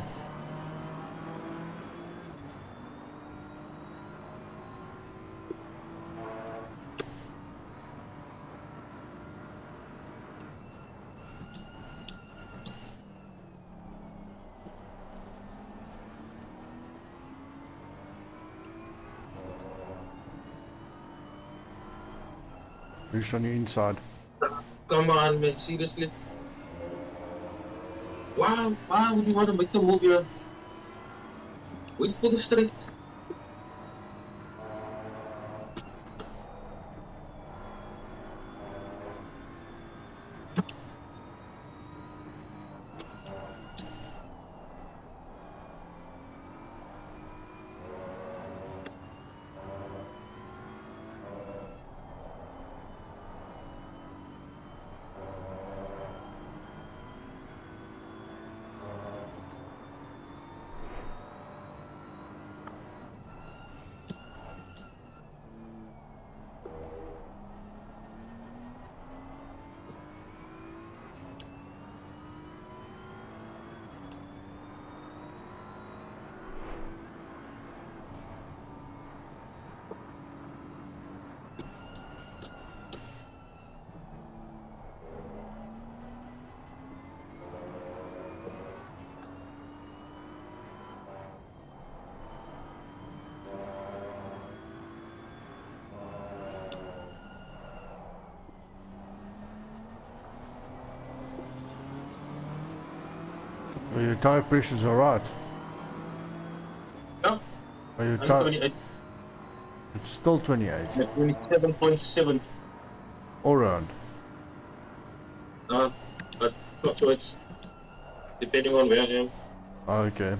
Speaker 1: Who's on the inside?
Speaker 21: Come on, man, seriously. Why would you want to make the move here? Wait for the straight. Well, your tire pressure's alright. Yeah.
Speaker 1: Well, your
Speaker 21: I'm
Speaker 1: tire...
Speaker 21: 28.
Speaker 1: It's still 28.
Speaker 21: 27.7.
Speaker 1: All round.
Speaker 21: But fluctuates depending on where I am.
Speaker 1: Oh, okay.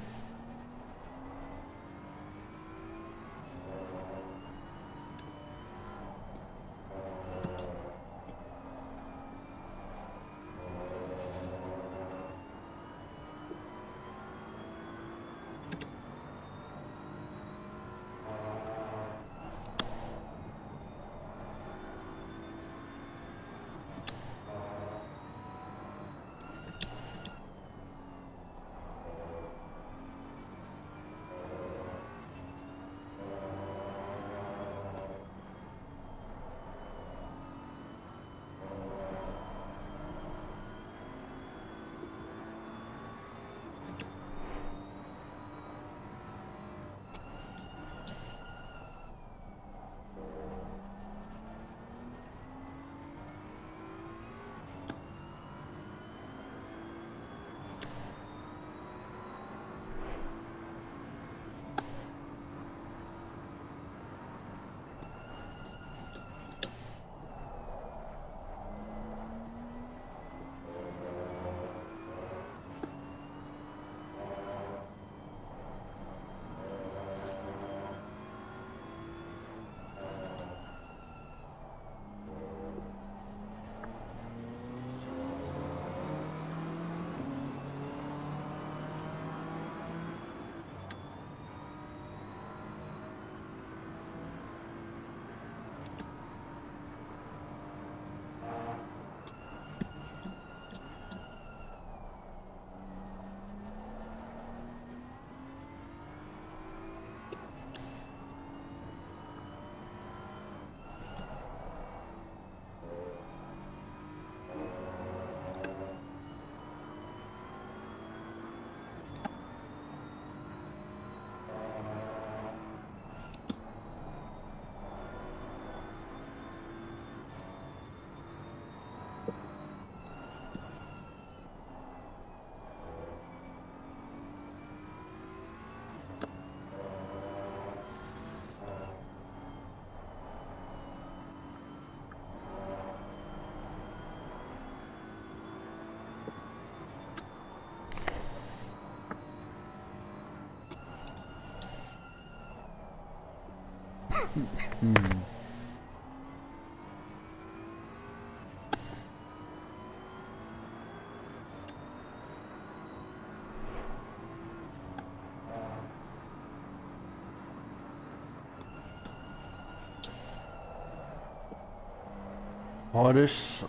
Speaker 1: Hardest,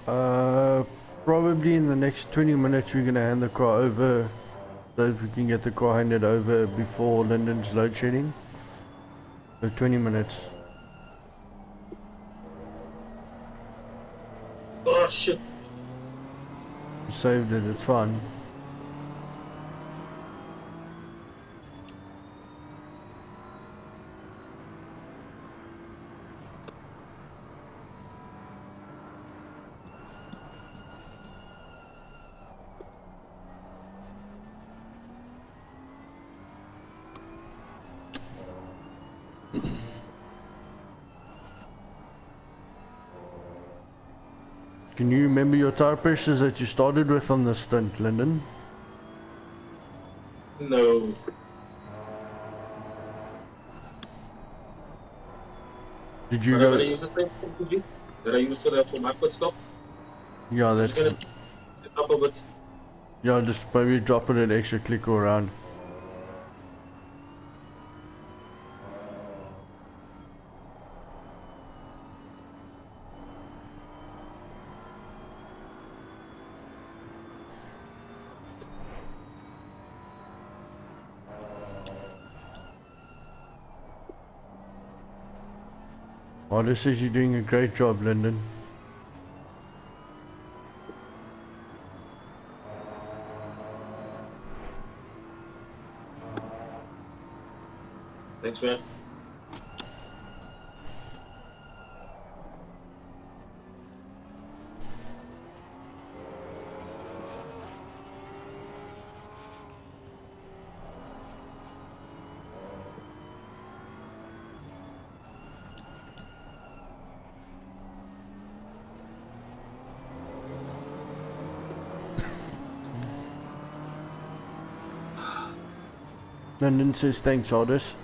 Speaker 1: probably in the next 20 minutes we're gonna hand the car over so that we can get the car handed over before Lyndon's load shedding. So 20 minutes.
Speaker 21: Oh shit.
Speaker 1: You saved it, it's fine. Can you remember your tire pressures that you started with on the stint, Lyndon?
Speaker 21: No.
Speaker 1: Did you
Speaker 21: But
Speaker 1: go?
Speaker 21: I'm gonna use the same strategy that I used for my pit stop.
Speaker 1: Yeah, that's.
Speaker 21: Just gonna set up a bit.
Speaker 1: Yeah, just maybe drop it an extra click around. Oh, this says you're doing a great job, Lyndon.
Speaker 21: Thanks, man.
Speaker 1: Lyndon says thanks, Aldous.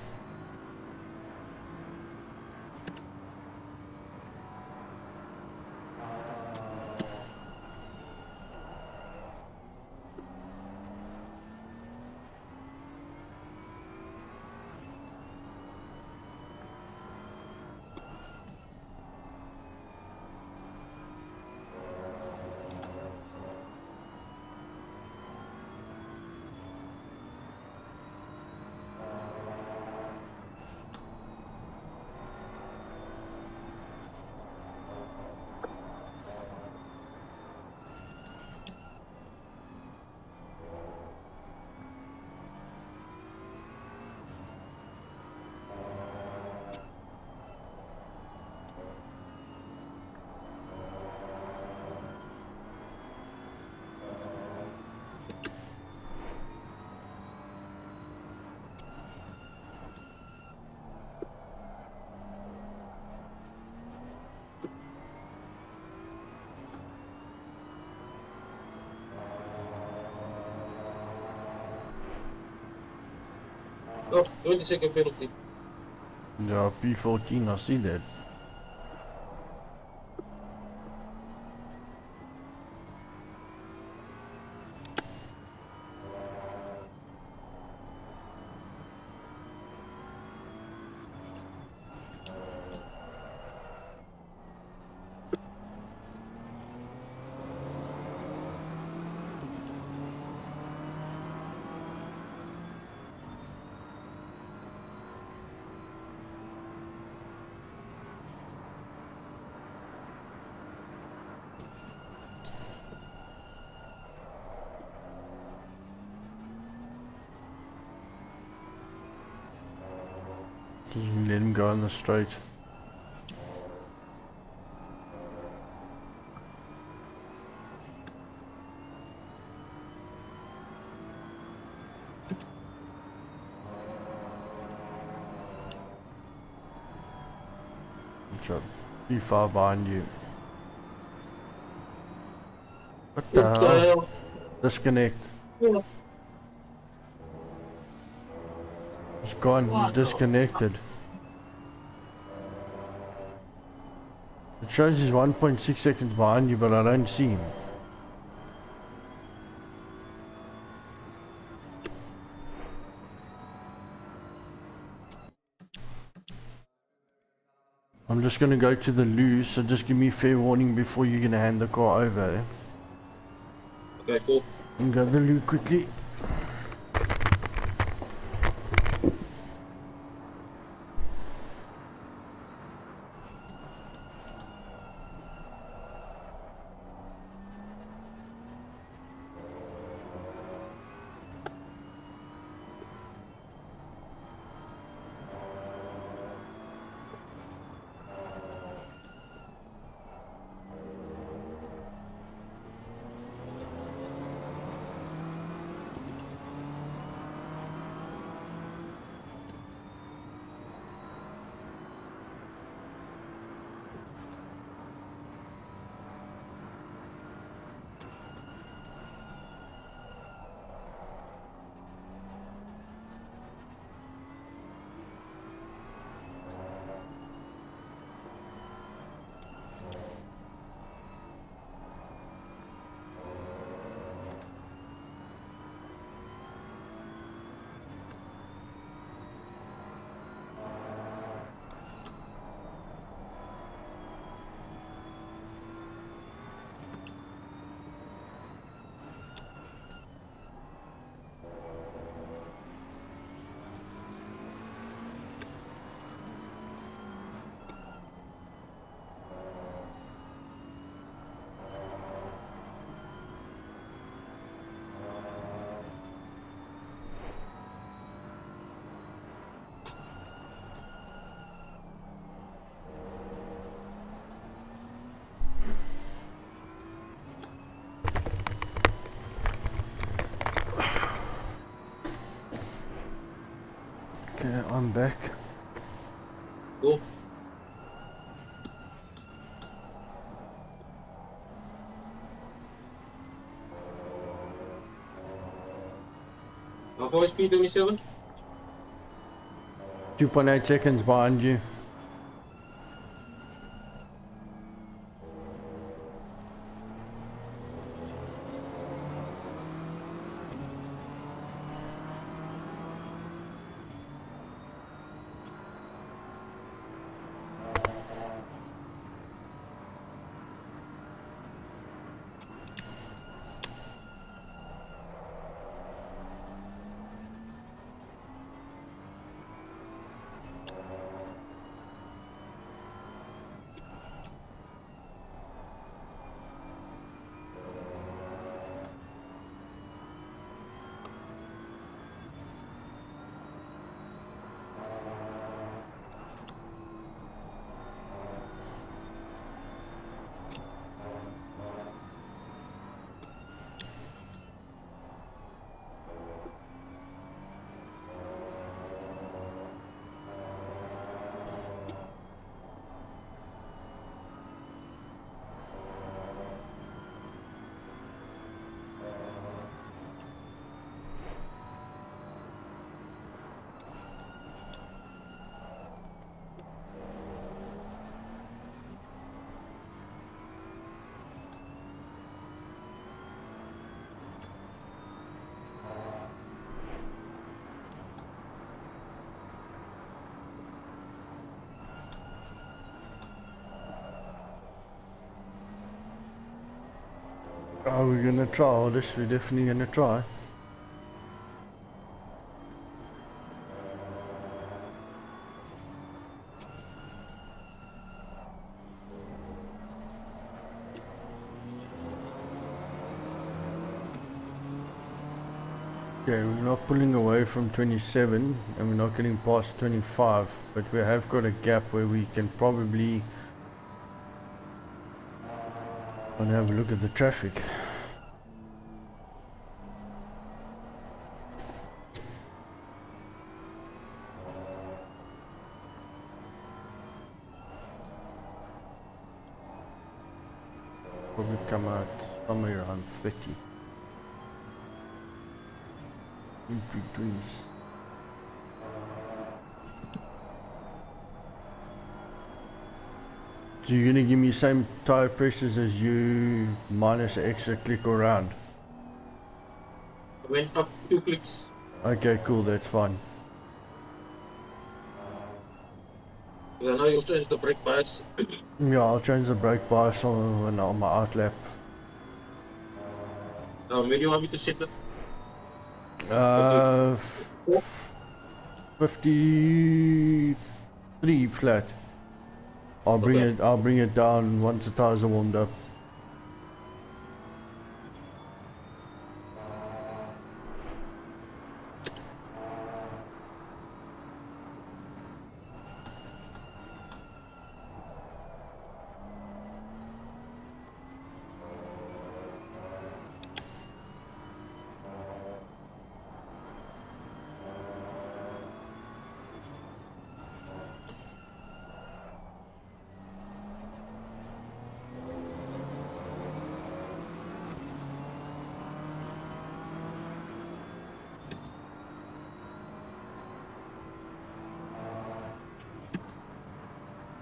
Speaker 21: Oh, 20-second penalty.
Speaker 1: Yeah, P14, I see that. Just let him go on the straight. Good job. Be far behind you. What the hell? Disconnect.
Speaker 21: Yeah.
Speaker 1: It's gone, disconnected. It shows he's 1.6 seconds behind you, but I don't see him. I'm just gonna go to the loo, so just give me fair warning before you're gonna hand the car over.
Speaker 21: Okay, cool.
Speaker 1: And go to the loo quickly. Okay, I'm back.
Speaker 21: Cool. How far is P27?
Speaker 1: 2.8 seconds behind you. Are we gonna try all this? We're definitely gonna try. Okay, we're not pulling away from 27 and we're not getting past 25, but we have got a gap where we can probably want to have a look at the traffic. Probably come out somewhere around 30. In between. So you're gonna give me same tire pressures as you minus an extra click or round?
Speaker 21: I went up 2 clicks.
Speaker 1: Okay, cool, that's fine.
Speaker 21: Because I know you changed the brake bias.
Speaker 1: Yeah, I'll change the brake bias on my outlap.
Speaker 21: Where do you want me to set it?
Speaker 1: 53 flat. I'll bring it down once the tires are warmed up.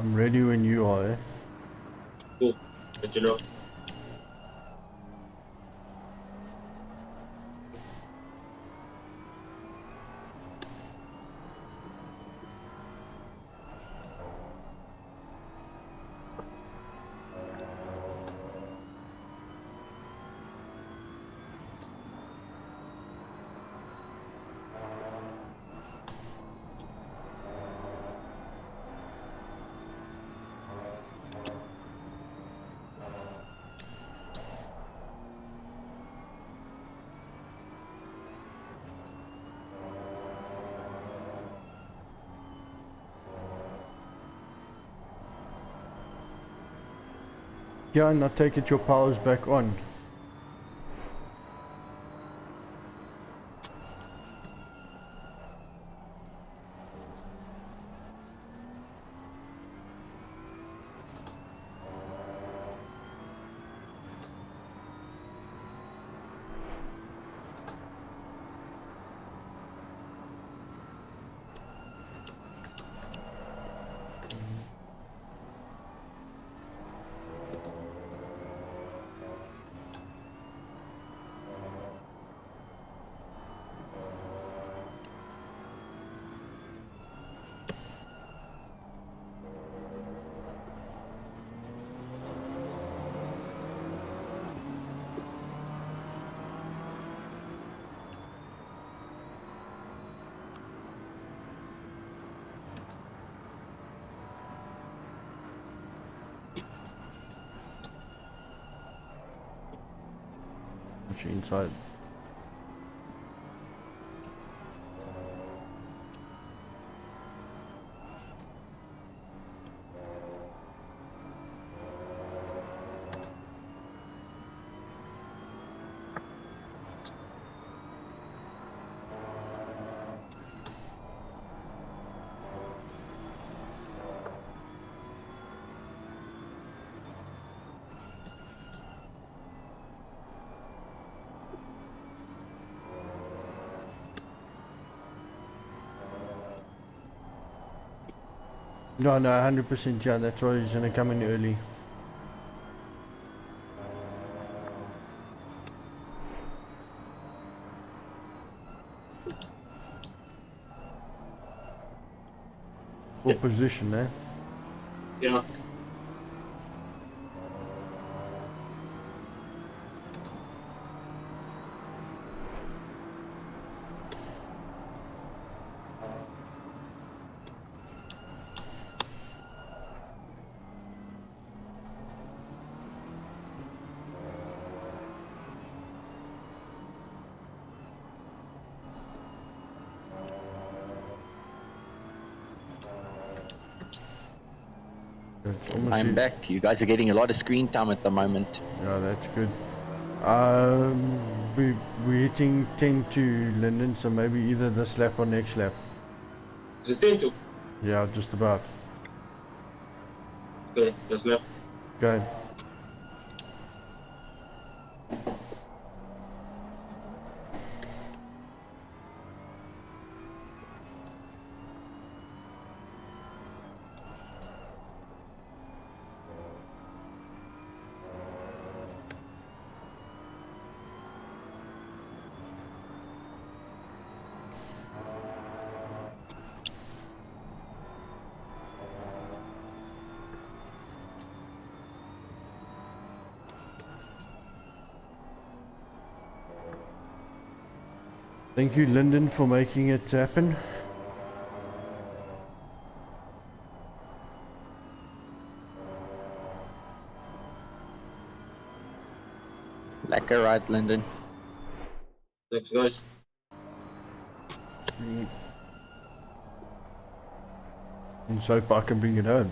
Speaker 1: I'm ready when you are, eh?
Speaker 21: Cool. Let you know.
Speaker 1: Yeah, and I take it your power's back on. Inside. No, 100%, yeah, that's why he's gonna come in early. What position, eh?
Speaker 21: Yeah.
Speaker 14: I'm back. You guys are getting a lot of screen time at the moment.
Speaker 1: Yeah, that's good. We're hitting 10 to Linden, so maybe either this lap or next lap.
Speaker 21: Is it 10 to?
Speaker 1: Yeah, just about.
Speaker 21: Okay, this lap.
Speaker 1: Okay. Thank you, Lyndon, for making it happen.
Speaker 14: Lekker ride, Lyndon.
Speaker 21: Thanks, guys.
Speaker 1: And so I can bring it home.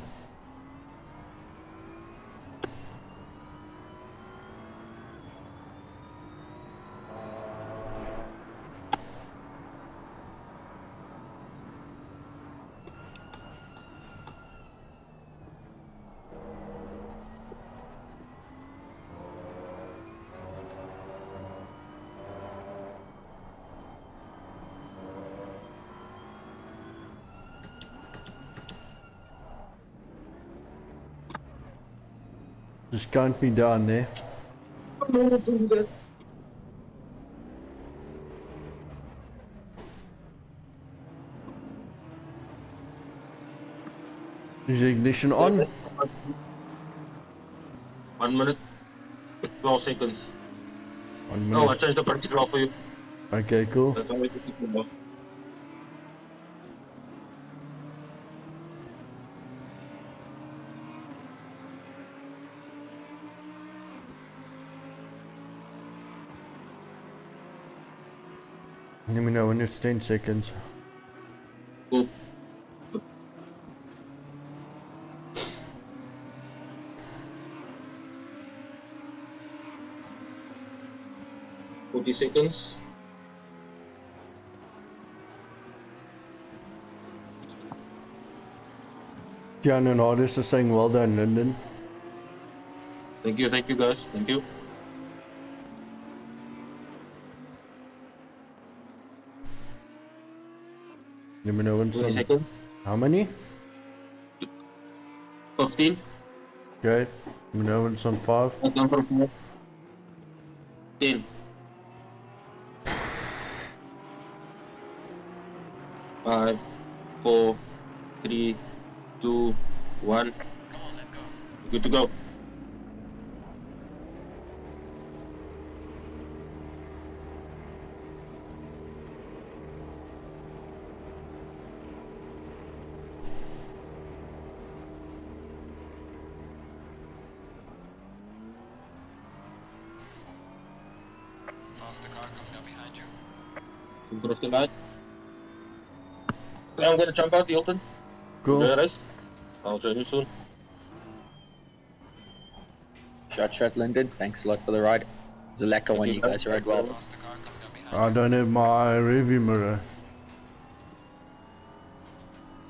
Speaker 1: Just count me down there. Is the ignition on?
Speaker 21: 1 minute, 12 seconds.
Speaker 1: 1
Speaker 21: No, I
Speaker 1: minute.
Speaker 21: changed the particular for you.
Speaker 1: Okay, cool.
Speaker 21: That's how we keep it off.
Speaker 1: Let me know when it's 10 seconds.
Speaker 21: Cool. Seconds.
Speaker 1: Jan and Hardest are saying well done, Lyndon.
Speaker 21: Thank you guys. Thank you.
Speaker 1: Let me know when
Speaker 21: 20
Speaker 1: some...
Speaker 21: seconds.
Speaker 1: How many?
Speaker 21: 15.
Speaker 1: Okay. Let me know when some 5.
Speaker 21: 10. 5, 4, 3, 2, 1. Good to go.
Speaker 17: Faster car coming up behind you.
Speaker 21: Improve the light. Okay, I'm gonna jump out, Hilton.
Speaker 1: Cool.
Speaker 21: Enjoy the race. I'll join you soon.
Speaker 14: Shot, Lyndon. Thanks a lot for the ride. It's a lekker one. You guys rode well.
Speaker 1: I don't have my rearview mirror.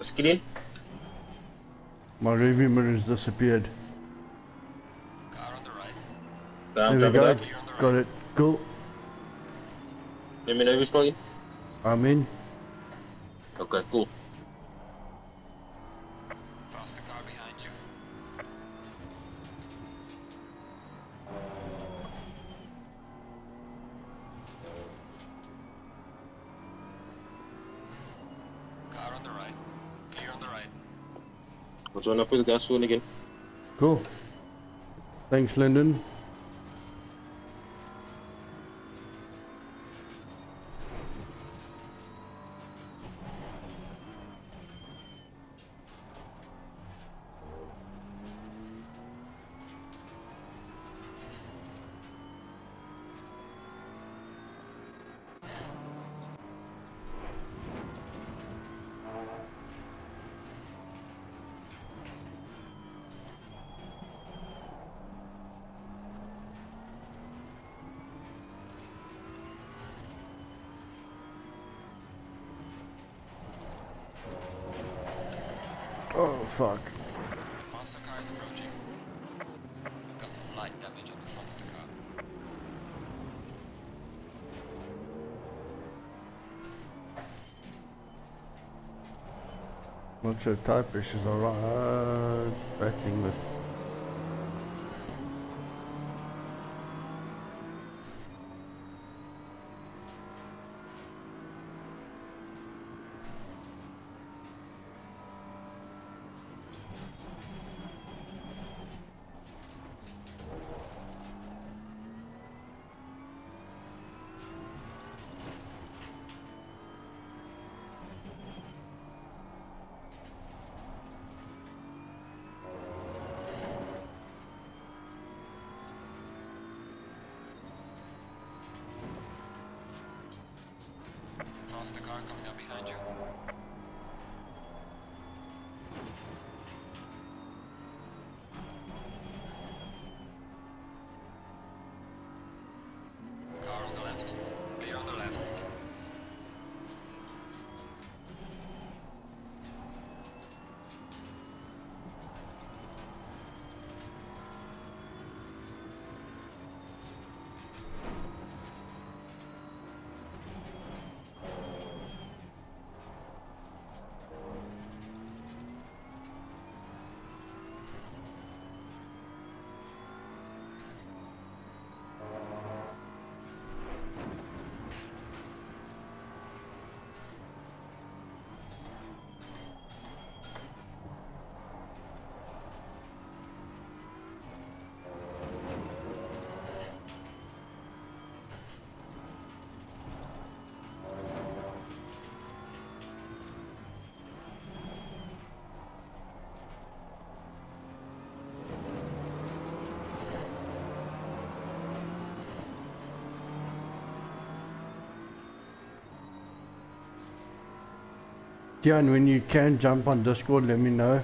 Speaker 21: Screen?
Speaker 1: My rearview mirror has disappeared.
Speaker 21: Okay, I'm
Speaker 1: There we
Speaker 21: jumping
Speaker 1: go.
Speaker 21: out.
Speaker 1: Got it. Cool.
Speaker 21: Let me know if you're still in.
Speaker 1: I'm in.
Speaker 21: Okay, cool.
Speaker 17: Faster car behind you. Car on the right. Clear on the right.
Speaker 21: I'll join up with the gas soon again.
Speaker 1: Cool. Thanks, Lyndon. Oh, fuck.
Speaker 17: Faster car is approaching. We've got some light damage on the front of the car.
Speaker 1: Not sure tire pressures are right. Battling with...
Speaker 17: Faster car coming up behind you. Car on the left. Clear on the left.
Speaker 1: Dion, when you can jump on Discord, let me know.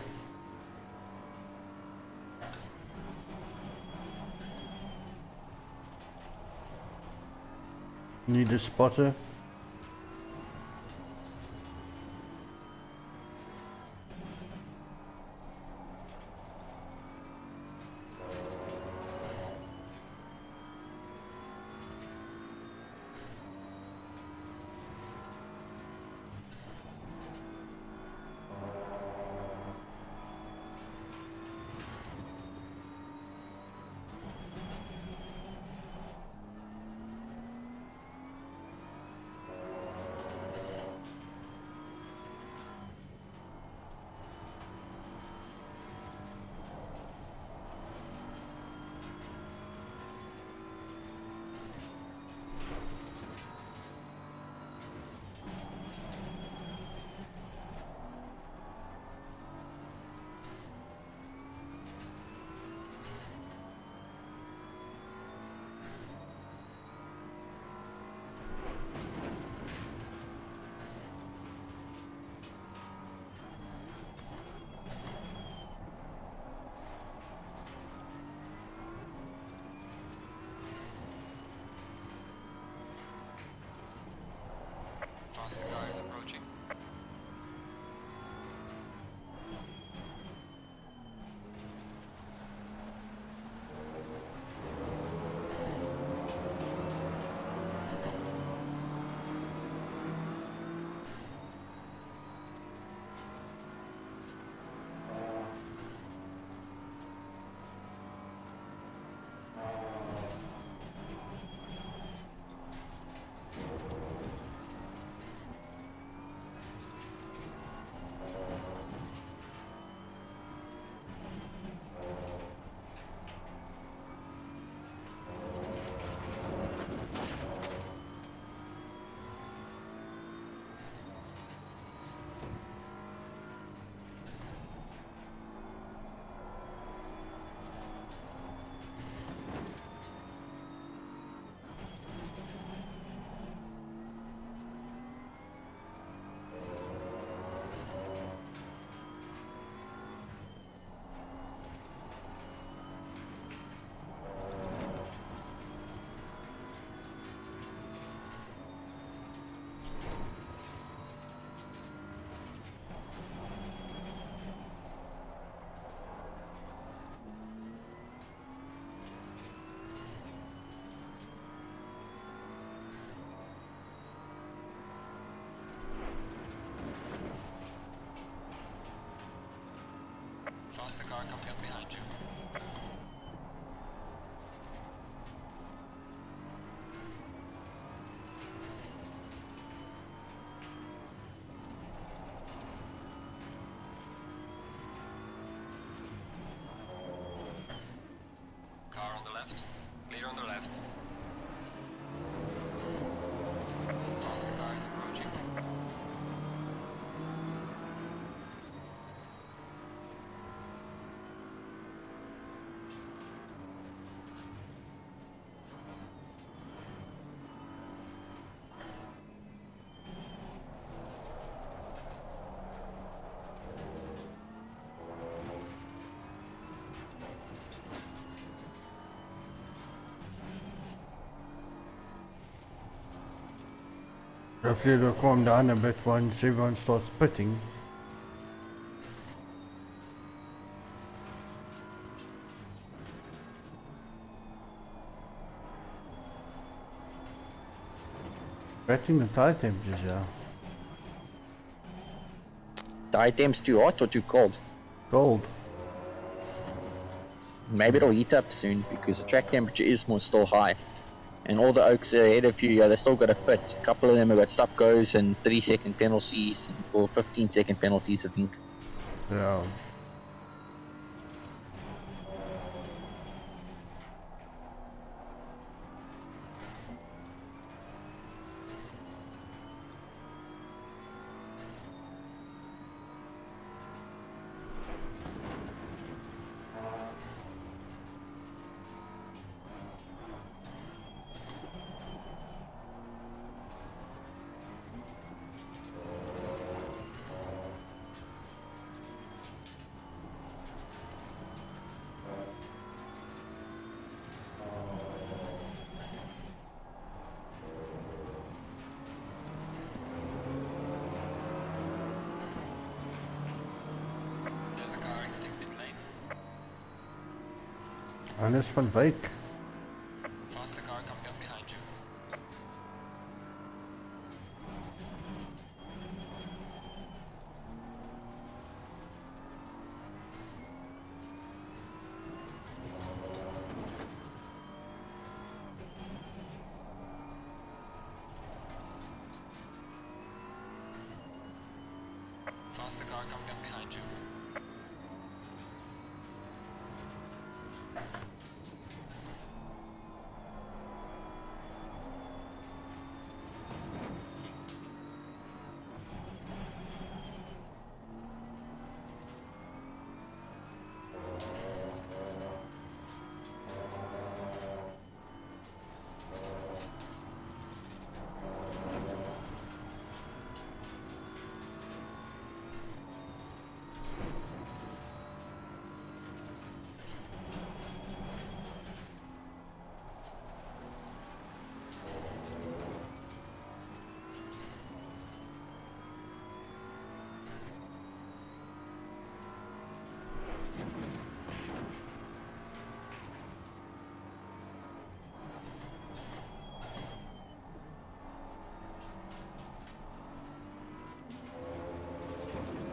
Speaker 1: Need a spotter?
Speaker 17: Faster car is approaching. Faster car coming up behind you. Car on the left. Clear on the left. Faster car is approaching.
Speaker 1: Hopefully it'll calm down a bit once everyone starts pitting. Rating the tire temperatures, yeah.
Speaker 14: Tire temps too hot or too cold?
Speaker 1: Cold.
Speaker 14: Maybe it'll heat up soon because the track temperature is more still high. And all the oaks ahead of you, yeah, they still got a pit. A couple of them have got stop goes and 3-second penalties or 15-second penalties, I think.
Speaker 1: Yeah.
Speaker 17: There's a car exiting pit lane.
Speaker 1: Hannes van Wyk.
Speaker 17: Faster car coming up behind you. Faster car coming up behind you.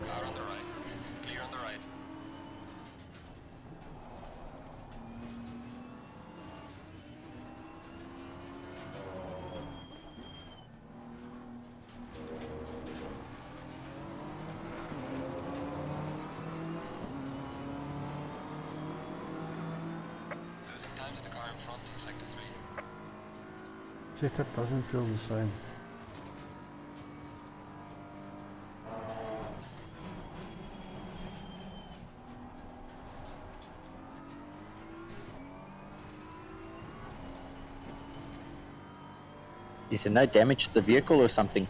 Speaker 17: Car on the right. Clear on the right. Losing time to the car in front in sector 3.
Speaker 1: Setup doesn't feel the same.
Speaker 14: Is there no damage to the vehicle or something?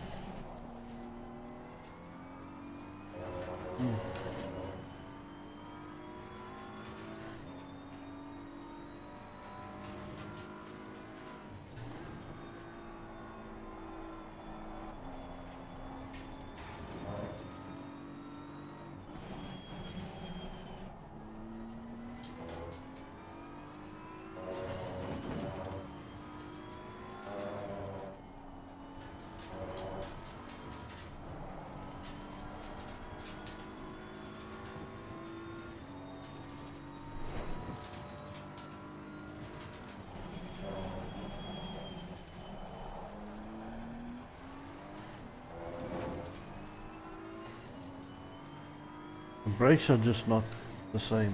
Speaker 1: The brakes are just not the same.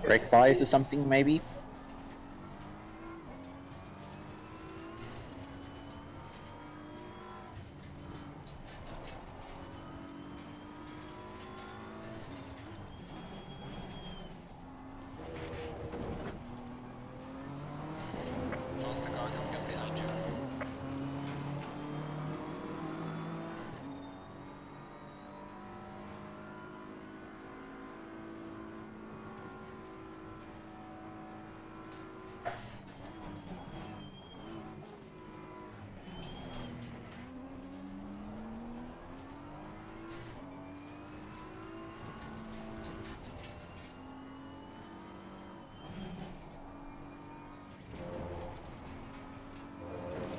Speaker 14: Brake bias or something, maybe?
Speaker 17: Faster car coming up behind you.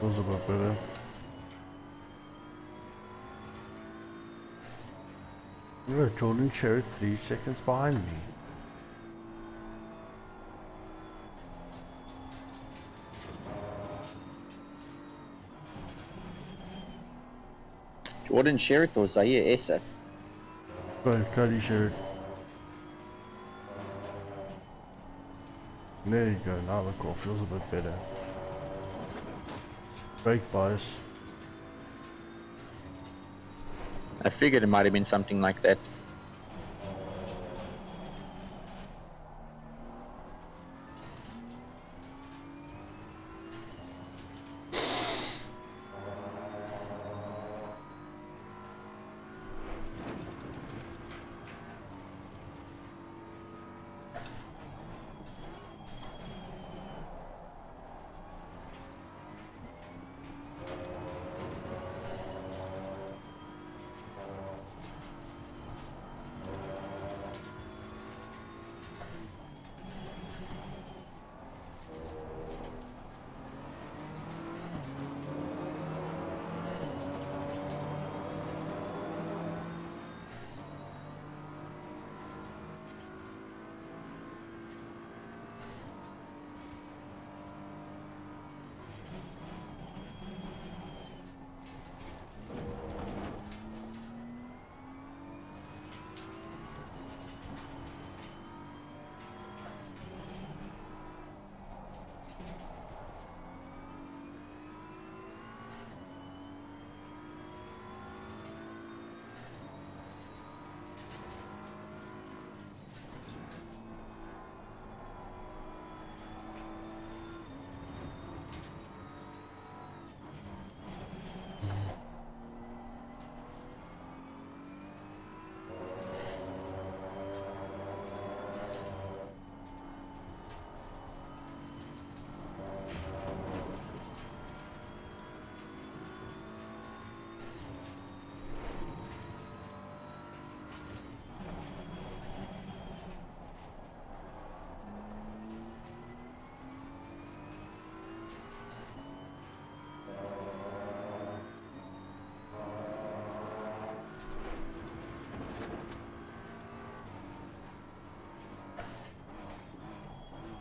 Speaker 1: feels a bit better. Look, Jordan Sherritt 3 seconds behind me.
Speaker 14: Jordan Sherritt or Zaire Essa?
Speaker 1: Cody Sherritt. There you go, now the car feels a bit better. Brake bias.
Speaker 14: I figured it might have been something like that.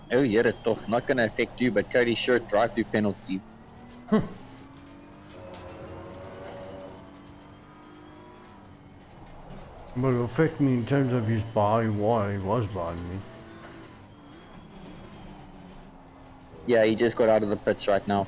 Speaker 14: Oh yeah, toch. Not gonna affect you, but Cody Sherritt drive-through penalty.
Speaker 1: But it'll affect me in terms of his behind why he was behind me.
Speaker 14: Yeah, he just got out of the pits right now.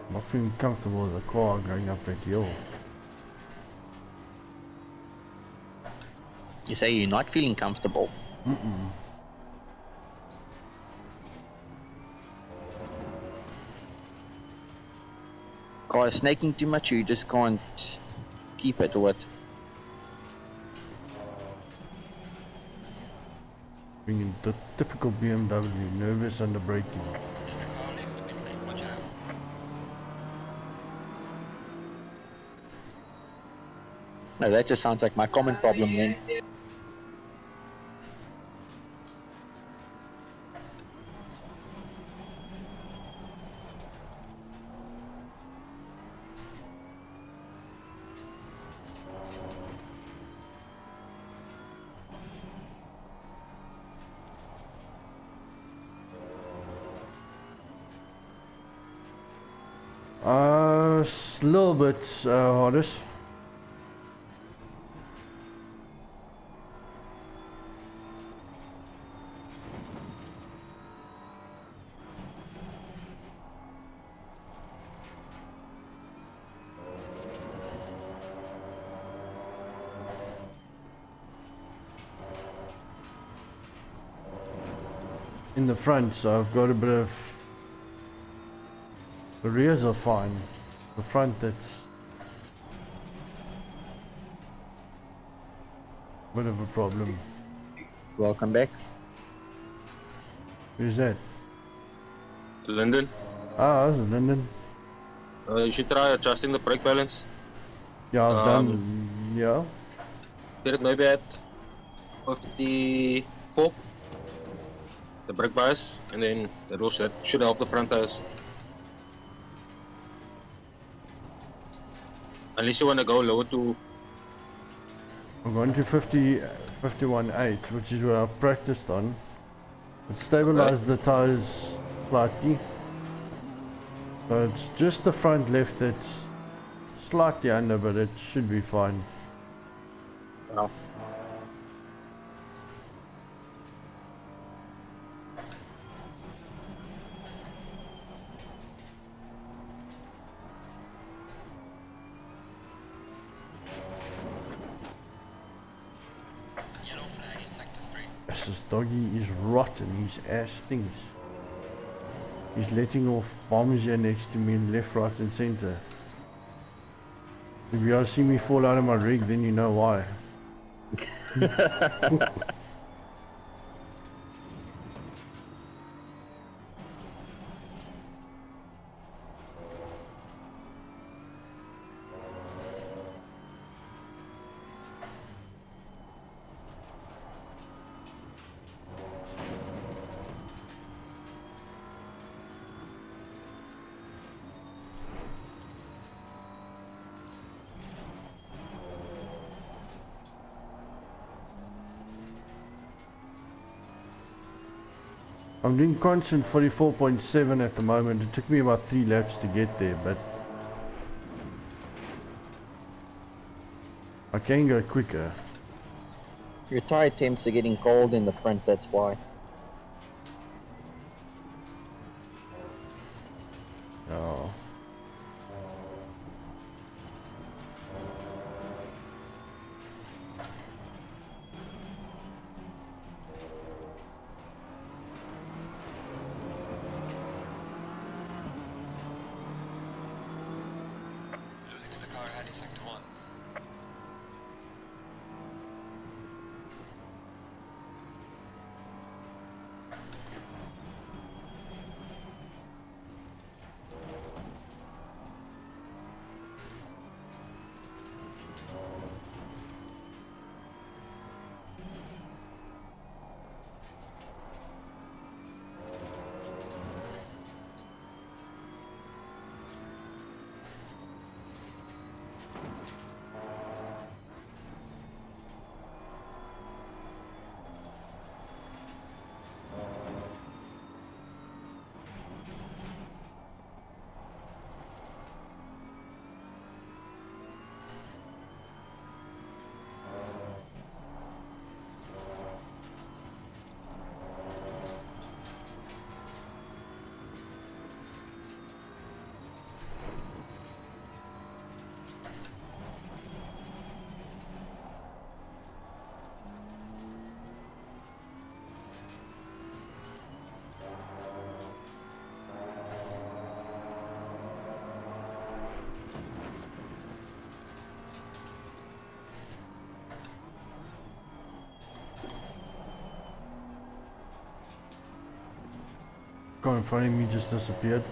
Speaker 1: I'm not feeling comfortable with the car going up that hill.
Speaker 14: You say you're not feeling comfortable?
Speaker 1: Mm-mm.
Speaker 14: Car is snaking too much, or you just can't keep it, or what?
Speaker 1: Being the typical BMW, nervous under braking.
Speaker 14: No, that just sounds like my common problem then.
Speaker 1: Little bit, Horace. In the front, so I've got a bit of. The rears are fine. The front, that's a bit of a problem.
Speaker 14: Welcome back.
Speaker 1: Who's that?
Speaker 21: Lyndon,
Speaker 1: Ah, that's Lyndon.
Speaker 21: you should try adjusting the brake balance.
Speaker 1: Yeah, I've done. Yeah.
Speaker 21: Get it maybe at 54. The brake bias, and then that should help the front tires. Unless you want to go lower to.
Speaker 1: I'm going to 51.8, which is where I've practiced on. It stabilized the tires slightly. So it's just the front left that's slightly under, but it should be fine.
Speaker 21: Wow.
Speaker 1: This doggy is rotten, his ass stinks. He's letting off bombs here next to me, left, right and center. If you guys see me fall out of my rig, then you know why. I'm doing constant 44.7 at the moment. It took me about 3 laps to get there, but I can go quicker.
Speaker 14: Your tire temps are getting cold in the front, that's why.
Speaker 1: Oh.
Speaker 17: Losing to the car heading sector 1. Car in front of me just disappeared.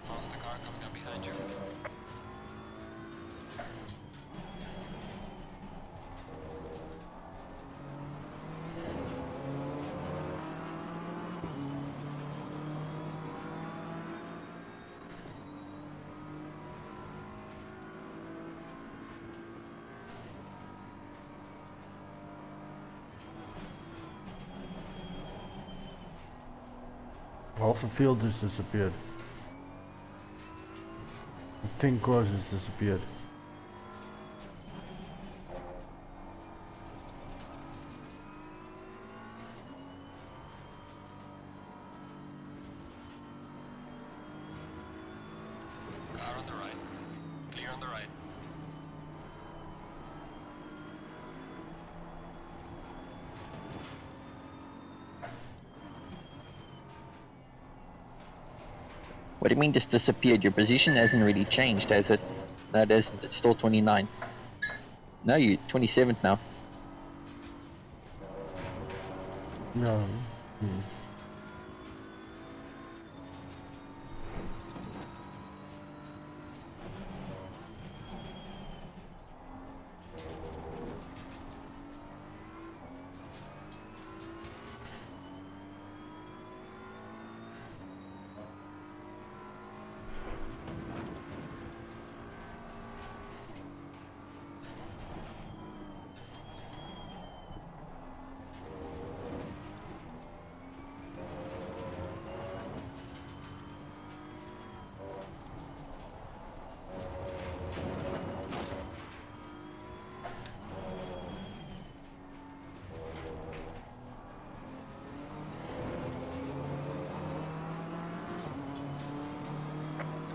Speaker 17: Faster car coming up behind you.
Speaker 1: Half the field has disappeared. 10 cars has disappeared.
Speaker 2: Car on the right. Clear on the right.
Speaker 14: What do you mean just disappeared? Your position hasn't really changed, has it? No, it's still 29. No, you're 27th now.
Speaker 1: No.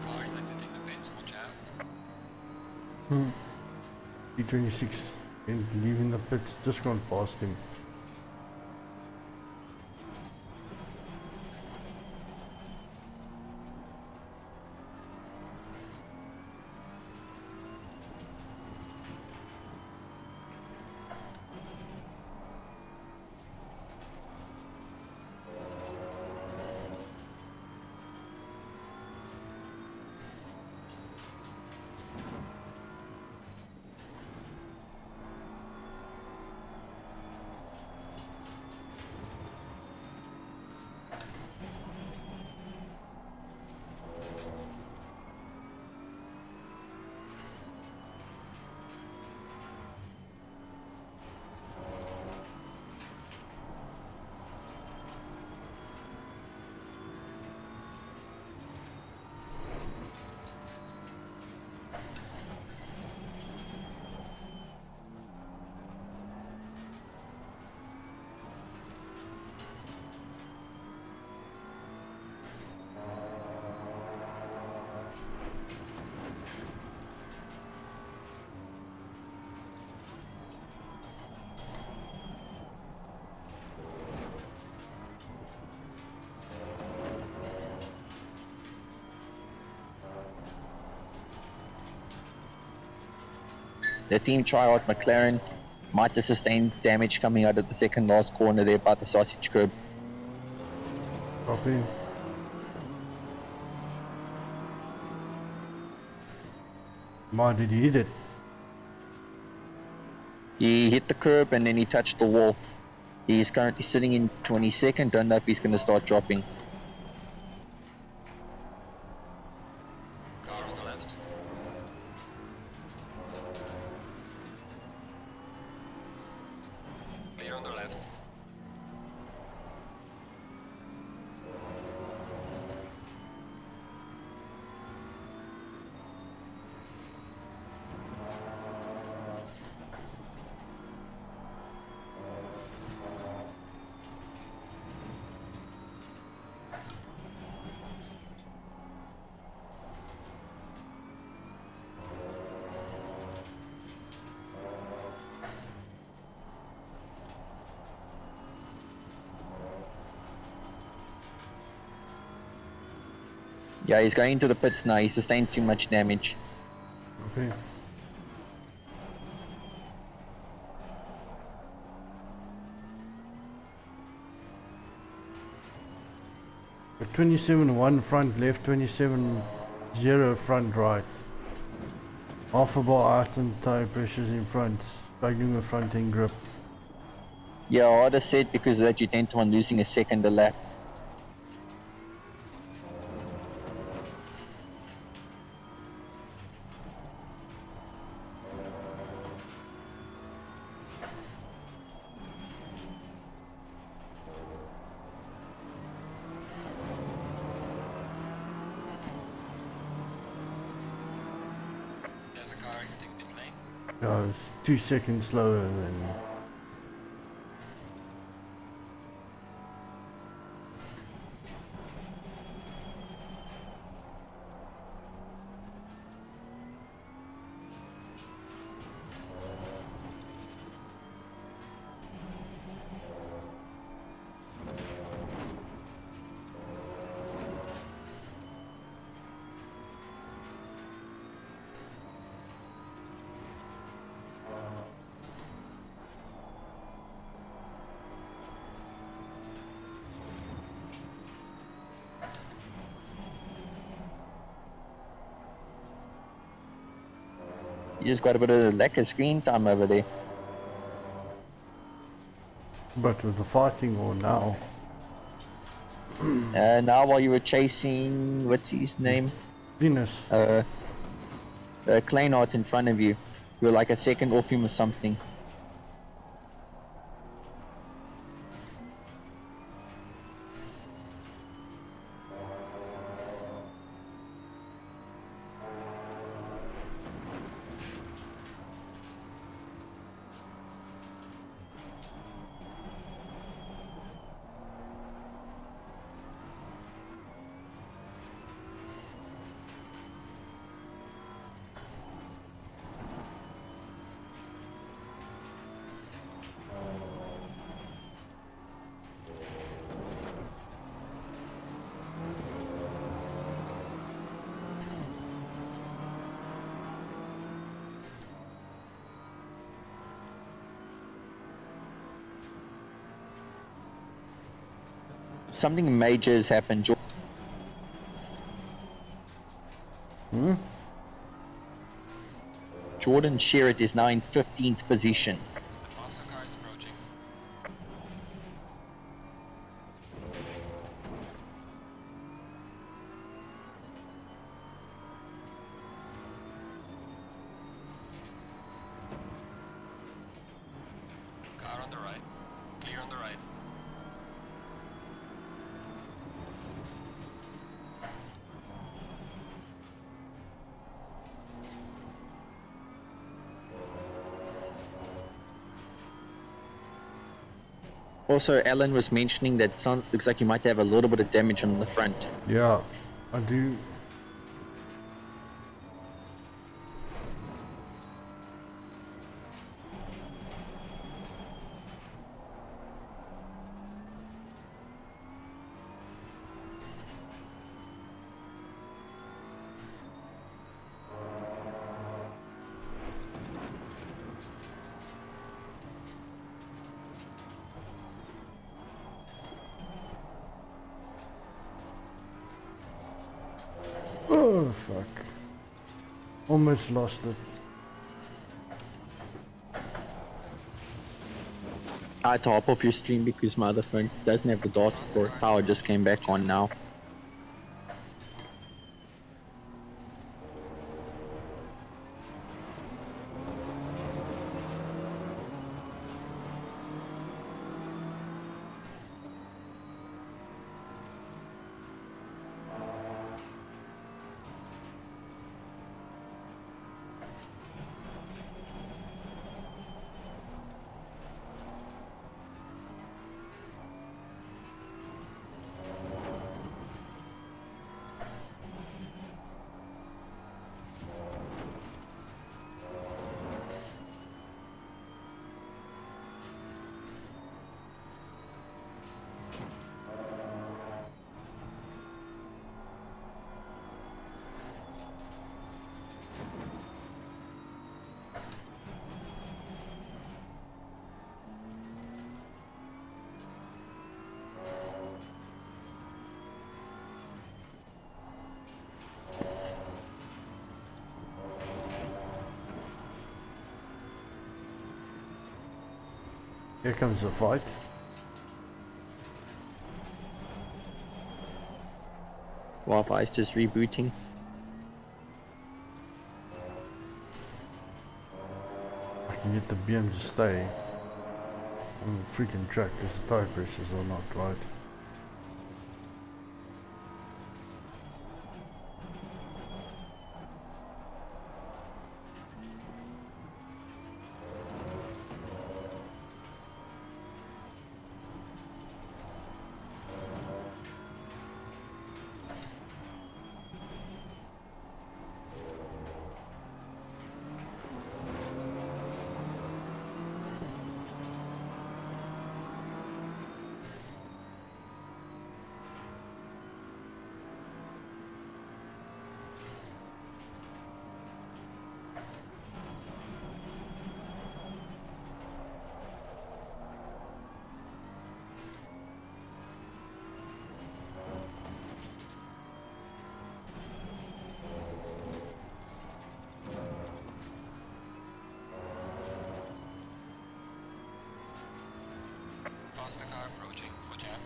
Speaker 2: Car is exiting the pits, watch out.
Speaker 1: P26 and leaving the pits, just gone past him.
Speaker 14: The team tryout McLaren might have sustained damage coming out of the second last corner there by the sausage curb.
Speaker 1: Copy. Ma, did he hit it?
Speaker 14: He hit the curb and then he touched the wall. He's currently sitting in 22nd, don't know if he's going to start dropping.
Speaker 2: Car on the left. Clear on the left.
Speaker 14: Yeah, he's going to the pits now. He sustained too much damage.
Speaker 1: Okay. But 27-1 front left, 27-0 front right. Half a bar out and tire pressures in front, struggling with front end grip.
Speaker 14: Yeah, I would have said because of that you tend to on losing a second a lap.
Speaker 2: There's a car exiting pit lane.
Speaker 1: Yeah, it's 2 seconds slower than.
Speaker 14: You just got a bit of lack of screen time over there.
Speaker 1: But with the fighting or now?
Speaker 14: Now while you were chasing, what's his name?
Speaker 1: Venus.
Speaker 14: Kleinart in front of you. You were like a second off him or something. Something major has happened. Jordan Sherritt is now in 15th position.
Speaker 2: The faster car is approaching. Car on the right. Clear on the right.
Speaker 14: Also, Alan was mentioning that looks like you might have a little bit of damage on the front.
Speaker 1: Yeah, I do. Oh fuck. Almost lost it.
Speaker 14: I had to hop off your stream because my other phone doesn't have the data for it. Power just came back on now. Here comes the fight. Wi-Fi is just rebooting.
Speaker 1: I can get the BM to stay on the freaking track because the tire pressures are not right.
Speaker 2: Faster car approaching. Watch out.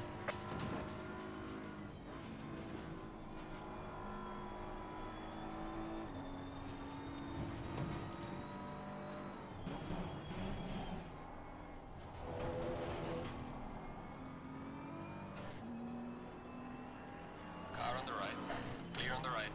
Speaker 2: Car on the right. Clear on the right.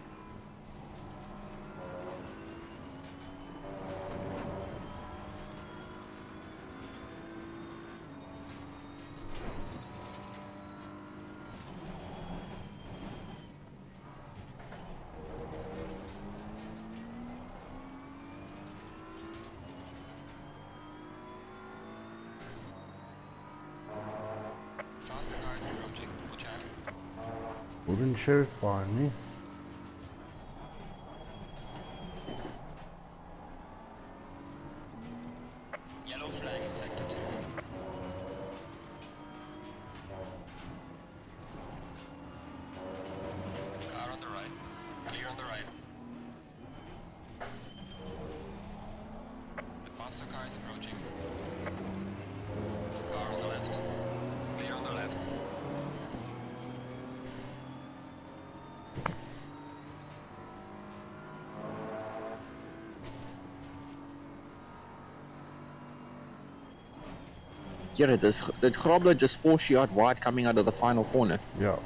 Speaker 2: Faster cars approaching. Watch out.
Speaker 1: Wooden sheriff behind me.
Speaker 2: Yellow flag in sector 2. Car on the right. Clear on the right. The faster car is approaching. Car on the left. Clear on the left.
Speaker 14: Yeah, did Grobler just force you out wide coming out of the final corner?
Speaker 1: Yeah.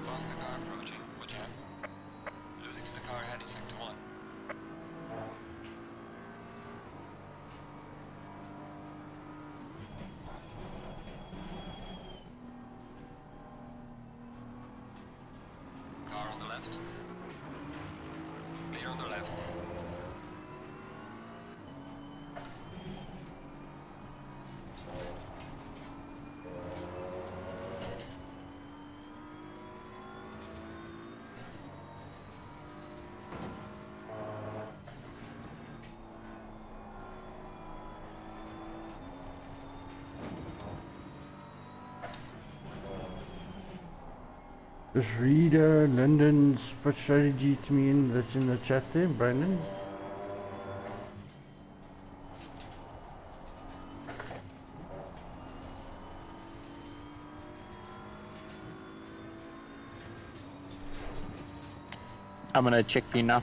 Speaker 2: Faster car approaching. Watch out. Losing to the car ahead in sector 1. Car on the left. Clear on the left.
Speaker 1: Just read London's put strategy to me that's in the chat there, Brandon.
Speaker 14: I'm gonna check for you now.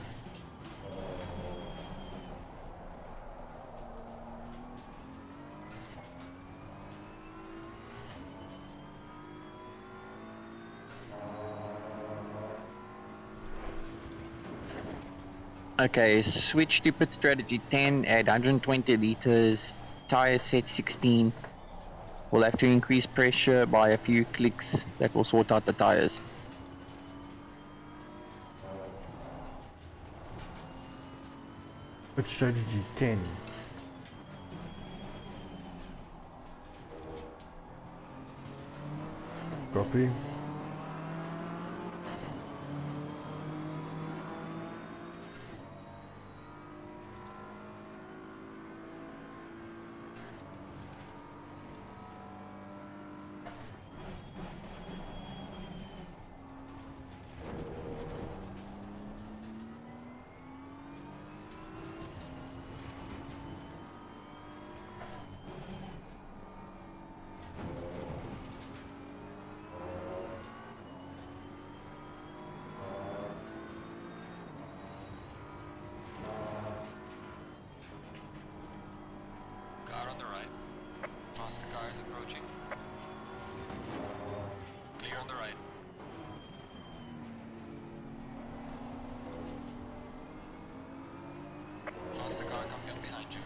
Speaker 14: Okay, switch to pit strategy 10 at 120 liters, tires set 16. We'll have to increase pressure by a few clicks. That will sort out the tires.
Speaker 1: Put strategy 10. Copy.
Speaker 2: Faster cars approaching. Clear on the right. Faster car coming up behind you.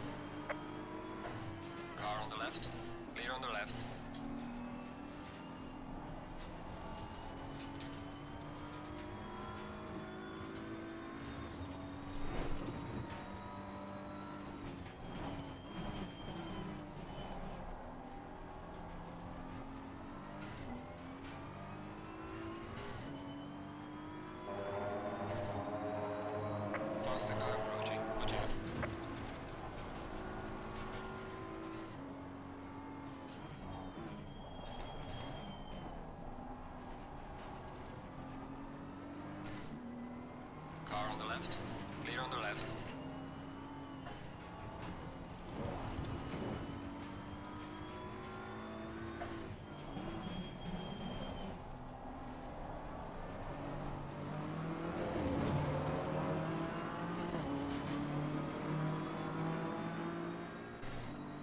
Speaker 2: Car on the left. Clear on the left. Faster car approaching. Watch out. Car on the left. Clear on the left.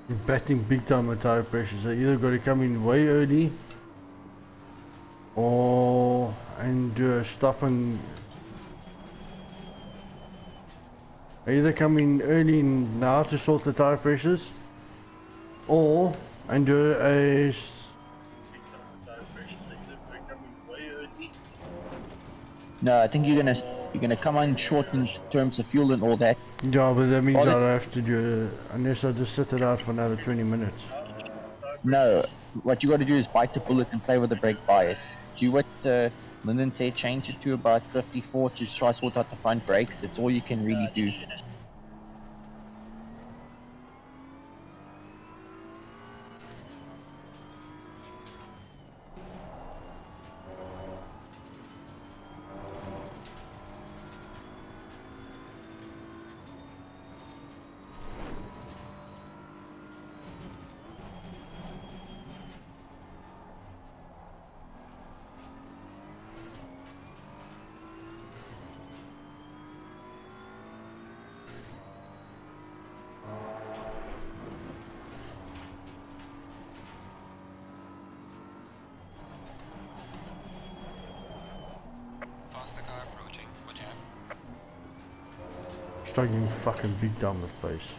Speaker 1: You're batting big time on tire pressure, so you either got to come in way early or and do a stop and either come in early now to sort the tire pressures or and do a
Speaker 14: No, I think you're gonna come on short in terms of fuel and all that.
Speaker 1: yeah, but that means I
Speaker 14: All
Speaker 1: don't
Speaker 14: it-
Speaker 1: have to do it unless I just sit it out for another 20 minutes.
Speaker 14: No, what you got to do is bite the bullet and play with the brake bias. Do what Lyndon said, change it to about 54 to try sort out the front brakes. That's all you can really do.
Speaker 2: Faster car approaching. Watch out.
Speaker 1: Struggling fucking big time with pace.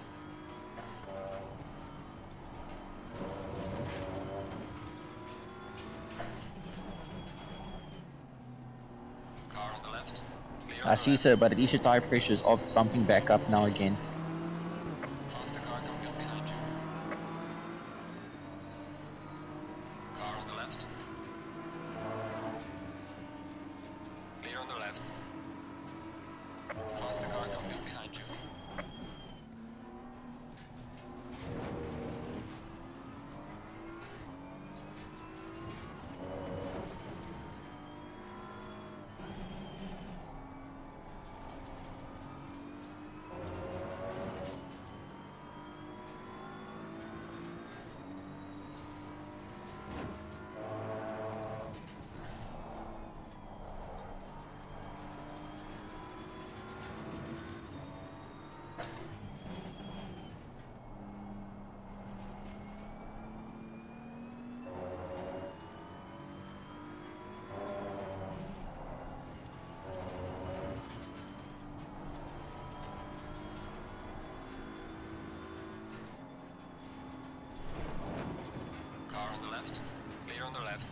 Speaker 2: Car on the left. Clear on
Speaker 14: I
Speaker 2: the
Speaker 14: see,
Speaker 2: left.
Speaker 14: sir, but at least your tire pressures are bumping back up now again.
Speaker 2: Faster car coming up behind you. Car on the left. Clear on the left. Faster car coming up behind you. Car on the left. Clear on the left.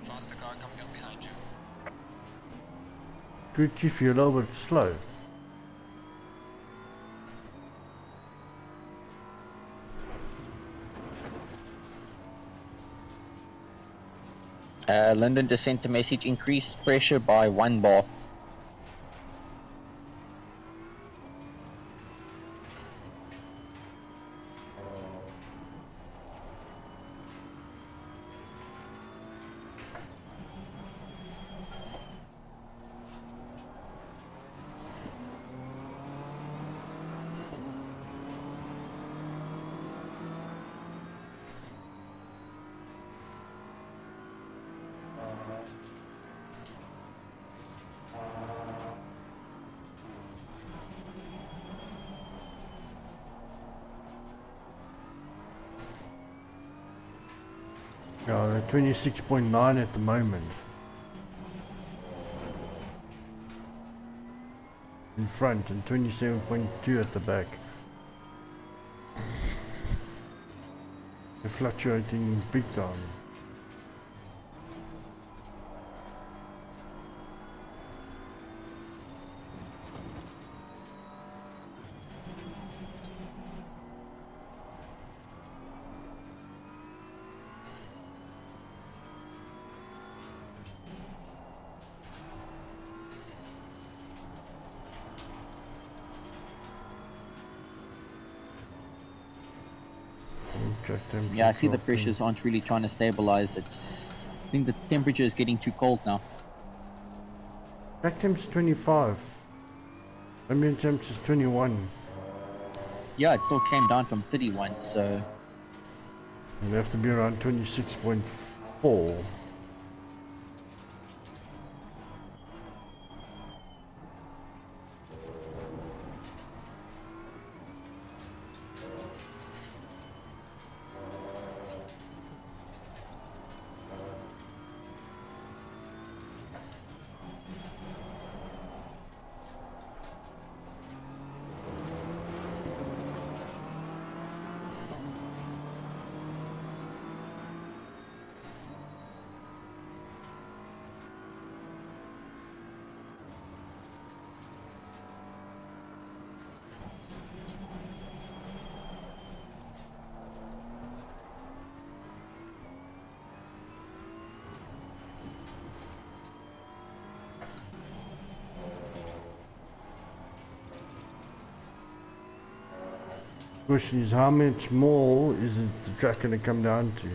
Speaker 2: Faster car coming up behind you.
Speaker 1: Good chief, you're a little bit slow.
Speaker 14: Lyndon just sent a message, increase pressure by 1 bar.
Speaker 1: Yeah, they're 26.9 at the moment. In front and 27.2 at the back. They're fluctuating big time.
Speaker 14: Yeah, I see the pressures aren't really trying to stabilize. I think the temperature is getting too cold now.
Speaker 1: Track temp's 25. Ambient temp is 21.
Speaker 14: Yeah, it still came down from 31, so...
Speaker 1: It'll have to be around 26.4. Question is, how much more is the track going to come down to?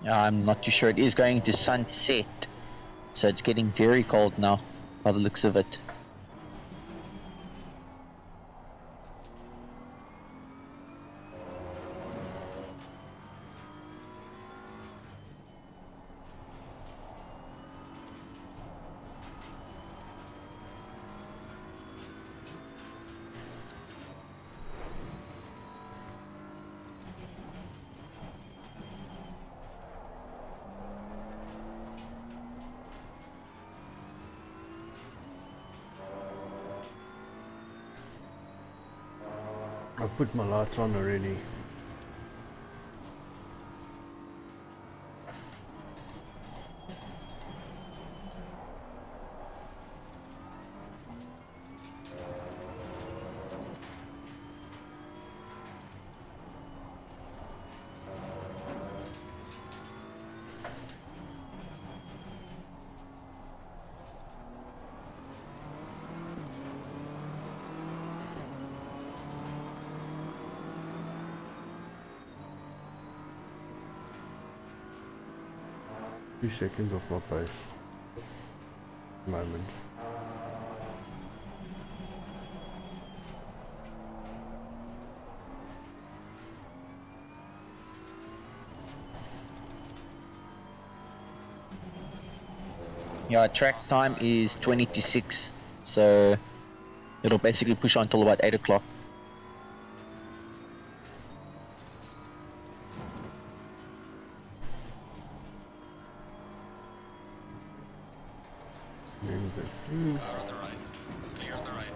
Speaker 14: Yeah, I'm not too sure. It is going to sunset, so it's getting very cold now, by the looks of it.
Speaker 1: I put my lights on already. Few seconds off my pace. Moment.
Speaker 14: Yeah, track time is 20 to 6, so it'll basically push on till about 8 o'clock.
Speaker 2: Car on the right. Clear on the right.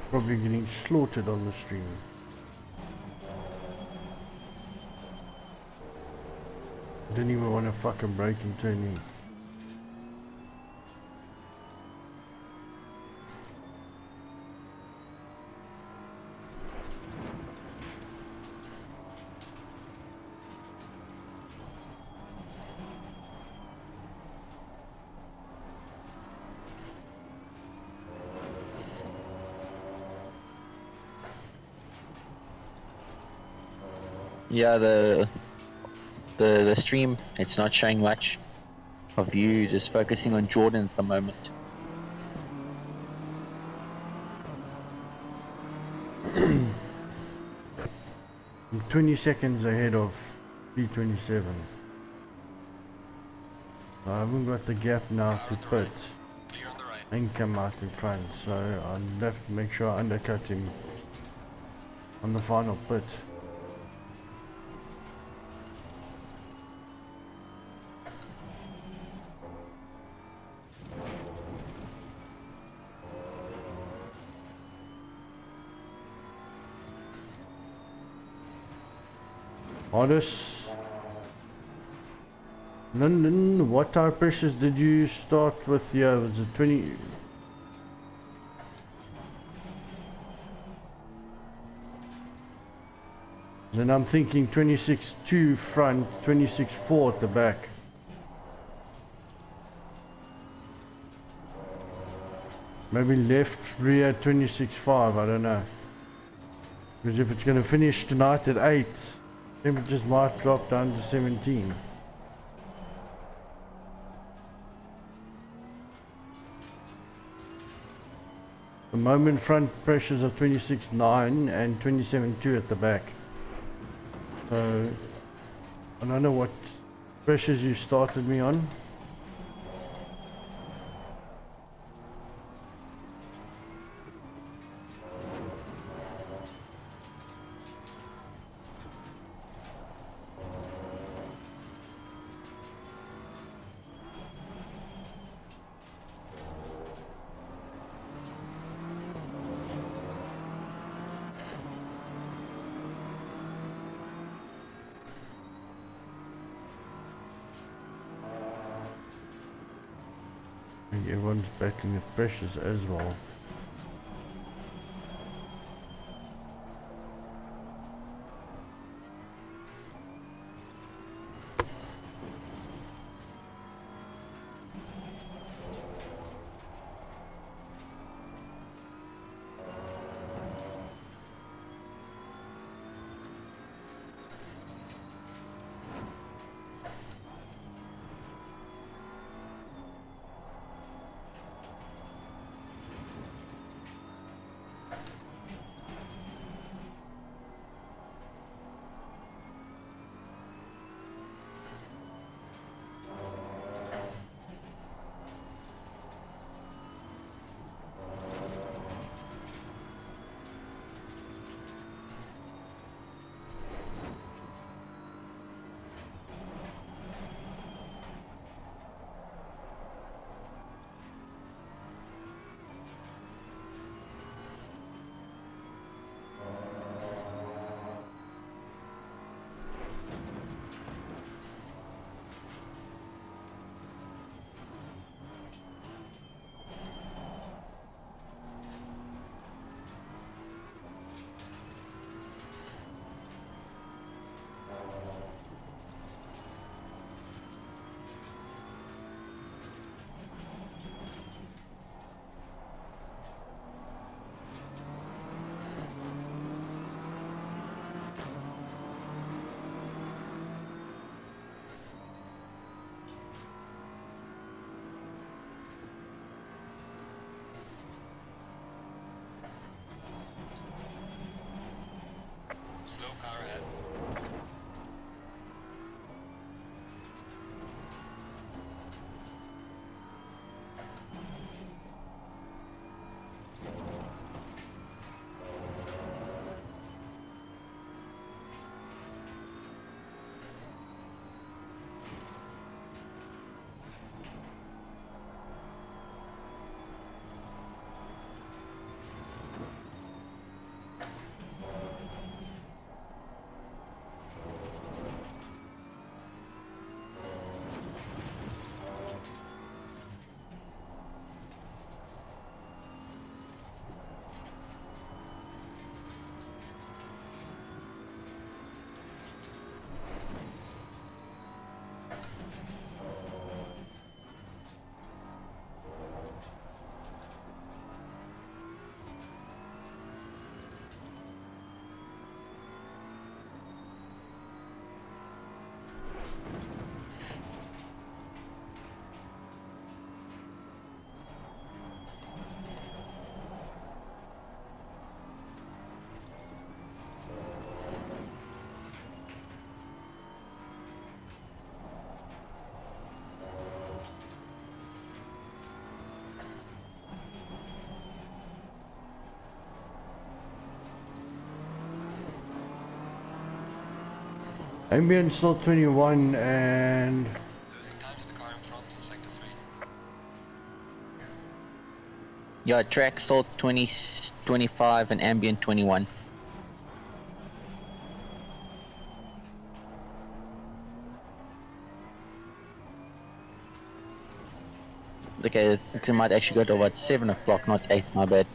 Speaker 1: Probably getting slaughtered on the stream. Didn't even want to fucking brake and turn in.
Speaker 14: Yeah, the stream, it's not showing much of you, just focusing on Jordan at the moment.
Speaker 1: I'm 20 seconds ahead of P27. I haven't got the gap now to pit and come out in front, so I'll have to make sure I undercut him on the final pit. Otis, London, what tire pressures did you start with? Yeah, was it 20? Then I'm thinking 26.2 front, 26.4 at the back. Maybe left rear 26.5, I don't know. Because if it's going to finish tonight at 8, temperatures might drop down to 17. The moment front pressures are 26.9 and 27.2 at the back. So I don't know what pressures you started me on. I think everyone's battling with pressures as well.
Speaker 2: Slow car ahead.
Speaker 1: Ambient still 21 and...
Speaker 2: Losing time to the car in front, sector 3.
Speaker 14: Yeah, track still 20, 25 and ambient 21. Okay, I think it might actually go to about 7 o'clock, not 8, my bad.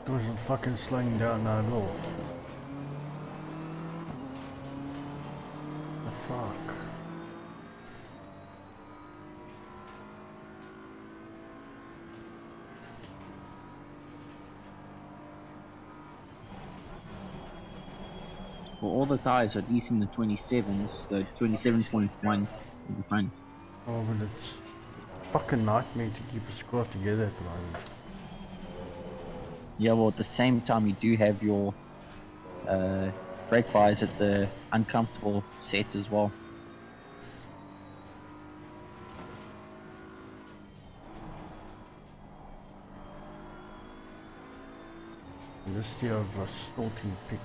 Speaker 1: It wasn't fucking slowing down at all. The fuck?
Speaker 14: Well, all the tires are at least in the 27s, the 27.1 in the front.
Speaker 1: Oh, but it's fucking nightmare to keep a squad together at the moment.
Speaker 14: Yeah, well, at the same time, you do have your brake bars at the uncomfortable set as well.
Speaker 1: This steer of a snorting pig.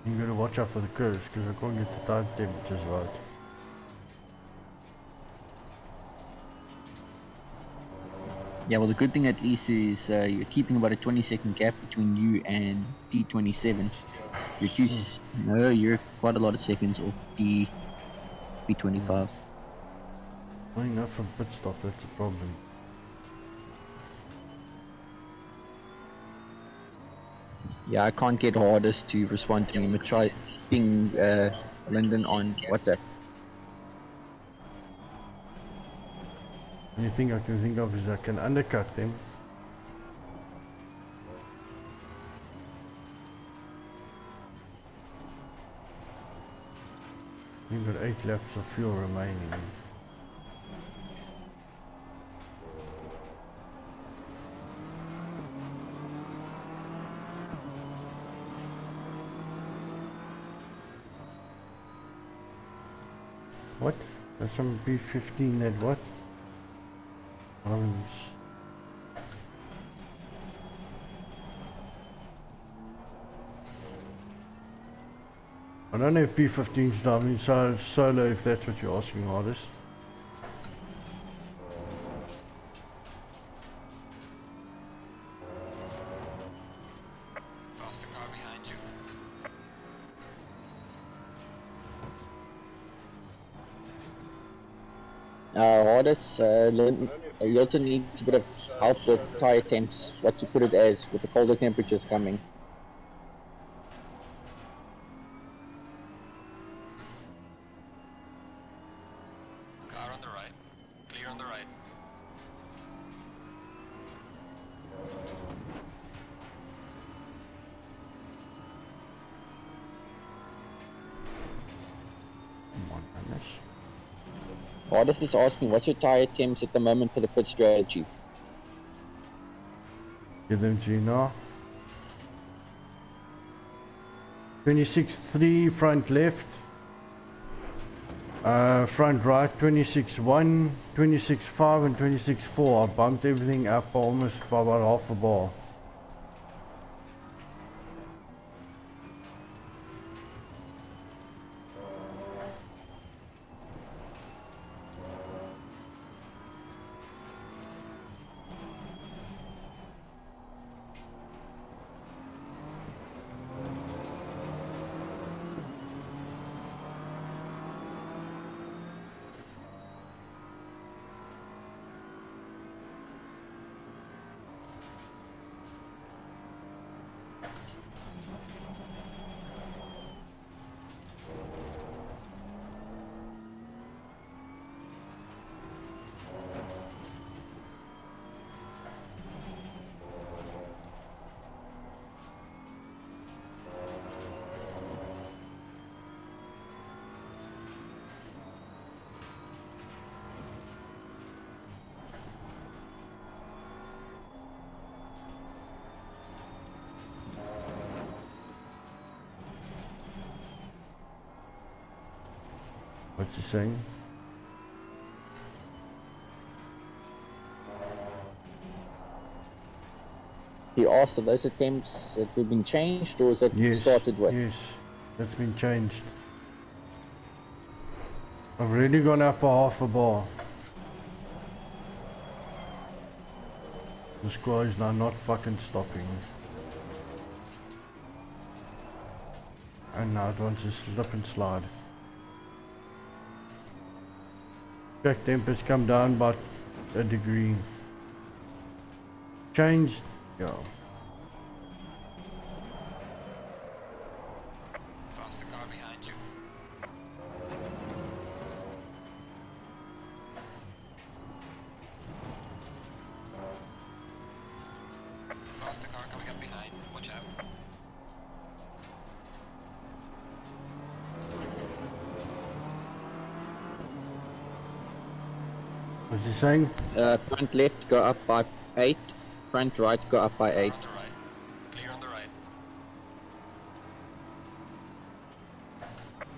Speaker 1: You gotta watch out for the curves because I can't get the tire temperatures right.
Speaker 14: Yeah, well, the good thing at least is you're keeping about a 20-second gap between you and P27. You're quite a lot of seconds off P25.
Speaker 1: Not enough for pit stop, that's a problem.
Speaker 14: Yeah, I can't get hardest to respond to me. I'm gonna try ping Lyndon on WhatsApp.
Speaker 1: The only thing I can think of is I can undercut them got 8 laps of fuel remaining. What? There's some B15 at what? Orange. I don't know if B15's driving solo, if that's what you're asking, artist.
Speaker 2: Faster car behind you.
Speaker 14: Hardest, Lilton needs a bit of help with tire temps, what to put it as, with the colder temperatures coming.
Speaker 2: Car on the right. Clear on the right.
Speaker 14: Hardest is asking, what's your tire temps at the moment for the pit strategy?
Speaker 1: Give them to you now. 26.3 front left. Front right 26.1, 26.5 and 26.4. I bumped everything up almost by about half a bar. What's he saying?
Speaker 14: He asked, are those attempts that have been changed, or is it started with?
Speaker 1: Yes, that's been changed. I've already gone up a half a bar. The squad is now not fucking stopping. And now it wants to slip and slide. Track tempers come down by a degree. Change, yeah.
Speaker 2: Faster car behind you. Faster car coming up behind. Watch out.
Speaker 1: What's he saying?
Speaker 14: Front left go up by 8, front right go up by 8.
Speaker 2: Clear on the right.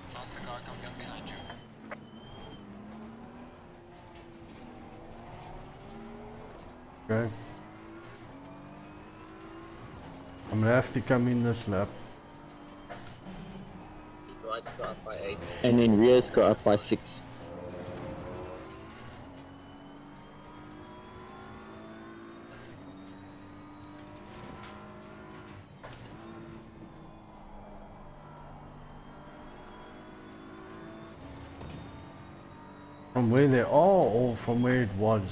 Speaker 2: Faster car coming up behind you.
Speaker 1: Okay. I'm gonna have to come in this lap.
Speaker 14: Right go up by 8. And then rears go up by 6.
Speaker 1: From where they are or from where it was?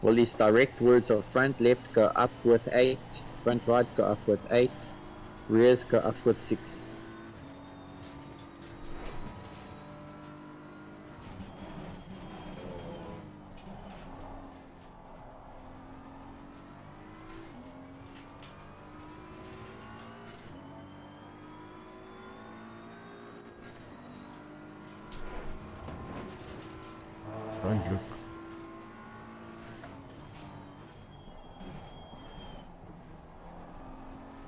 Speaker 14: Well, his direct words are front left go up with 8, front right go up with 8, rears go up with 6.
Speaker 1: Don't look.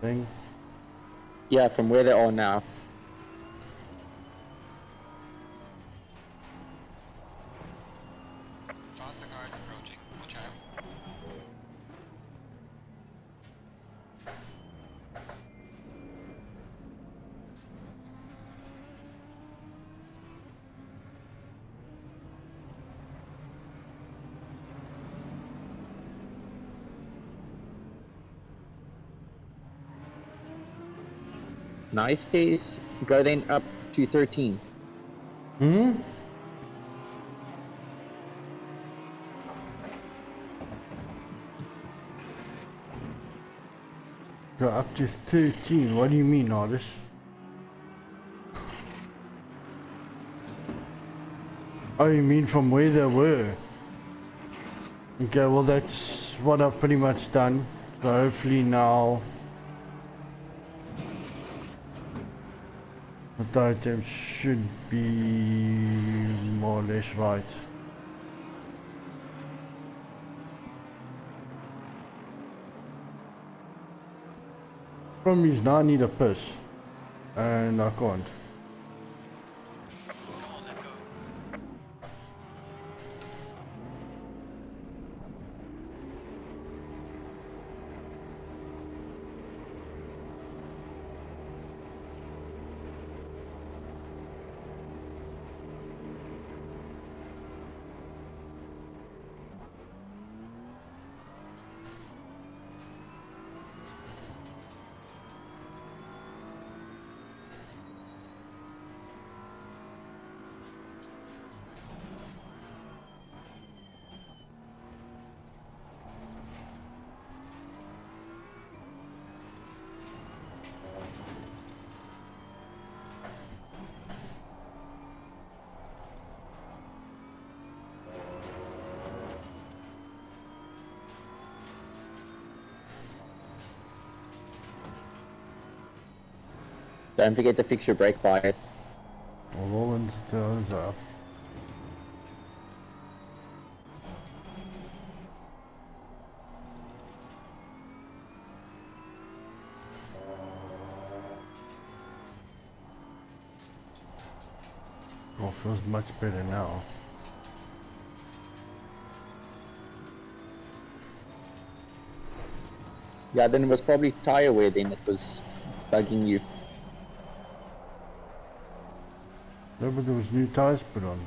Speaker 1: Thing.
Speaker 14: Yeah, from where they are now.
Speaker 2: Faster cars approaching. Watch out.
Speaker 14: Nice days. Go then up to 13.
Speaker 1: Hmm? Go up to 13. What do you mean, artist? Oh, you mean from where they were? Okay, well that's what I've pretty much done. So hopefully now the item should be more or less right. Problem is now I need a piss and I can't.
Speaker 14: Don't forget to fix your brake bias.
Speaker 1: Rollins turns up. Oh, feels much better now.
Speaker 14: Yeah, then it was probably tire wear then it was bugging you.
Speaker 1: No, but there was new tires put on.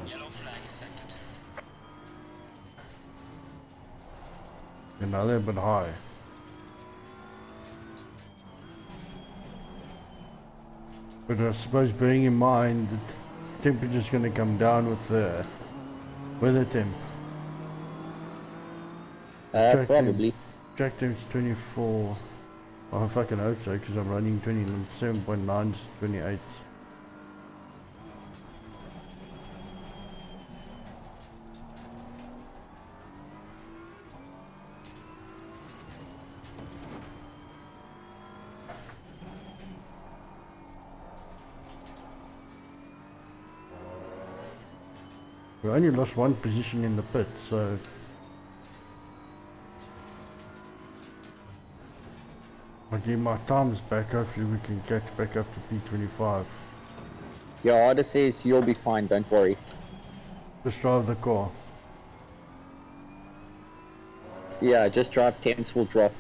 Speaker 2: Yellow flag in sector 2.
Speaker 1: And now they're a bit high. But I suppose bearing in mind that temperature's going to come down with the weather temp.
Speaker 14: Probably.
Speaker 1: Track temp's 24. Oh, I fucking hope so, because I'm running 27.9s, 28s. We only lost one position in the pit, so I'll get my times back. Hopefully we can catch back up to P25.
Speaker 14: Your order says you'll be fine, don't worry.
Speaker 1: Just drive the car.
Speaker 14: Yeah, just drive, temps will drop.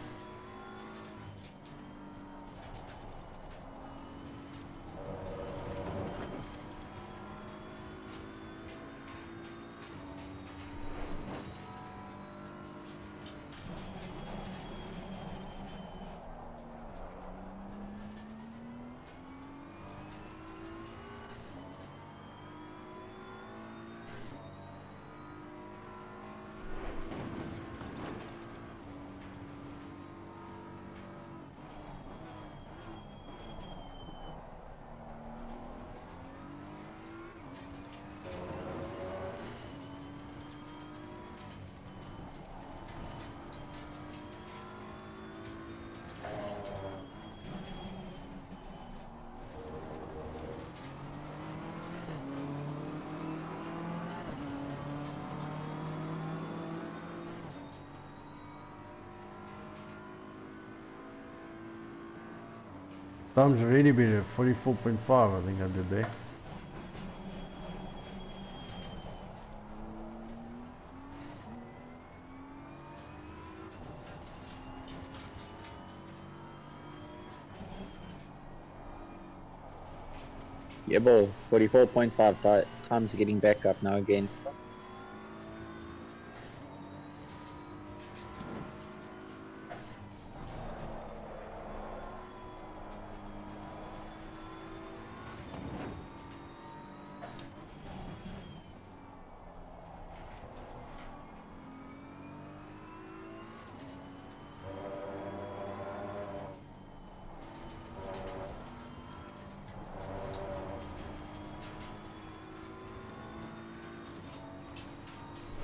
Speaker 1: Time's already been at 44.5, I think I did there.
Speaker 14: Yeah, bro, 44.5 times getting back up now again.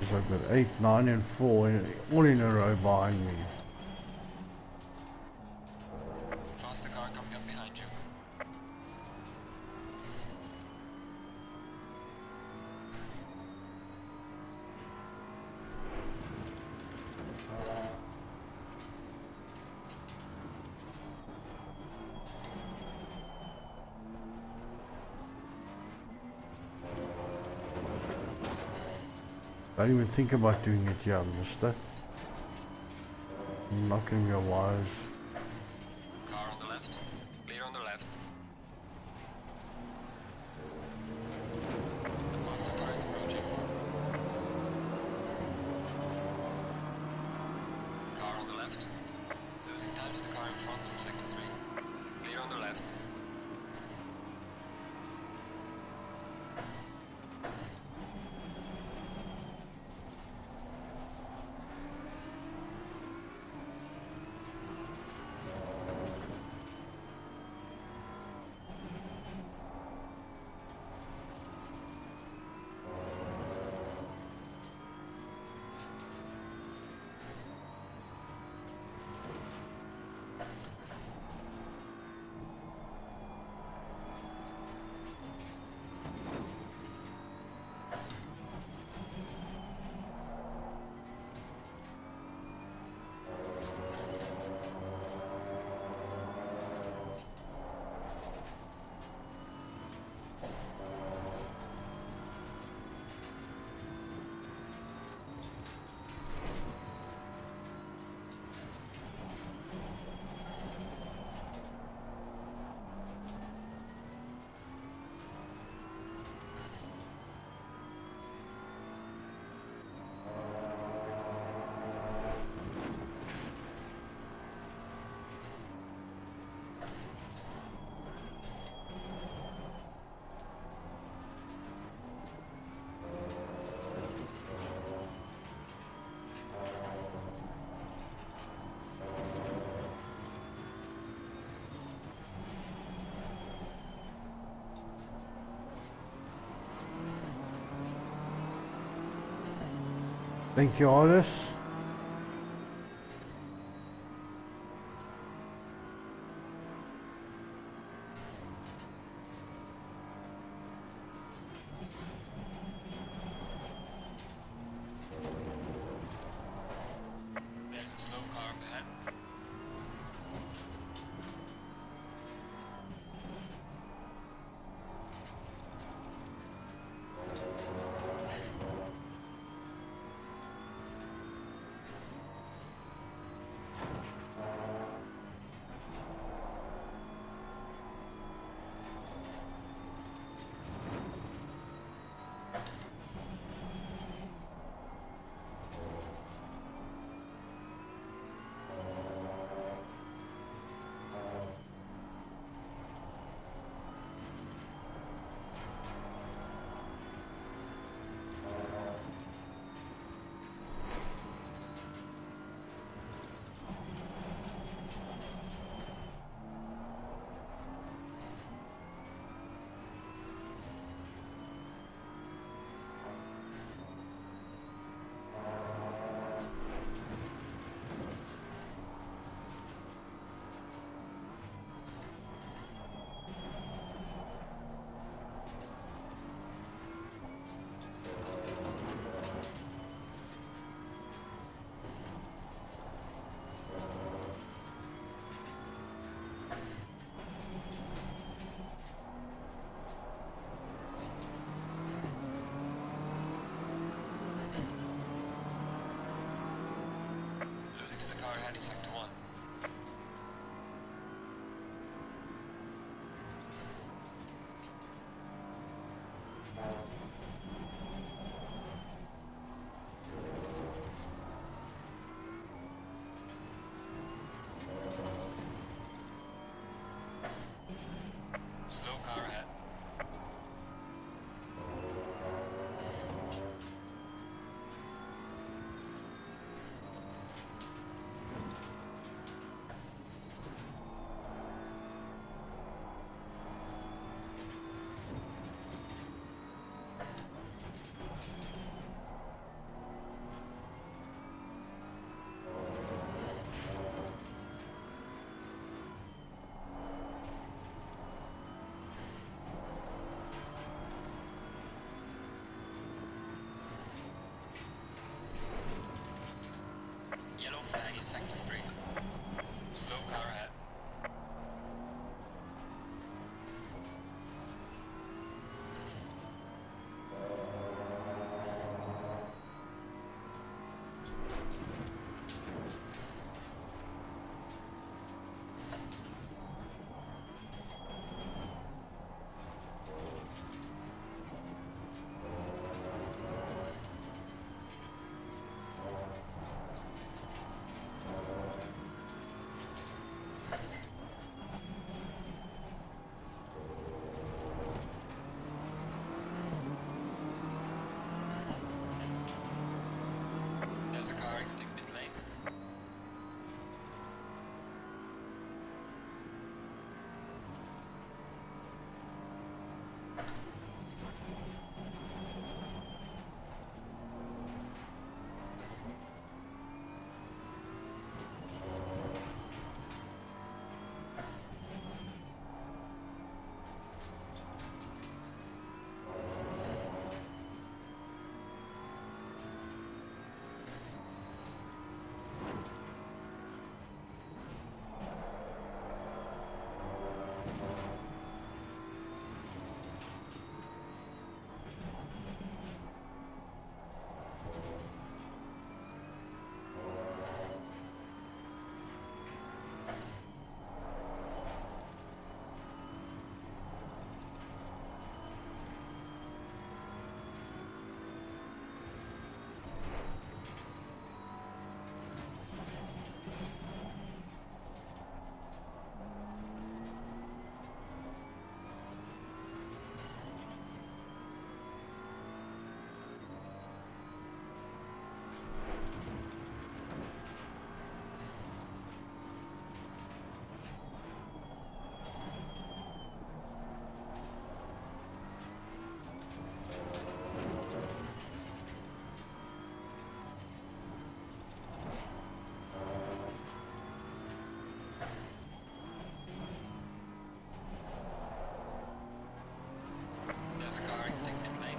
Speaker 1: So I've got 8, 9 and 4 all in a row behind me.
Speaker 2: Faster car coming up behind you.
Speaker 1: Don't even think about doing it here, mister. I'm knocking your wires.
Speaker 2: Car on the left. Clear on the left. Faster car is approaching. Car on the left. Losing time to the car in front in sector 3. Clear on the left.
Speaker 1: Thank you, Otis.
Speaker 2: There's a slow car up ahead. car heading sector 1. Slow car ahead. Yellow flag in sector 3. Slow car ahead. There's a car exiting pit lane. There's a car exiting pit lane.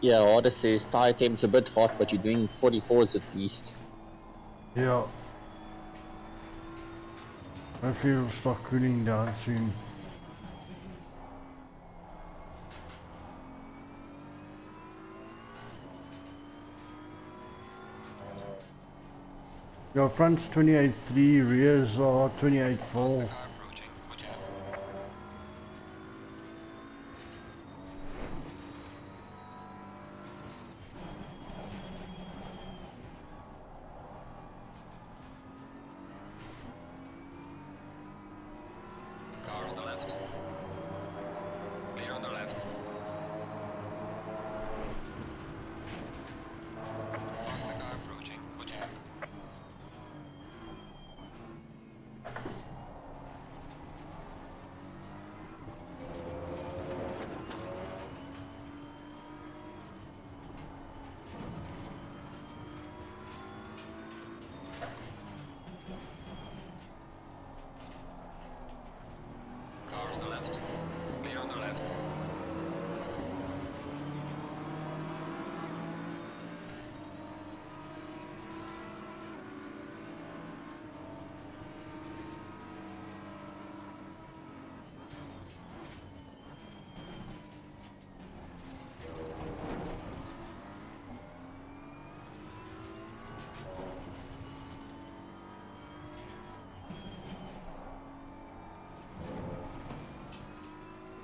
Speaker 14: Yeah, Order says tire temp's a bit hot, but you're doing 44s at least.
Speaker 1: Yeah. Hopefully it'll start cooling down soon. Your front's 28.3, rears are 28.4.
Speaker 2: Car on the left. Clear on the left. Faster car approaching. Watch out.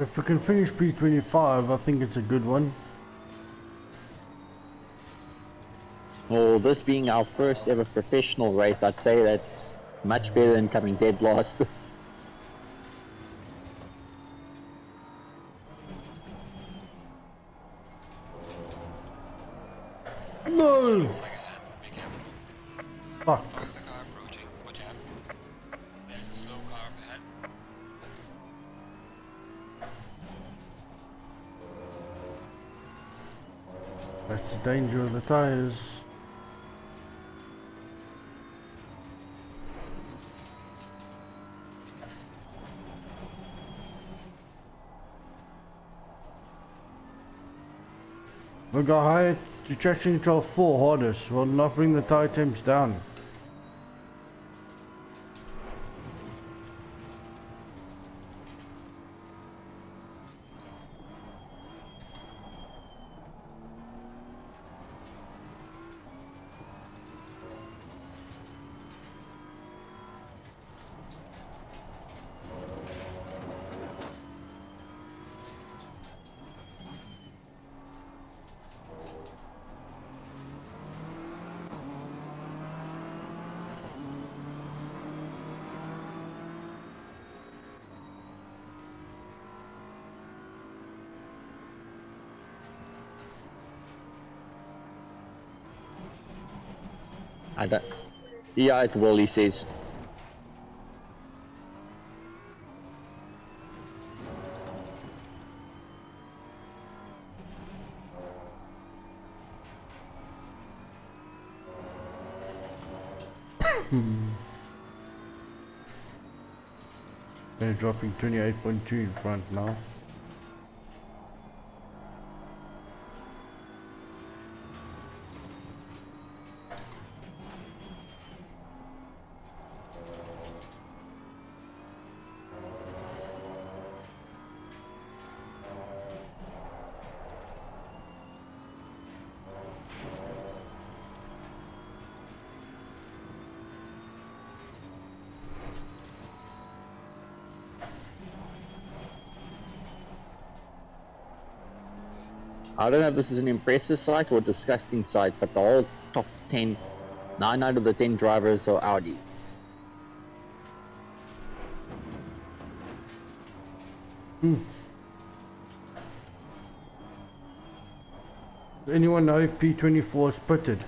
Speaker 1: If we can finish P25, I think it's a good one.
Speaker 14: Well, this being our first ever professional race, I'd say that's much better than coming dead last.
Speaker 1: No! Fuck.
Speaker 2: Faster car approaching. Watch out. There's a slow car up ahead.
Speaker 1: That's the danger of the tires. We got higher to traction control 4 hardest will not bring the tire temps down.
Speaker 14: I don't. Yeah, it will, he says.
Speaker 1: They're dropping 28.2 in front now.
Speaker 14: I don't know if this is an impressive sight or a disgusting sight, but the whole top 10, 9 out of the 10 drivers are Audis.
Speaker 1: Anyone know if P24 is pitted?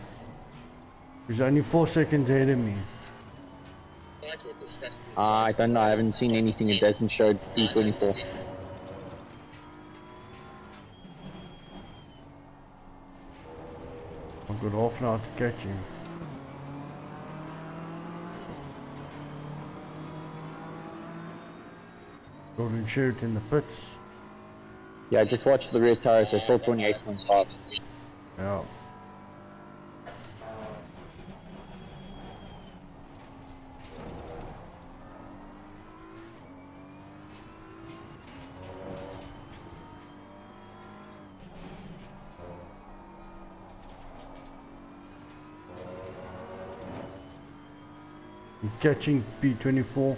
Speaker 1: He's only 4 seconds ahead of me.
Speaker 14: I don't know, I haven't seen anything, it doesn't show P24.
Speaker 1: I've got half an hour to catch him. Golden shirt in the pits.
Speaker 14: Yeah, just watch the rear tires, they're still 28.5.
Speaker 1: Yeah. I'm catching P24.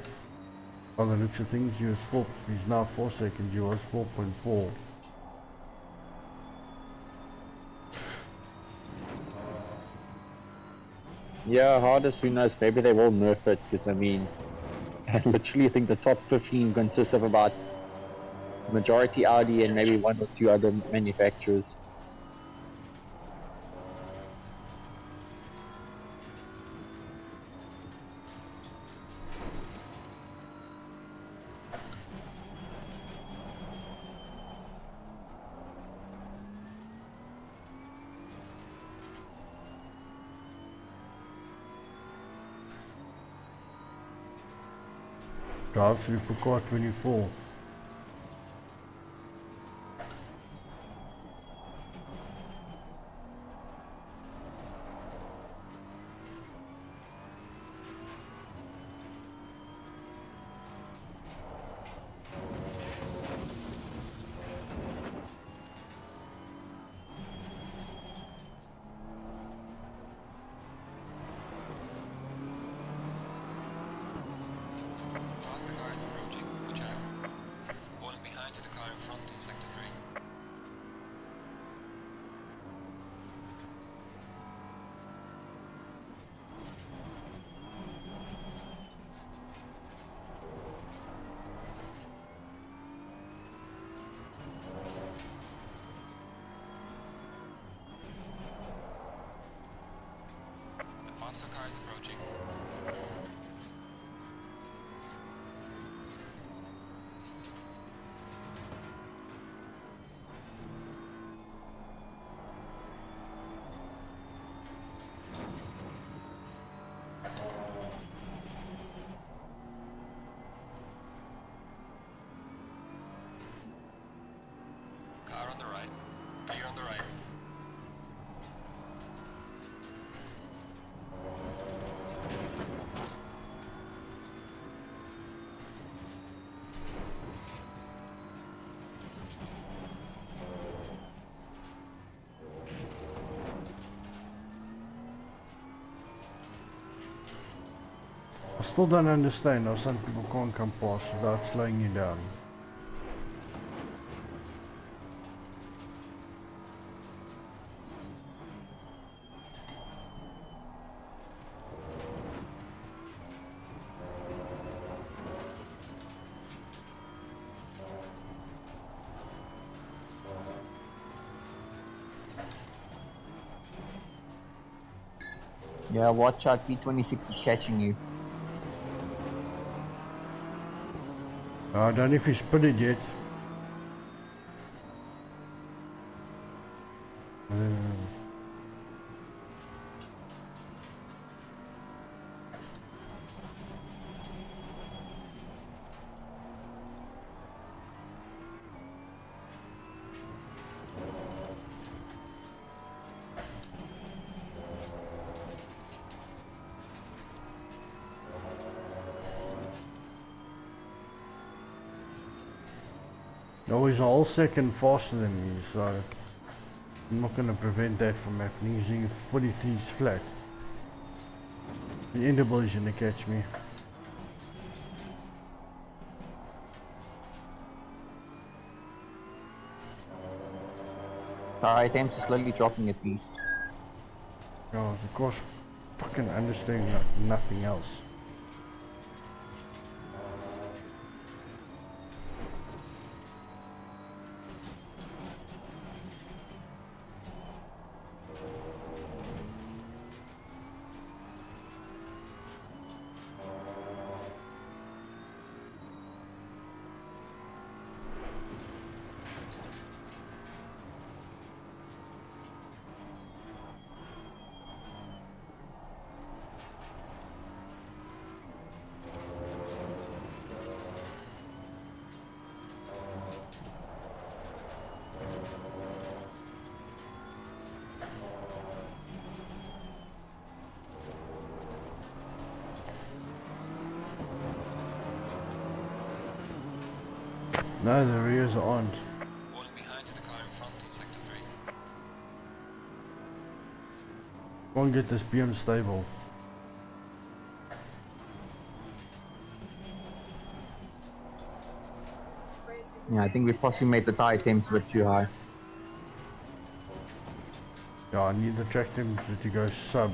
Speaker 1: By the looks of things, he's now 4 seconds, he was 4.4.
Speaker 14: Yeah, hardest, who knows, maybe they will nerf it, because I mean, I literally think the top 15 consists of about majority Audi and maybe 1 or 2 other manufacturers.
Speaker 1: Drive through for car 24.
Speaker 2: Faster car is approaching. Watch out. front in sector 3. The faster car is approaching. Car on the right. Clear on the right.
Speaker 1: I still don't understand how some people can't come past without slowing you down.
Speaker 14: Yeah, watch out, P26 is catching you.
Speaker 1: I don't know if he's put it yet. No, he's a whole second faster than me, so I'm not going to prevent that from happening. He's using 43's flat. The interval is going to catch me.
Speaker 14: Tire attempts are slowly dropping at least.
Speaker 1: Oh, of course, fucking understanding like nothing else. No, the rears aren't.
Speaker 2: Falling behind to the car in front in sector 3.
Speaker 1: Go and get this BM stable.
Speaker 14: Yeah, I think we possibly made the tire attempts a bit too high.
Speaker 1: Yeah, I need the track temperature to go sub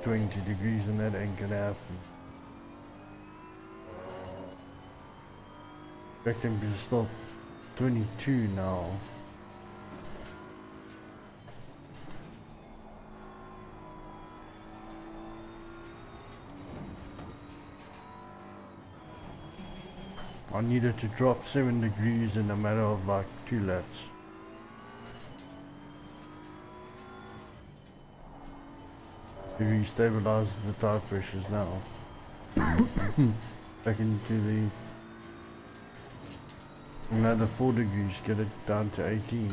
Speaker 1: 20 degrees and that ain't gonna happen. Track temperature is still 22 now. I needed to drop 7 degrees in a matter of like 2 laps. To restabilize the tire pressures now. Back into the another 4 degrees, get it down to 18.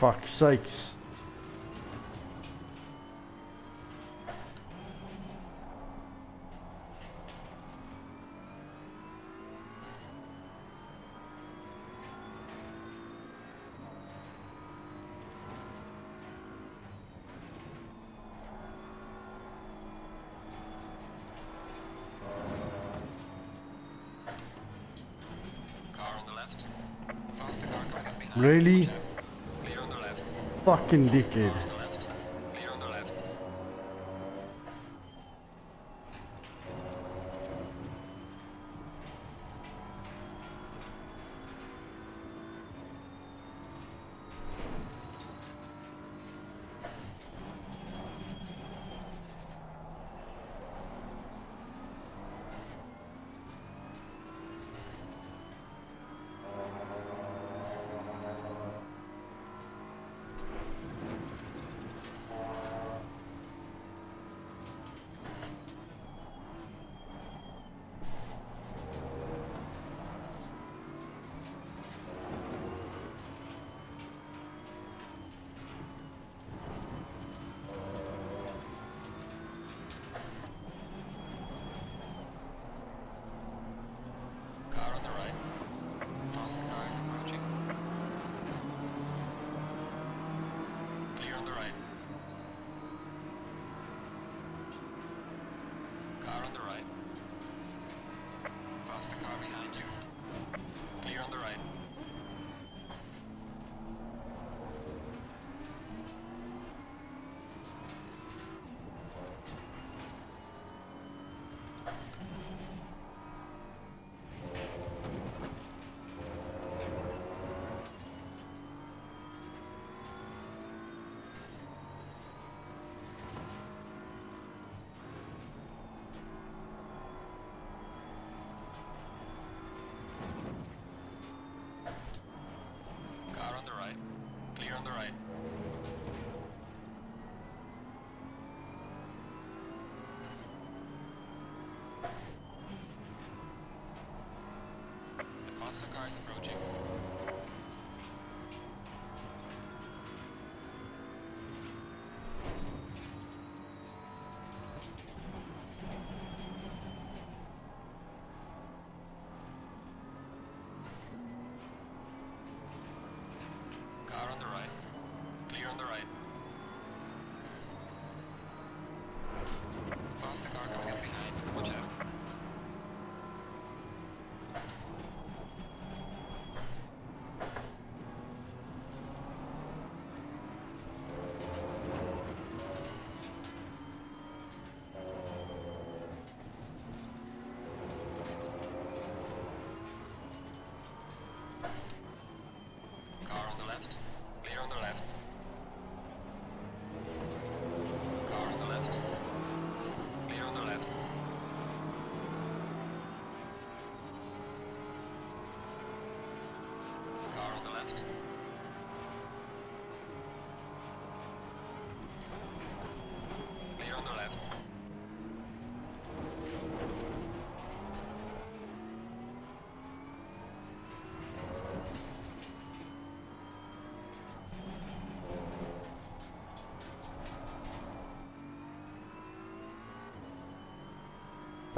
Speaker 1: fuck's sakes. Really? Fucking dickhead.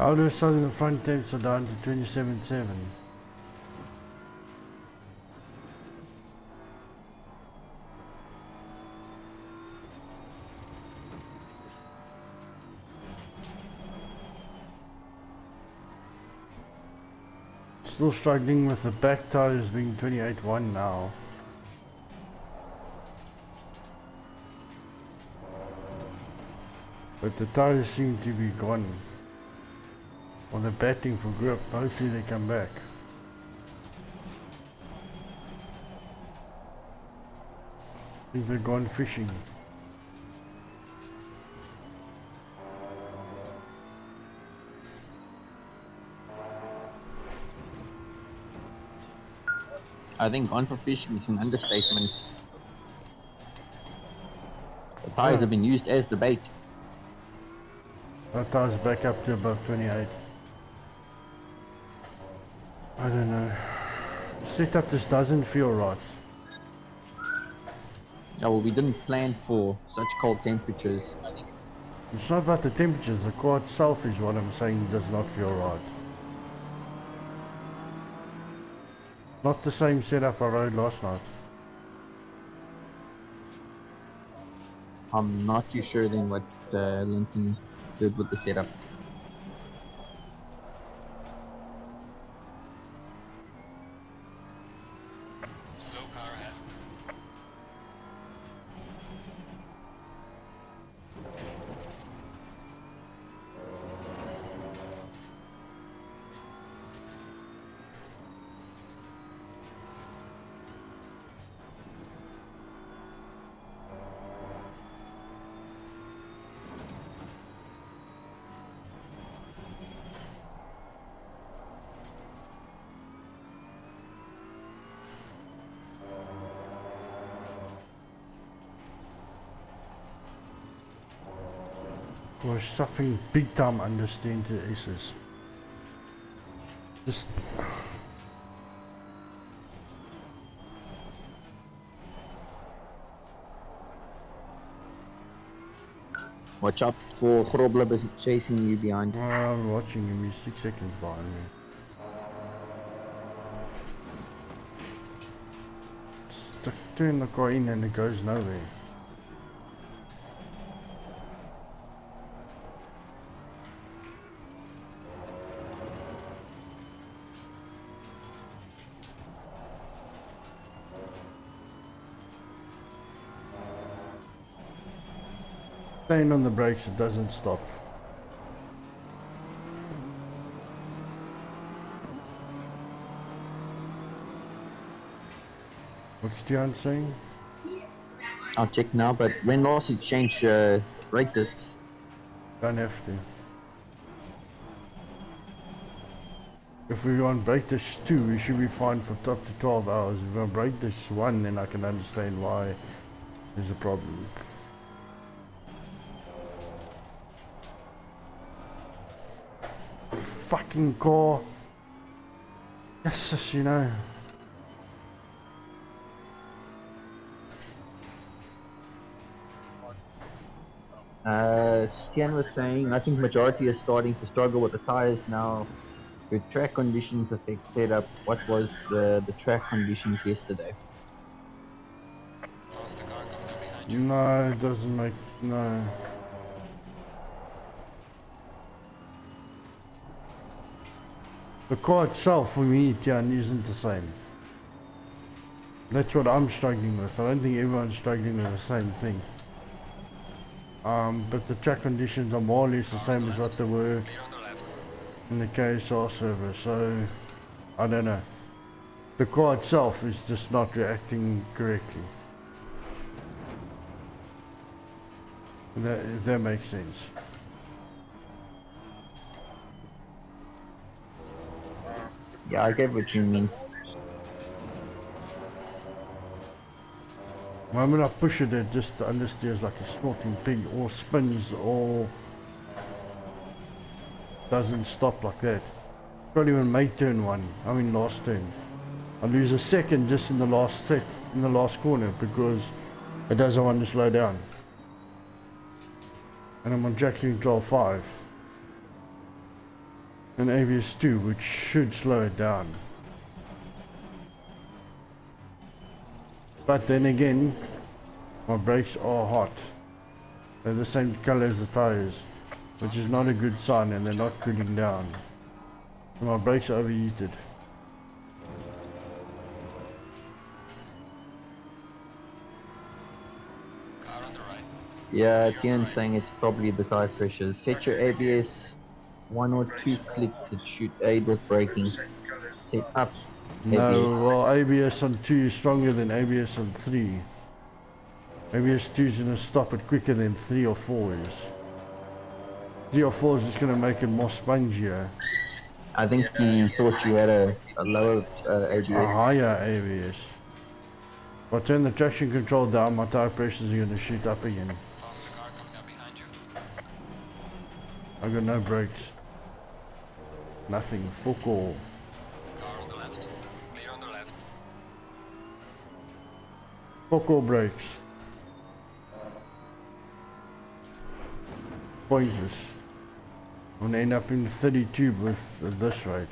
Speaker 1: All of a sudden the front temps are down to 27.7. Still struggling with the back tires being 28.1 now. But the tires seem to be gone. Or they're batting for grip. Hopefully they come back. I think they've gone fishing.
Speaker 14: I think gone for fishing is an understatement. The tires have been used as the bait.
Speaker 1: That tire's back up to above 28. I don't know. Setup just doesn't feel right.
Speaker 14: Yeah, well, we didn't plan for such cold temperatures.
Speaker 1: It's not about the temperatures, the car itself is what I'm saying does not feel right. Not the same setup I rode last night.
Speaker 14: I'm not too sure then what Lincoln did with the setup.
Speaker 2: Slow car ahead.
Speaker 1: We're suffering big time understand the aces. Just
Speaker 14: Watch out for Groblub is chasing you behind.
Speaker 1: I'm watching him, he's 6 seconds behind me. Turn the car in and it goes nowhere. Staying on the brakes, it doesn't stop. What's Dion saying?
Speaker 14: I'll check now, but when last you changed brake discs?
Speaker 1: Don't have to. If we're on brake disc 2, we should be fine for up to 12 hours. If we're on brake disc 1, then I can understand why there's a problem. Fucking car. Yes, you know.
Speaker 14: Tian was saying, I think majority is starting to struggle with the tires now. The track conditions affect setup. What was the track conditions yesterday?
Speaker 2: Faster car coming up behind you.
Speaker 1: No, it doesn't make... no. The car itself for me, Tian, isn't the same. That's what I'm struggling with. I don't think everyone's struggling with the same thing. But the track conditions are more or less the same as what they were in the KSR server, so I don't know. The car itself is just not reacting correctly. If that makes sense.
Speaker 14: Yeah, I get what you mean.
Speaker 1: The moment I push it, it just understeers like a snorting pig, or spins, or doesn't stop like that. Can't even make turn 1. I mean last turn. I lose a second just in the last corner because it doesn't want to slow down. And I'm on traction control 5 and ABS 2, which should slow it down. But then again, my brakes are hot. They're the same color as the tires, which is not a good sign, and they're not cooling down. So my brakes are overheated.
Speaker 2: Car on the right.
Speaker 14: Yeah, Tian's saying it's probably the tire pressures. Set your ABS 1 or 2 clicks, it should aid with braking. Set up
Speaker 1: No,
Speaker 14: ABS.
Speaker 1: well, ABS on 2 is stronger than ABS on 3. ABS 2 is going to stop it quicker than 3 or 4 is. 3 or 4 is just going to make it more spongier.
Speaker 14: I think he thought you had a lower ABS.
Speaker 1: A higher ABS. If I turn the traction control down, my tire pressures are going to shoot up again.
Speaker 2: Faster car coming up behind you.
Speaker 1: I've got no brakes. Nothing. Fuck all.
Speaker 2: Car on the left. Clear on the left.
Speaker 1: Fuck all brakes. pointless. I'm gonna end up in 32 with this rate.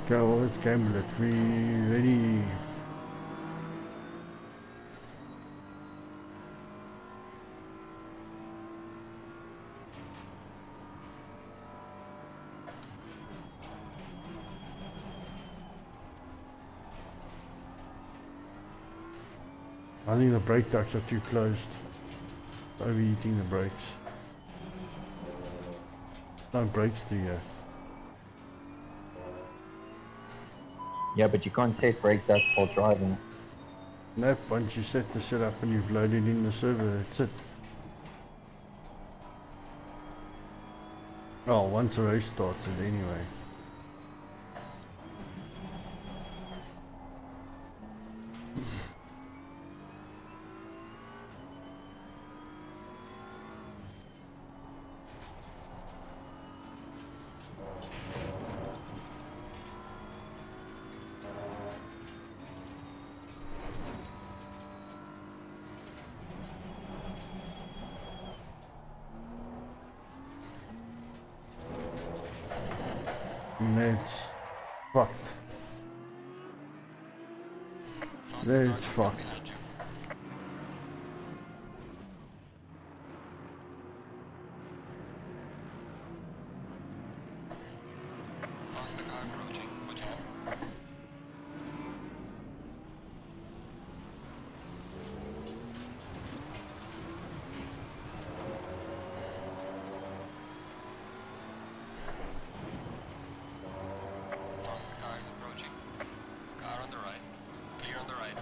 Speaker 1: Okay, well, let's gamble it. We ready. I think the brake ducts are too closed. Overheating the brakes. No brakes to here.
Speaker 14: Yeah, but you can't set brake ducts while driving.
Speaker 1: Nope, once you set the setup and you've loaded in the server, that's it. Oh, once the race starts it anyway. That's fucked. That's fucked.
Speaker 2: Faster car approaching. Watch out. Faster car is approaching. Car on the right. Clear on the right.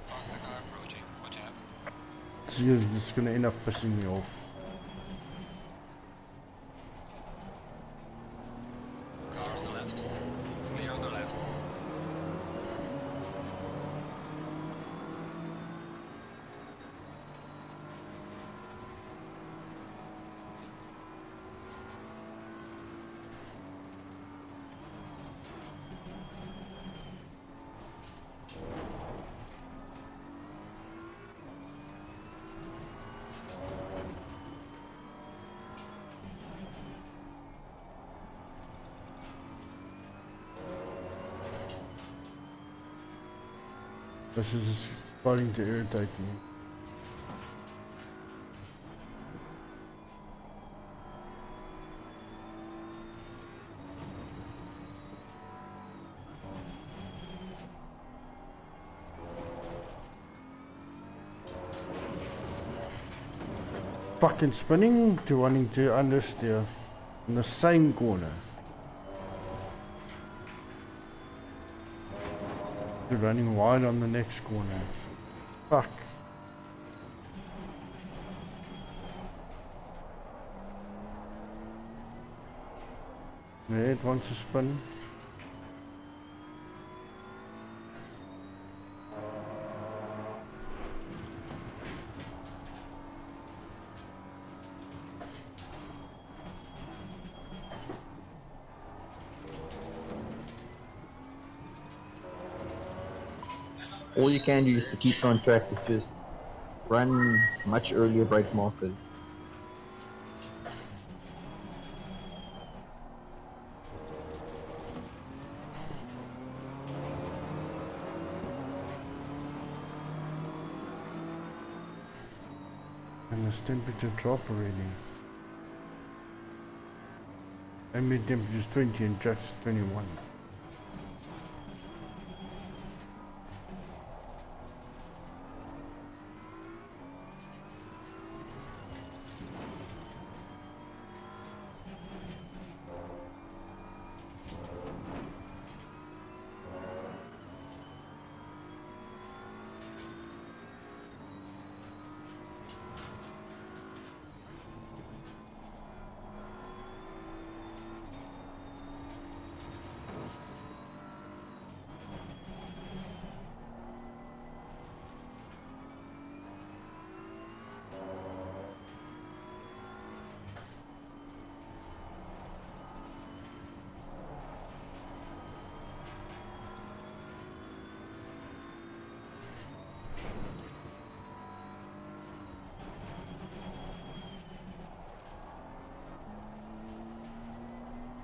Speaker 2: Faster car approaching. Watch out.
Speaker 1: So you're just gonna end up pissing me off.
Speaker 2: Car on the left. Clear on the left.
Speaker 1: This is starting to irritate me. Fucking spinning to wanting to understeer in the same corner. To running wide on the next corner. Fuck. Yeah, it wants to spin.
Speaker 14: All you can do is to keep on track is just run much earlier brake markers.
Speaker 1: And this temperature drop already. Ambient temperature is 20 and track's 21.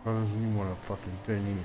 Speaker 1: I doesn't even want to fucking turn in.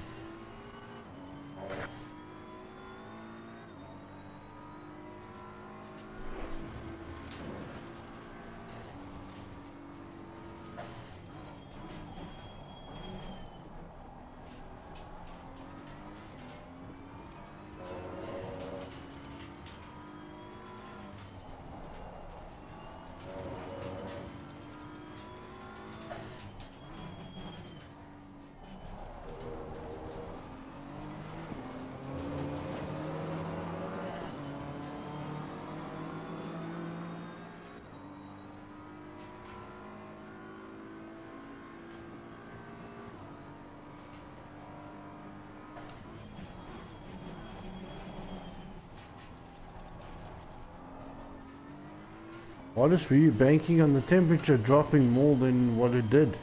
Speaker 1: What is, were you banking on the temperature dropping more than what it did?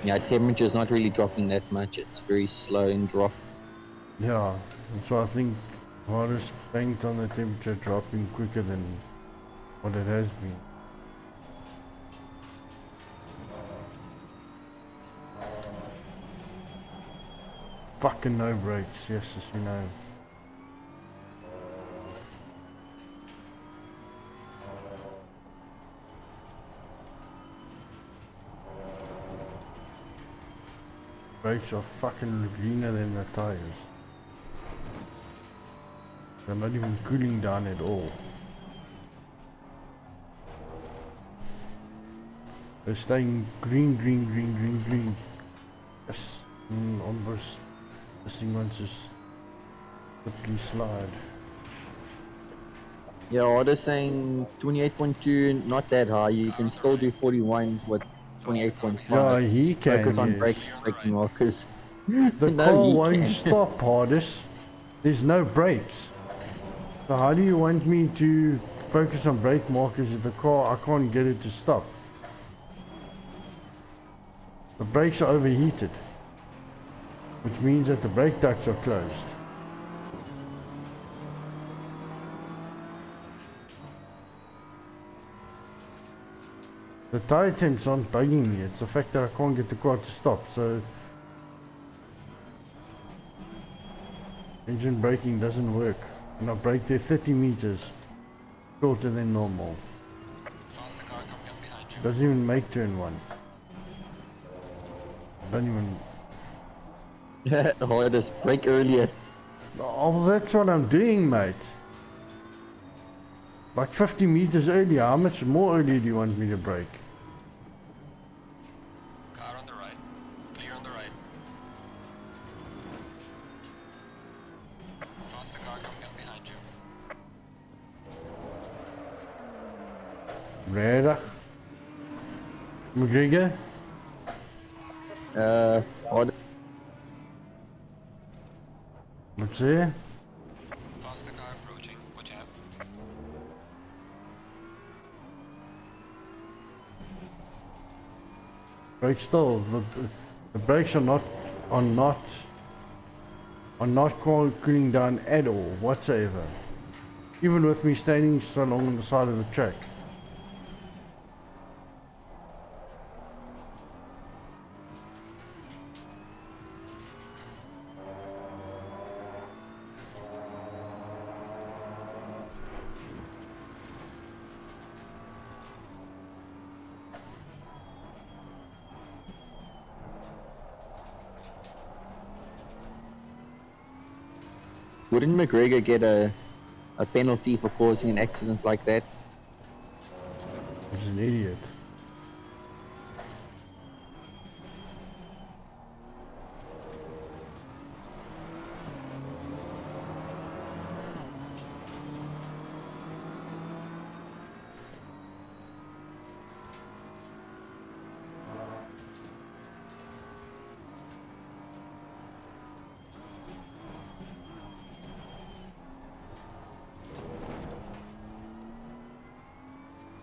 Speaker 14: Yeah, temperature's not really dropping that much. It's very slow in drop.
Speaker 1: Yeah, so I think Horus banked on the temperature dropping quicker than what it has been. Fucking no brakes, yes, as you know. Brakes are fucking greener than the tires. They're not even cooling down at all. They're staying green, green, green, green, green. Yes, almost. This thing wants to quickly slide.
Speaker 14: Yeah, Oda's saying 28.2, not that high. You can still do 41 with 28.5.
Speaker 1: Yeah, he can.
Speaker 14: Focus on
Speaker 1: Yes.
Speaker 14: braking markers.
Speaker 1: The
Speaker 14: No,
Speaker 1: car
Speaker 14: he
Speaker 1: won't
Speaker 14: can.
Speaker 1: stop, Hardest. There's no brakes. So how do you want me to focus on brake markers if the car, I can't get it to stop? The brakes are overheated, which means that the brake ducts are closed. The tire temps aren't bugging me, it's the fact that I can't get the car to stop, so engine braking doesn't work. And I brake there 30 meters shorter than normal. Doesn't even make turn one. Don't even.
Speaker 14: Oh, just brake earlier.
Speaker 1: Oh, well, that's what I'm doing, mate. Like 50 meters earlier. How much more earlier do you want me to brake?
Speaker 2: Car on the right. Clear on the right. Faster car coming up behind you.
Speaker 1: Reda. McGregor.
Speaker 14: What?
Speaker 1: What's there?
Speaker 2: Faster car approaching. Watch out.
Speaker 1: Brake still. The brakes are not cooling down at all whatsoever. Even with me standing so long on the side of the track.
Speaker 14: Wouldn't McGregor get a penalty for causing an accident like that?
Speaker 1: He's an idiot.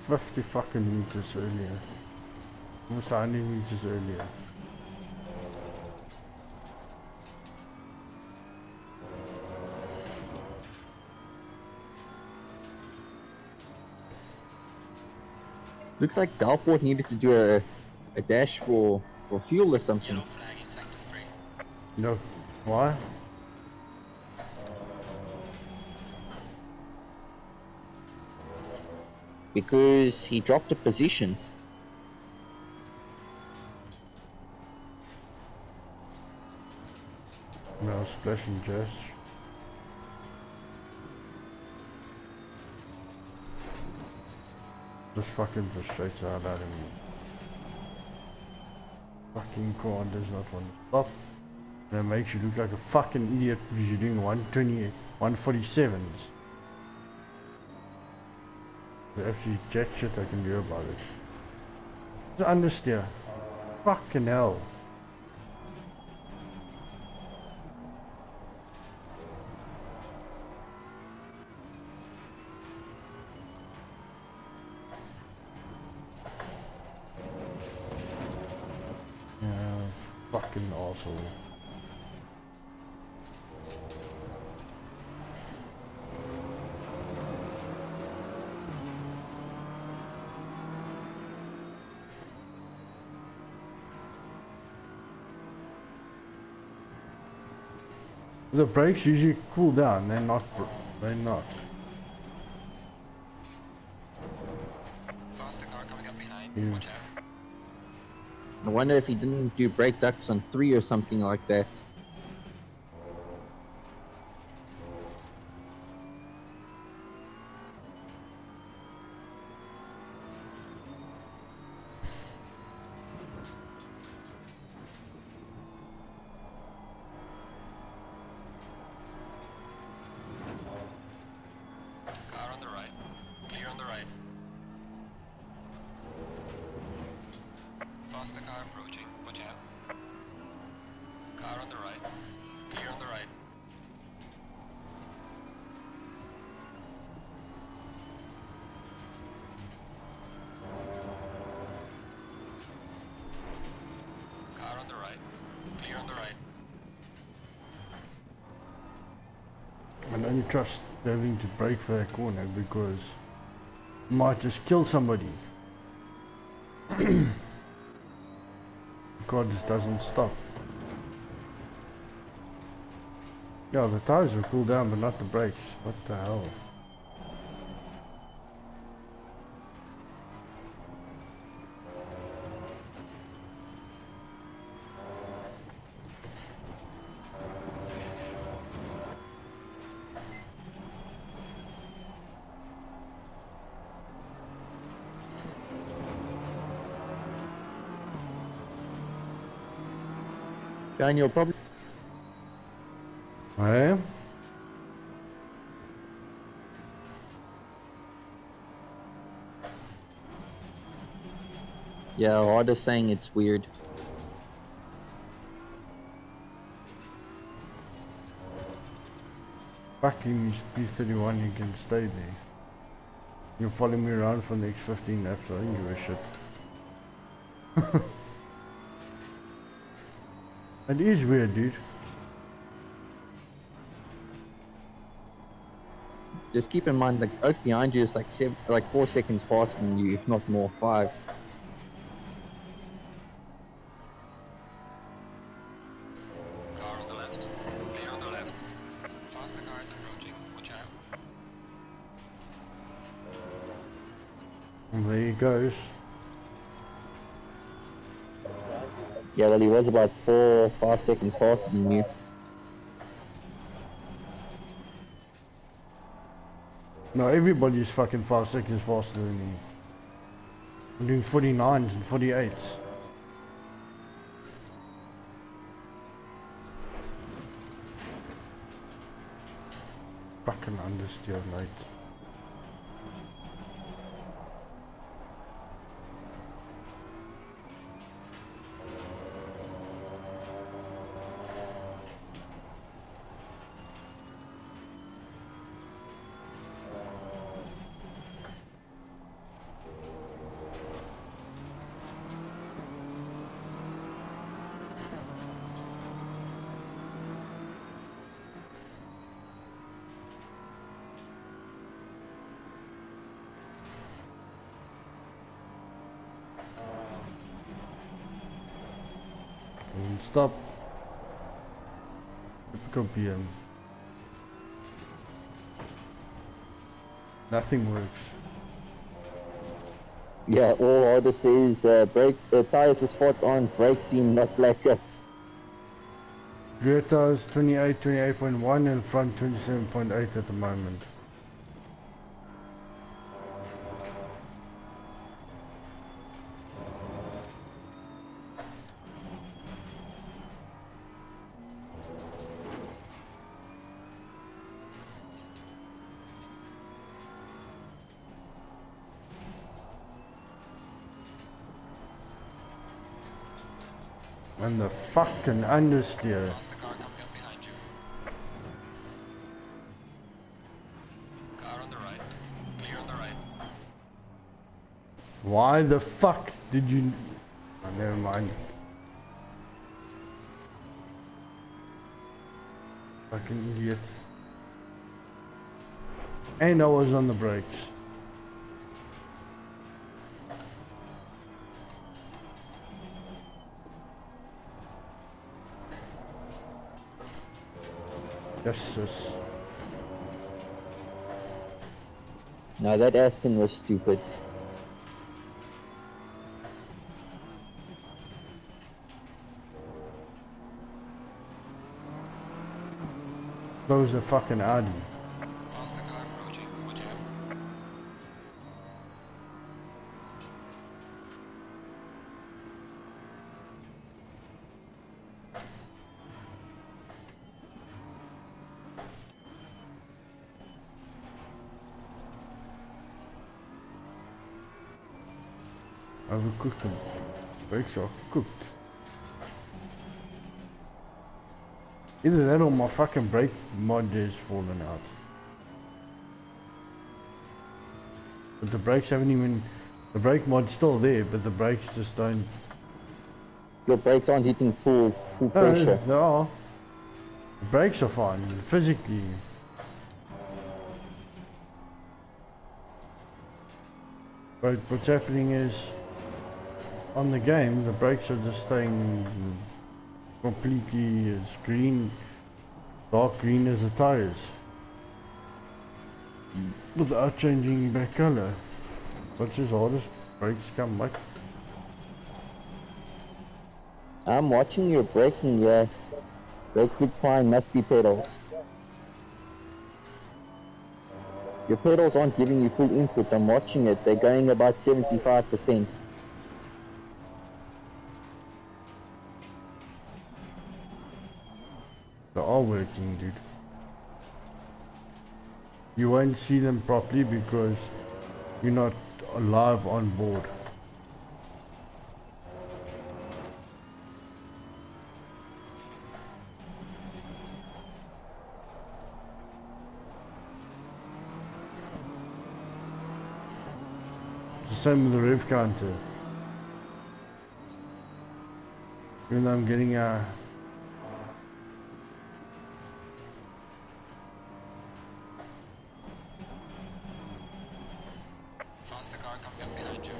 Speaker 1: $50 fucking meters earlier. Almost 100 meters earlier.
Speaker 14: Looks like Dalport needed to do a dash for fuel or something.
Speaker 2: Flag in sector 3.
Speaker 1: No. Why?
Speaker 14: Because he dropped a position.
Speaker 1: No, splash and just. This fucking frustrates the hell out of me. Fucking car does not want to stop. And it makes you look like a fucking idiot because you're doing 120, 147s. There's actually jack shit I can do about it. The understeer. Fucking hell. Yeah, fucking asshole. The brakes usually cool down, they're not. They're not.
Speaker 2: Faster car coming up behind.
Speaker 1: You
Speaker 2: Watch out.
Speaker 14: I wonder if he didn't do brake ducts on 3 or something like that.
Speaker 2: Car on the right. Clear on the right. Faster car approaching. Watch out. Car on the right. Clear on the right. Car on the right. Clear on the right.
Speaker 1: I don't trust having to brake for that corner because you might just kill somebody. The car just doesn't stop. Yeah, the tires will cool down but not the brakes. What the hell?
Speaker 14: Daniel, probably.
Speaker 1: I am?
Speaker 14: Yeah, Harder's saying it's weird.
Speaker 1: Fucking P31, you can stay there. You follow me around for the next 15 laps, I don't give a shit. It is weird, dude.
Speaker 14: Just keep in mind, the oak behind you is like 4 seconds faster than you, if not more, 5.
Speaker 2: Car on the left. Clear on the left. Faster car is approaching. Watch out.
Speaker 1: And there he goes.
Speaker 14: Yeah, well, he was about 4 or 5 seconds faster than you.
Speaker 1: No, everybody's fucking 5 seconds faster than me. I'm doing 49s and 48s. Fucking understeer, mate. Stop. Typical PM. Nothing works.
Speaker 14: Yeah, all I just say is brake tires are spot on, brakes seem not blacker.
Speaker 1: Rear tires 28, 28.1 and front 27.8 at the moment. And the fucking understeer.
Speaker 2: Faster car coming up behind you. Car on the right. Clear on the right.
Speaker 1: Why the fuck did you... Oh, never mind. Fucking idiot. And I was on the brakes. Yes, sis.
Speaker 14: No, that Aston was stupid.
Speaker 1: That was a fucking Audi.
Speaker 2: Faster car approaching. Watch out.
Speaker 1: Overcooked them. Brakes are cooked. Either that or my fucking brake mod is fallen out. But the brakes haven't even... The brake mod's still there, but the brakes just don't...
Speaker 14: Your brakes aren't hitting full pressure.
Speaker 1: They are. The brakes are fine, physically. But what's happening is... On the game, the brakes are just staying completely as green, dark green as the tires, without changing back color. What's as hard as brakes come back?
Speaker 14: I'm watching your braking, yeah. Brake look fine, must be pedals. Your pedals aren't giving you full input, I'm watching it, they're going about 75%.
Speaker 1: They are working, dude. You won't see them properly because you're not live on board. It's the same with the rev counter. Even though I'm getting a
Speaker 2: Faster car coming up behind you.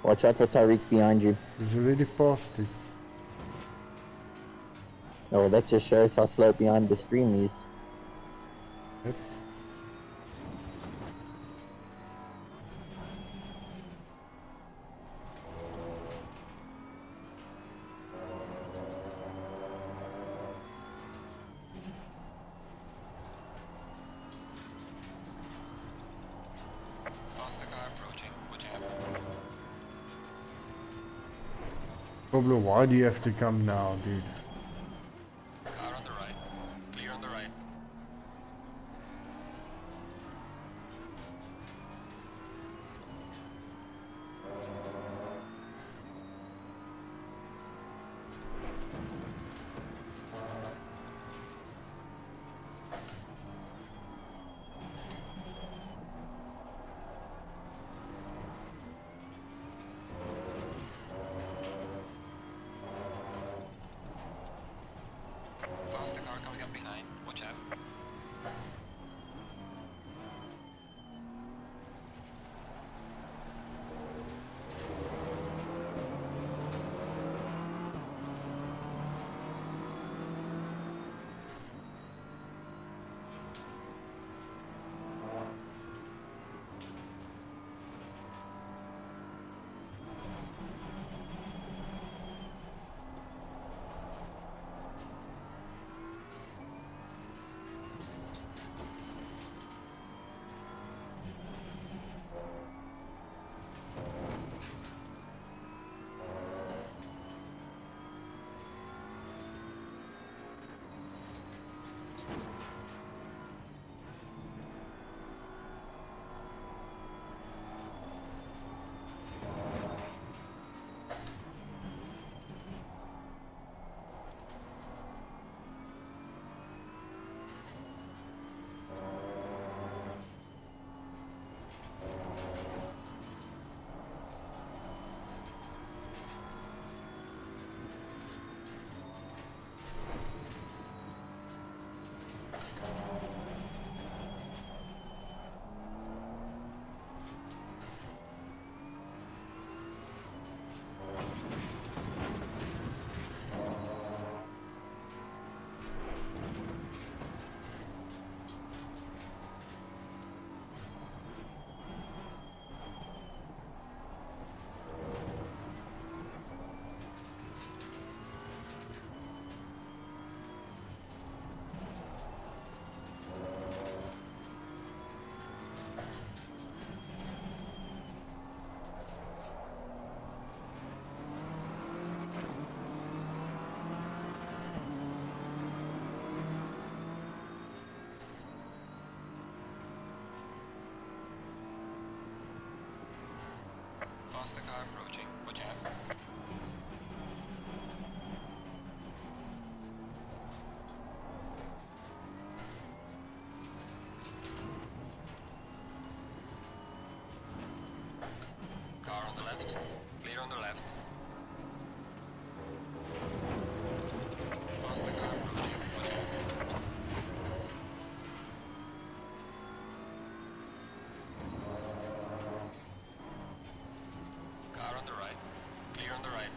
Speaker 14: Watch out for Tariq behind you.
Speaker 1: He's already past it.
Speaker 14: Oh, that just shows how slow behind the stream is.
Speaker 1: Yep.
Speaker 2: Faster car approaching. Watch out.
Speaker 1: Problem, why do you have to come now, dude?
Speaker 2: Car on the right. Clear on the right. Faster car approaching. Watch out. Car on the left. Clear on the left. Faster car approaching. Watch out. Car on the right. Clear on the right.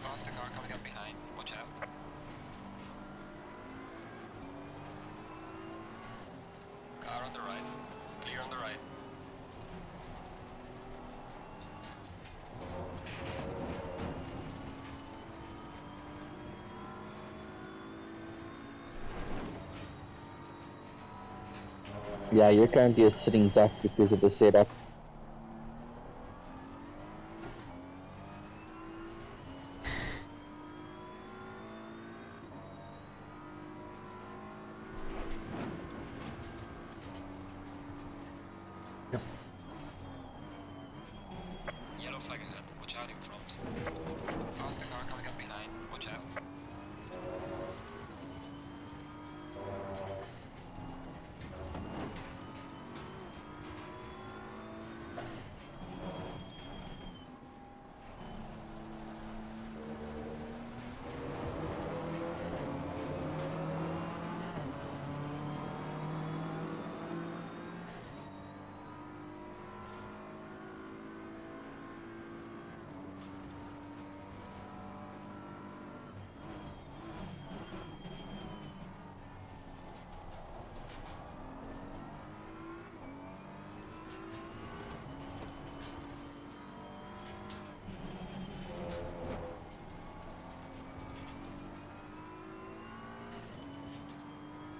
Speaker 2: Faster car coming up behind. Watch out. Car on the right. Clear on the right.
Speaker 14: Yeah, you're currently a sitting duck because of the setup.
Speaker 2: Yellow flag ahead. Watch out in front. Faster car coming up behind. Watch out.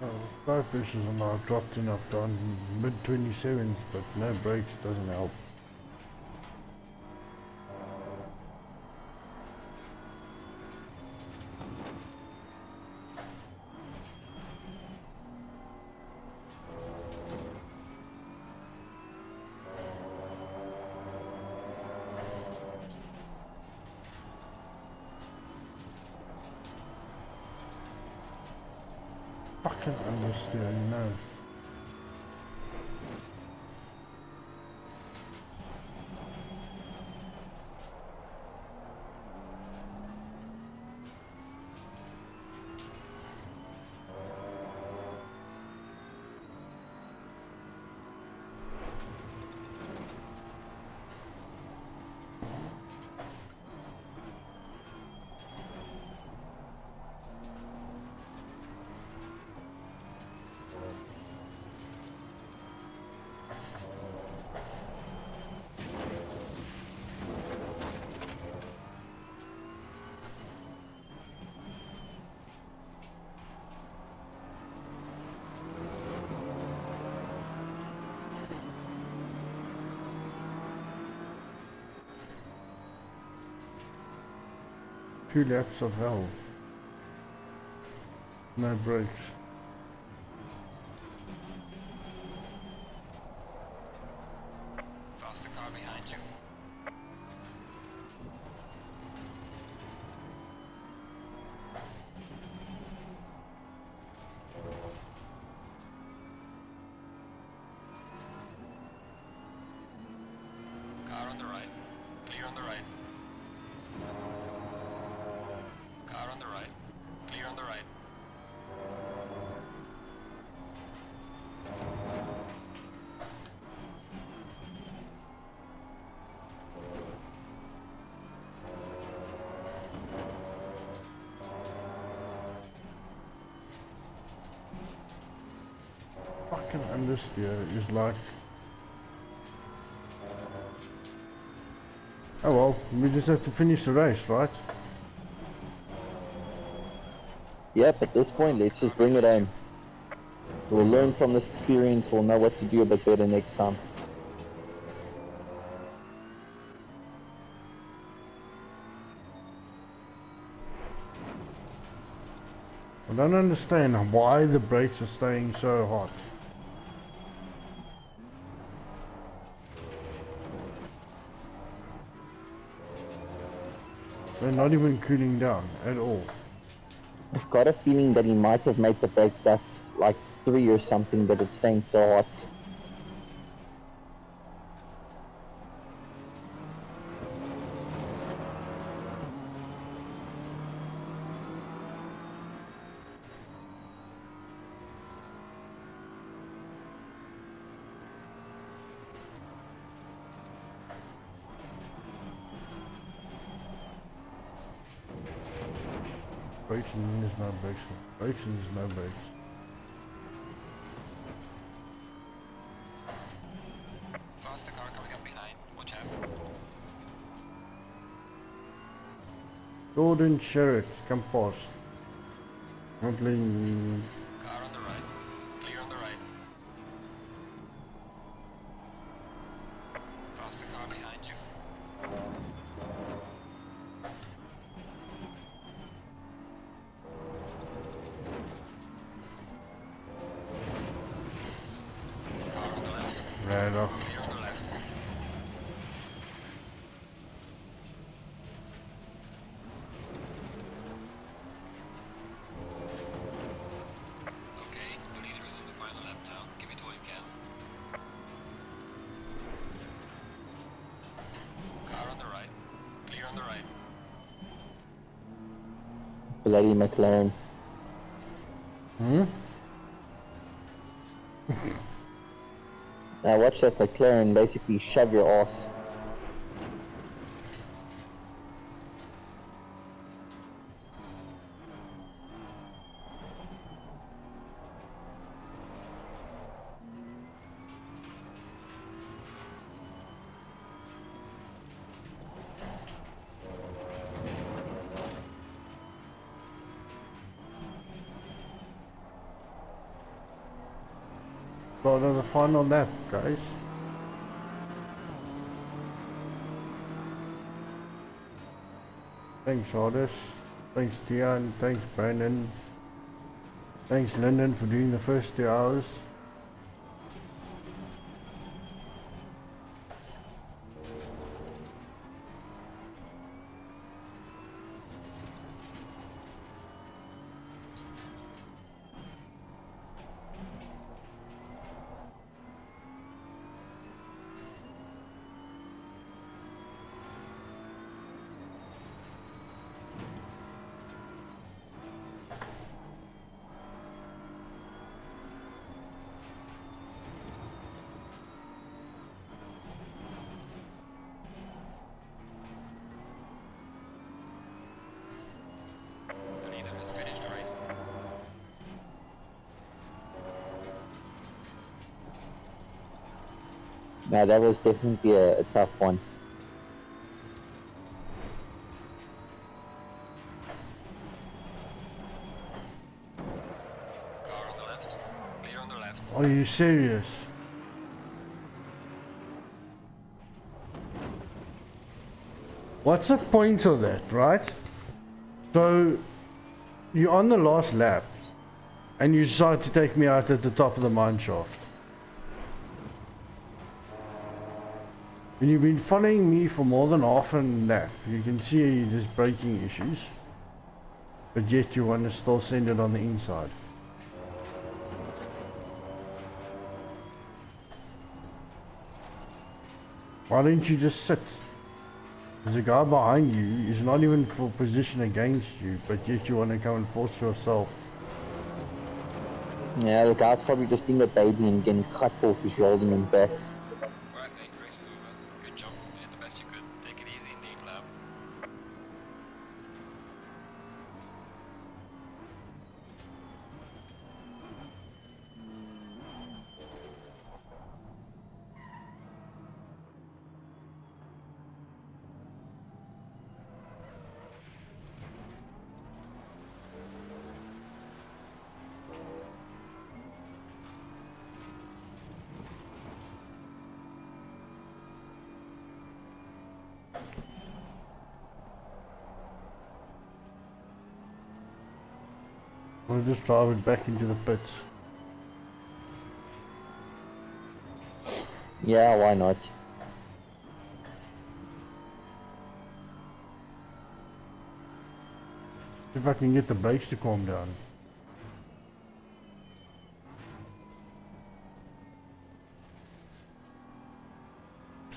Speaker 1: Oh, drive pressures are now dropped enough down mid 27s, but no brakes doesn't help. Fucking understeering, no. Two laps of hell. No brakes.
Speaker 2: Faster car behind you. Car on the right. Clear on the right. Car on the right. Clear on the right.
Speaker 1: Fucking understeer is like... Oh well, we just have to finish the race, right?
Speaker 14: Yep, at this point, let's just bring it home. We'll learn from this experience, we'll know what to do a bit better next time.
Speaker 1: I don't understand why the brakes are staying so hot. They're not even cooling down at all.
Speaker 14: I've got a feeling that he might have made the brake ducts like 3 or something, but it's staying so hot.
Speaker 1: Brakes and there's no brakes. Brakes and there's no brakes.
Speaker 2: Faster car coming up behind. Watch out.
Speaker 1: Golden Chariot, come past. Not letting...
Speaker 2: Car on the right. Clear on the right. Faster car behind you. Car on the left.
Speaker 1: Right off.
Speaker 2: Clear on the left. Okay, the leader is on the final lap now. Give it all you can. Car on the right. Clear on the right.
Speaker 14: Bloody McLaren.
Speaker 1: Hmm?
Speaker 14: Now watch that McLaren basically shove your ass.
Speaker 1: Start on the final lap, guys. Thanks, Aldous. Thanks, Dion. Thanks, Brandon. Thanks, Lyndon, for doing the first 2 hours.
Speaker 2: The leader has finished the race.
Speaker 14: Now that was definitely a tough one.
Speaker 2: Car on the left. Clear on the left.
Speaker 1: Are you serious? What's the point of that, right? So, you're on the last lap, and you decide to take me out at the top of the mine shaft. And you've been following me for more than half a lap. You can see there's braking issues. But yet you want to still send it on the inside. Why don't you just sit? There's a guy behind you, he's not even for position against you, but yet you want to come and force yourself.
Speaker 14: Yeah, the guy's probably just being a baby and getting cut off his holding him back.
Speaker 2: Alright mate, race is over. Good job. You did the best you could. Take it easy in the in lap.
Speaker 1: We'll just drive it back into the pits.
Speaker 14: Yeah, why not?
Speaker 1: If I can get the brakes to calm down.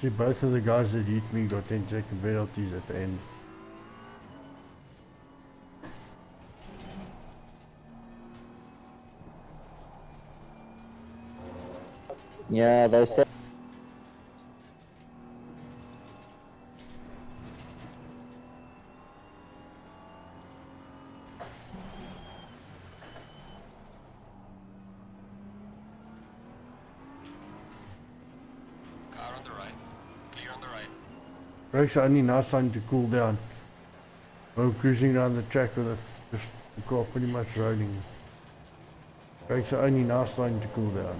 Speaker 1: See, both of the guys that hit me got 10-second penalties at the end.
Speaker 14: Yeah, those.
Speaker 2: Car on the right. Clear on the right.
Speaker 1: Brakes are only now starting to cool down. I'm cruising around the track with just the car pretty much rolling. Brakes are only now starting to cool down.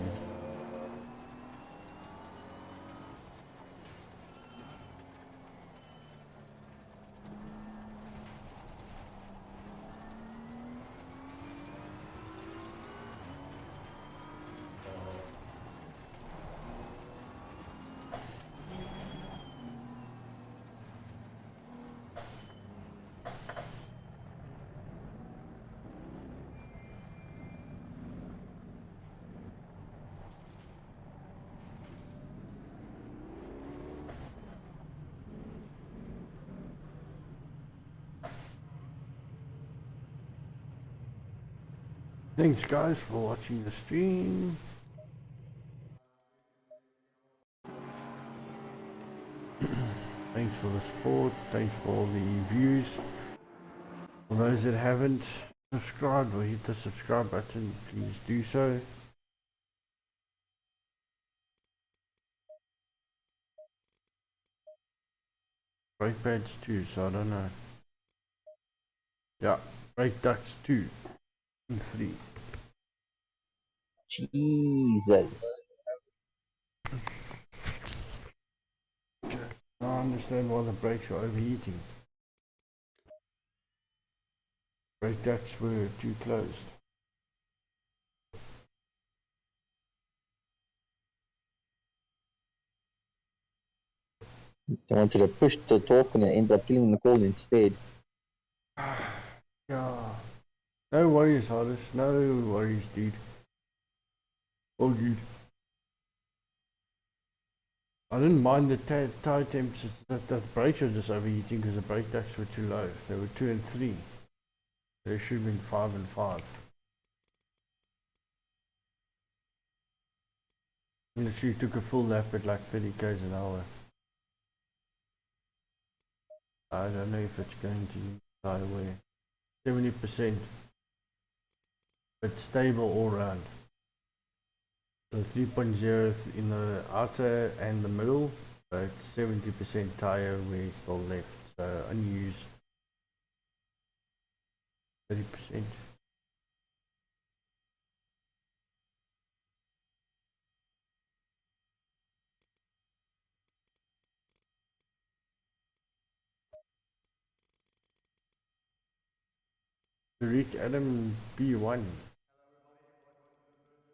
Speaker 1: Thanks guys for watching the stream. Thanks for the support, thanks for all the views. For those that haven't subscribed or hit the subscribe button, please do so. Brake pads too, so I don't know. Yeah, brake ducts 2 and 3.
Speaker 14: Jesus.
Speaker 1: I understand why the brakes are overheating. Brake ducts were too closed.
Speaker 14: They wanted to push the talk and end up killing the call instead.
Speaker 1: Yeah. No worries, Hardest. No worries, dude. Oh, dude. I didn't mind the tire temps. That the brakes were just overheating because the brake ducts were too low. They were 2 and 3. They should have been 5 and 5. And literally took a full lap at like 30 k's an hour. I don't know if it's going to die away. 70%. But stable all round. So 3.0 in the outer and the middle, but 70% tire where still left. So unused 30%. Rick Adam B1.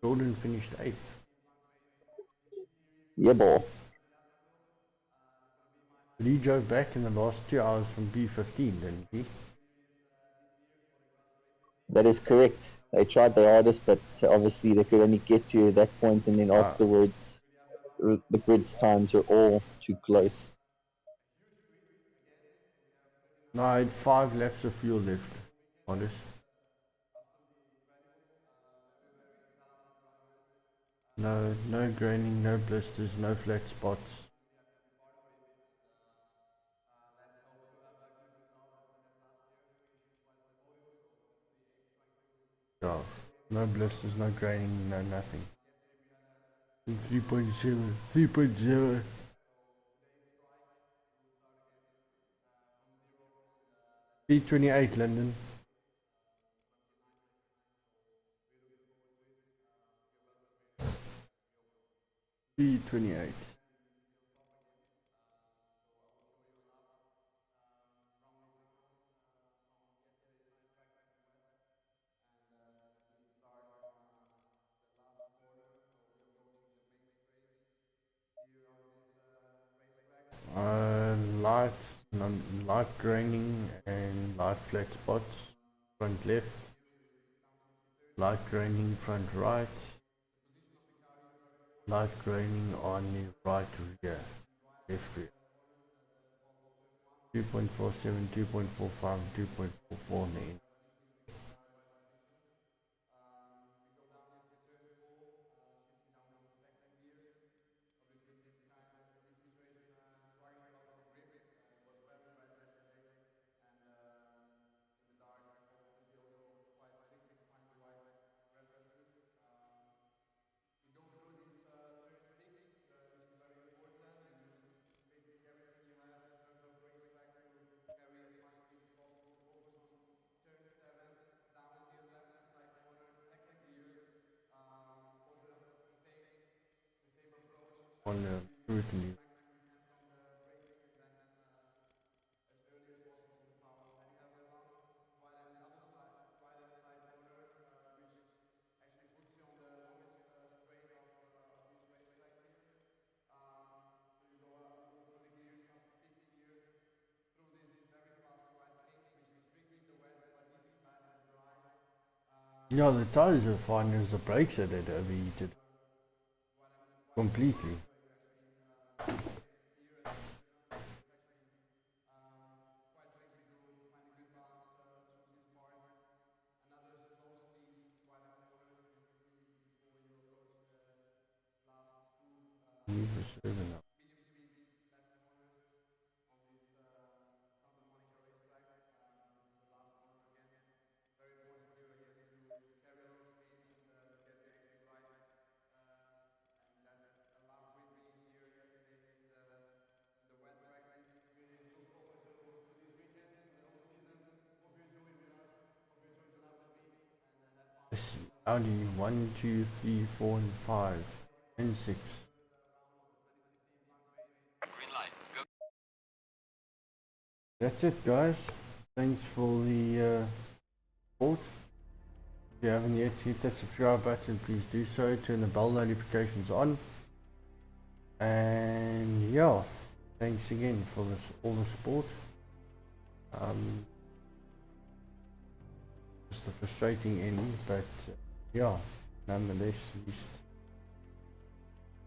Speaker 1: Jordan finished 8th.
Speaker 14: Yeah, boy.
Speaker 1: But he drove back in the last 2 hours from B15, didn't he?
Speaker 14: That is correct. They tried their hardest, but obviously they could only get to that point, and then afterwards, the grid's times were all too close.
Speaker 1: No, I had 5 laps of fuel left. Honest. No graining, no blisters, no flat spots. Yeah, no blisters, no graining, no nothing. 3.7, 3.0. P28 London. P28. Light, light graining and light flat spots. front left, light graining front right, light graining on the right rear, left rear. 2.47, 2.45, 2.44 main. On the scrutiny. Yeah, the tires are fine, as the brakes that had overheated completely. Need for serving now. Audi 1, 2, 3, 4, and 5, and 6.
Speaker 2: Green light, go.
Speaker 1: That's it, guys. Thanks for the support. If you haven't yet hit that subscribe button, please do so. Turn the bell notifications on. And yeah, thanks again for this, all the support. Just the frustrating end, but yeah, nonetheless, at least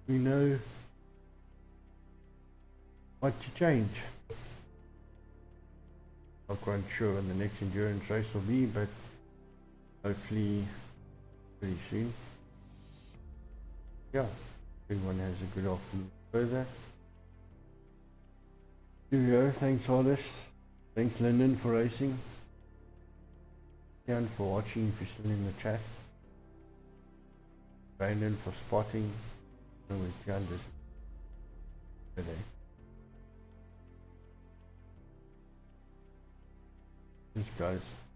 Speaker 1: we know what to change. Not quite sure when the next endurance race will be, but hopefully pretty soon. Yeah, everyone has a good afternoon further. Julio, thanks for this. Thanks Lyndon for racing. Jan for watching if you're still in the chat. Brandon for spotting. No, we Jan this today. Thanks guys.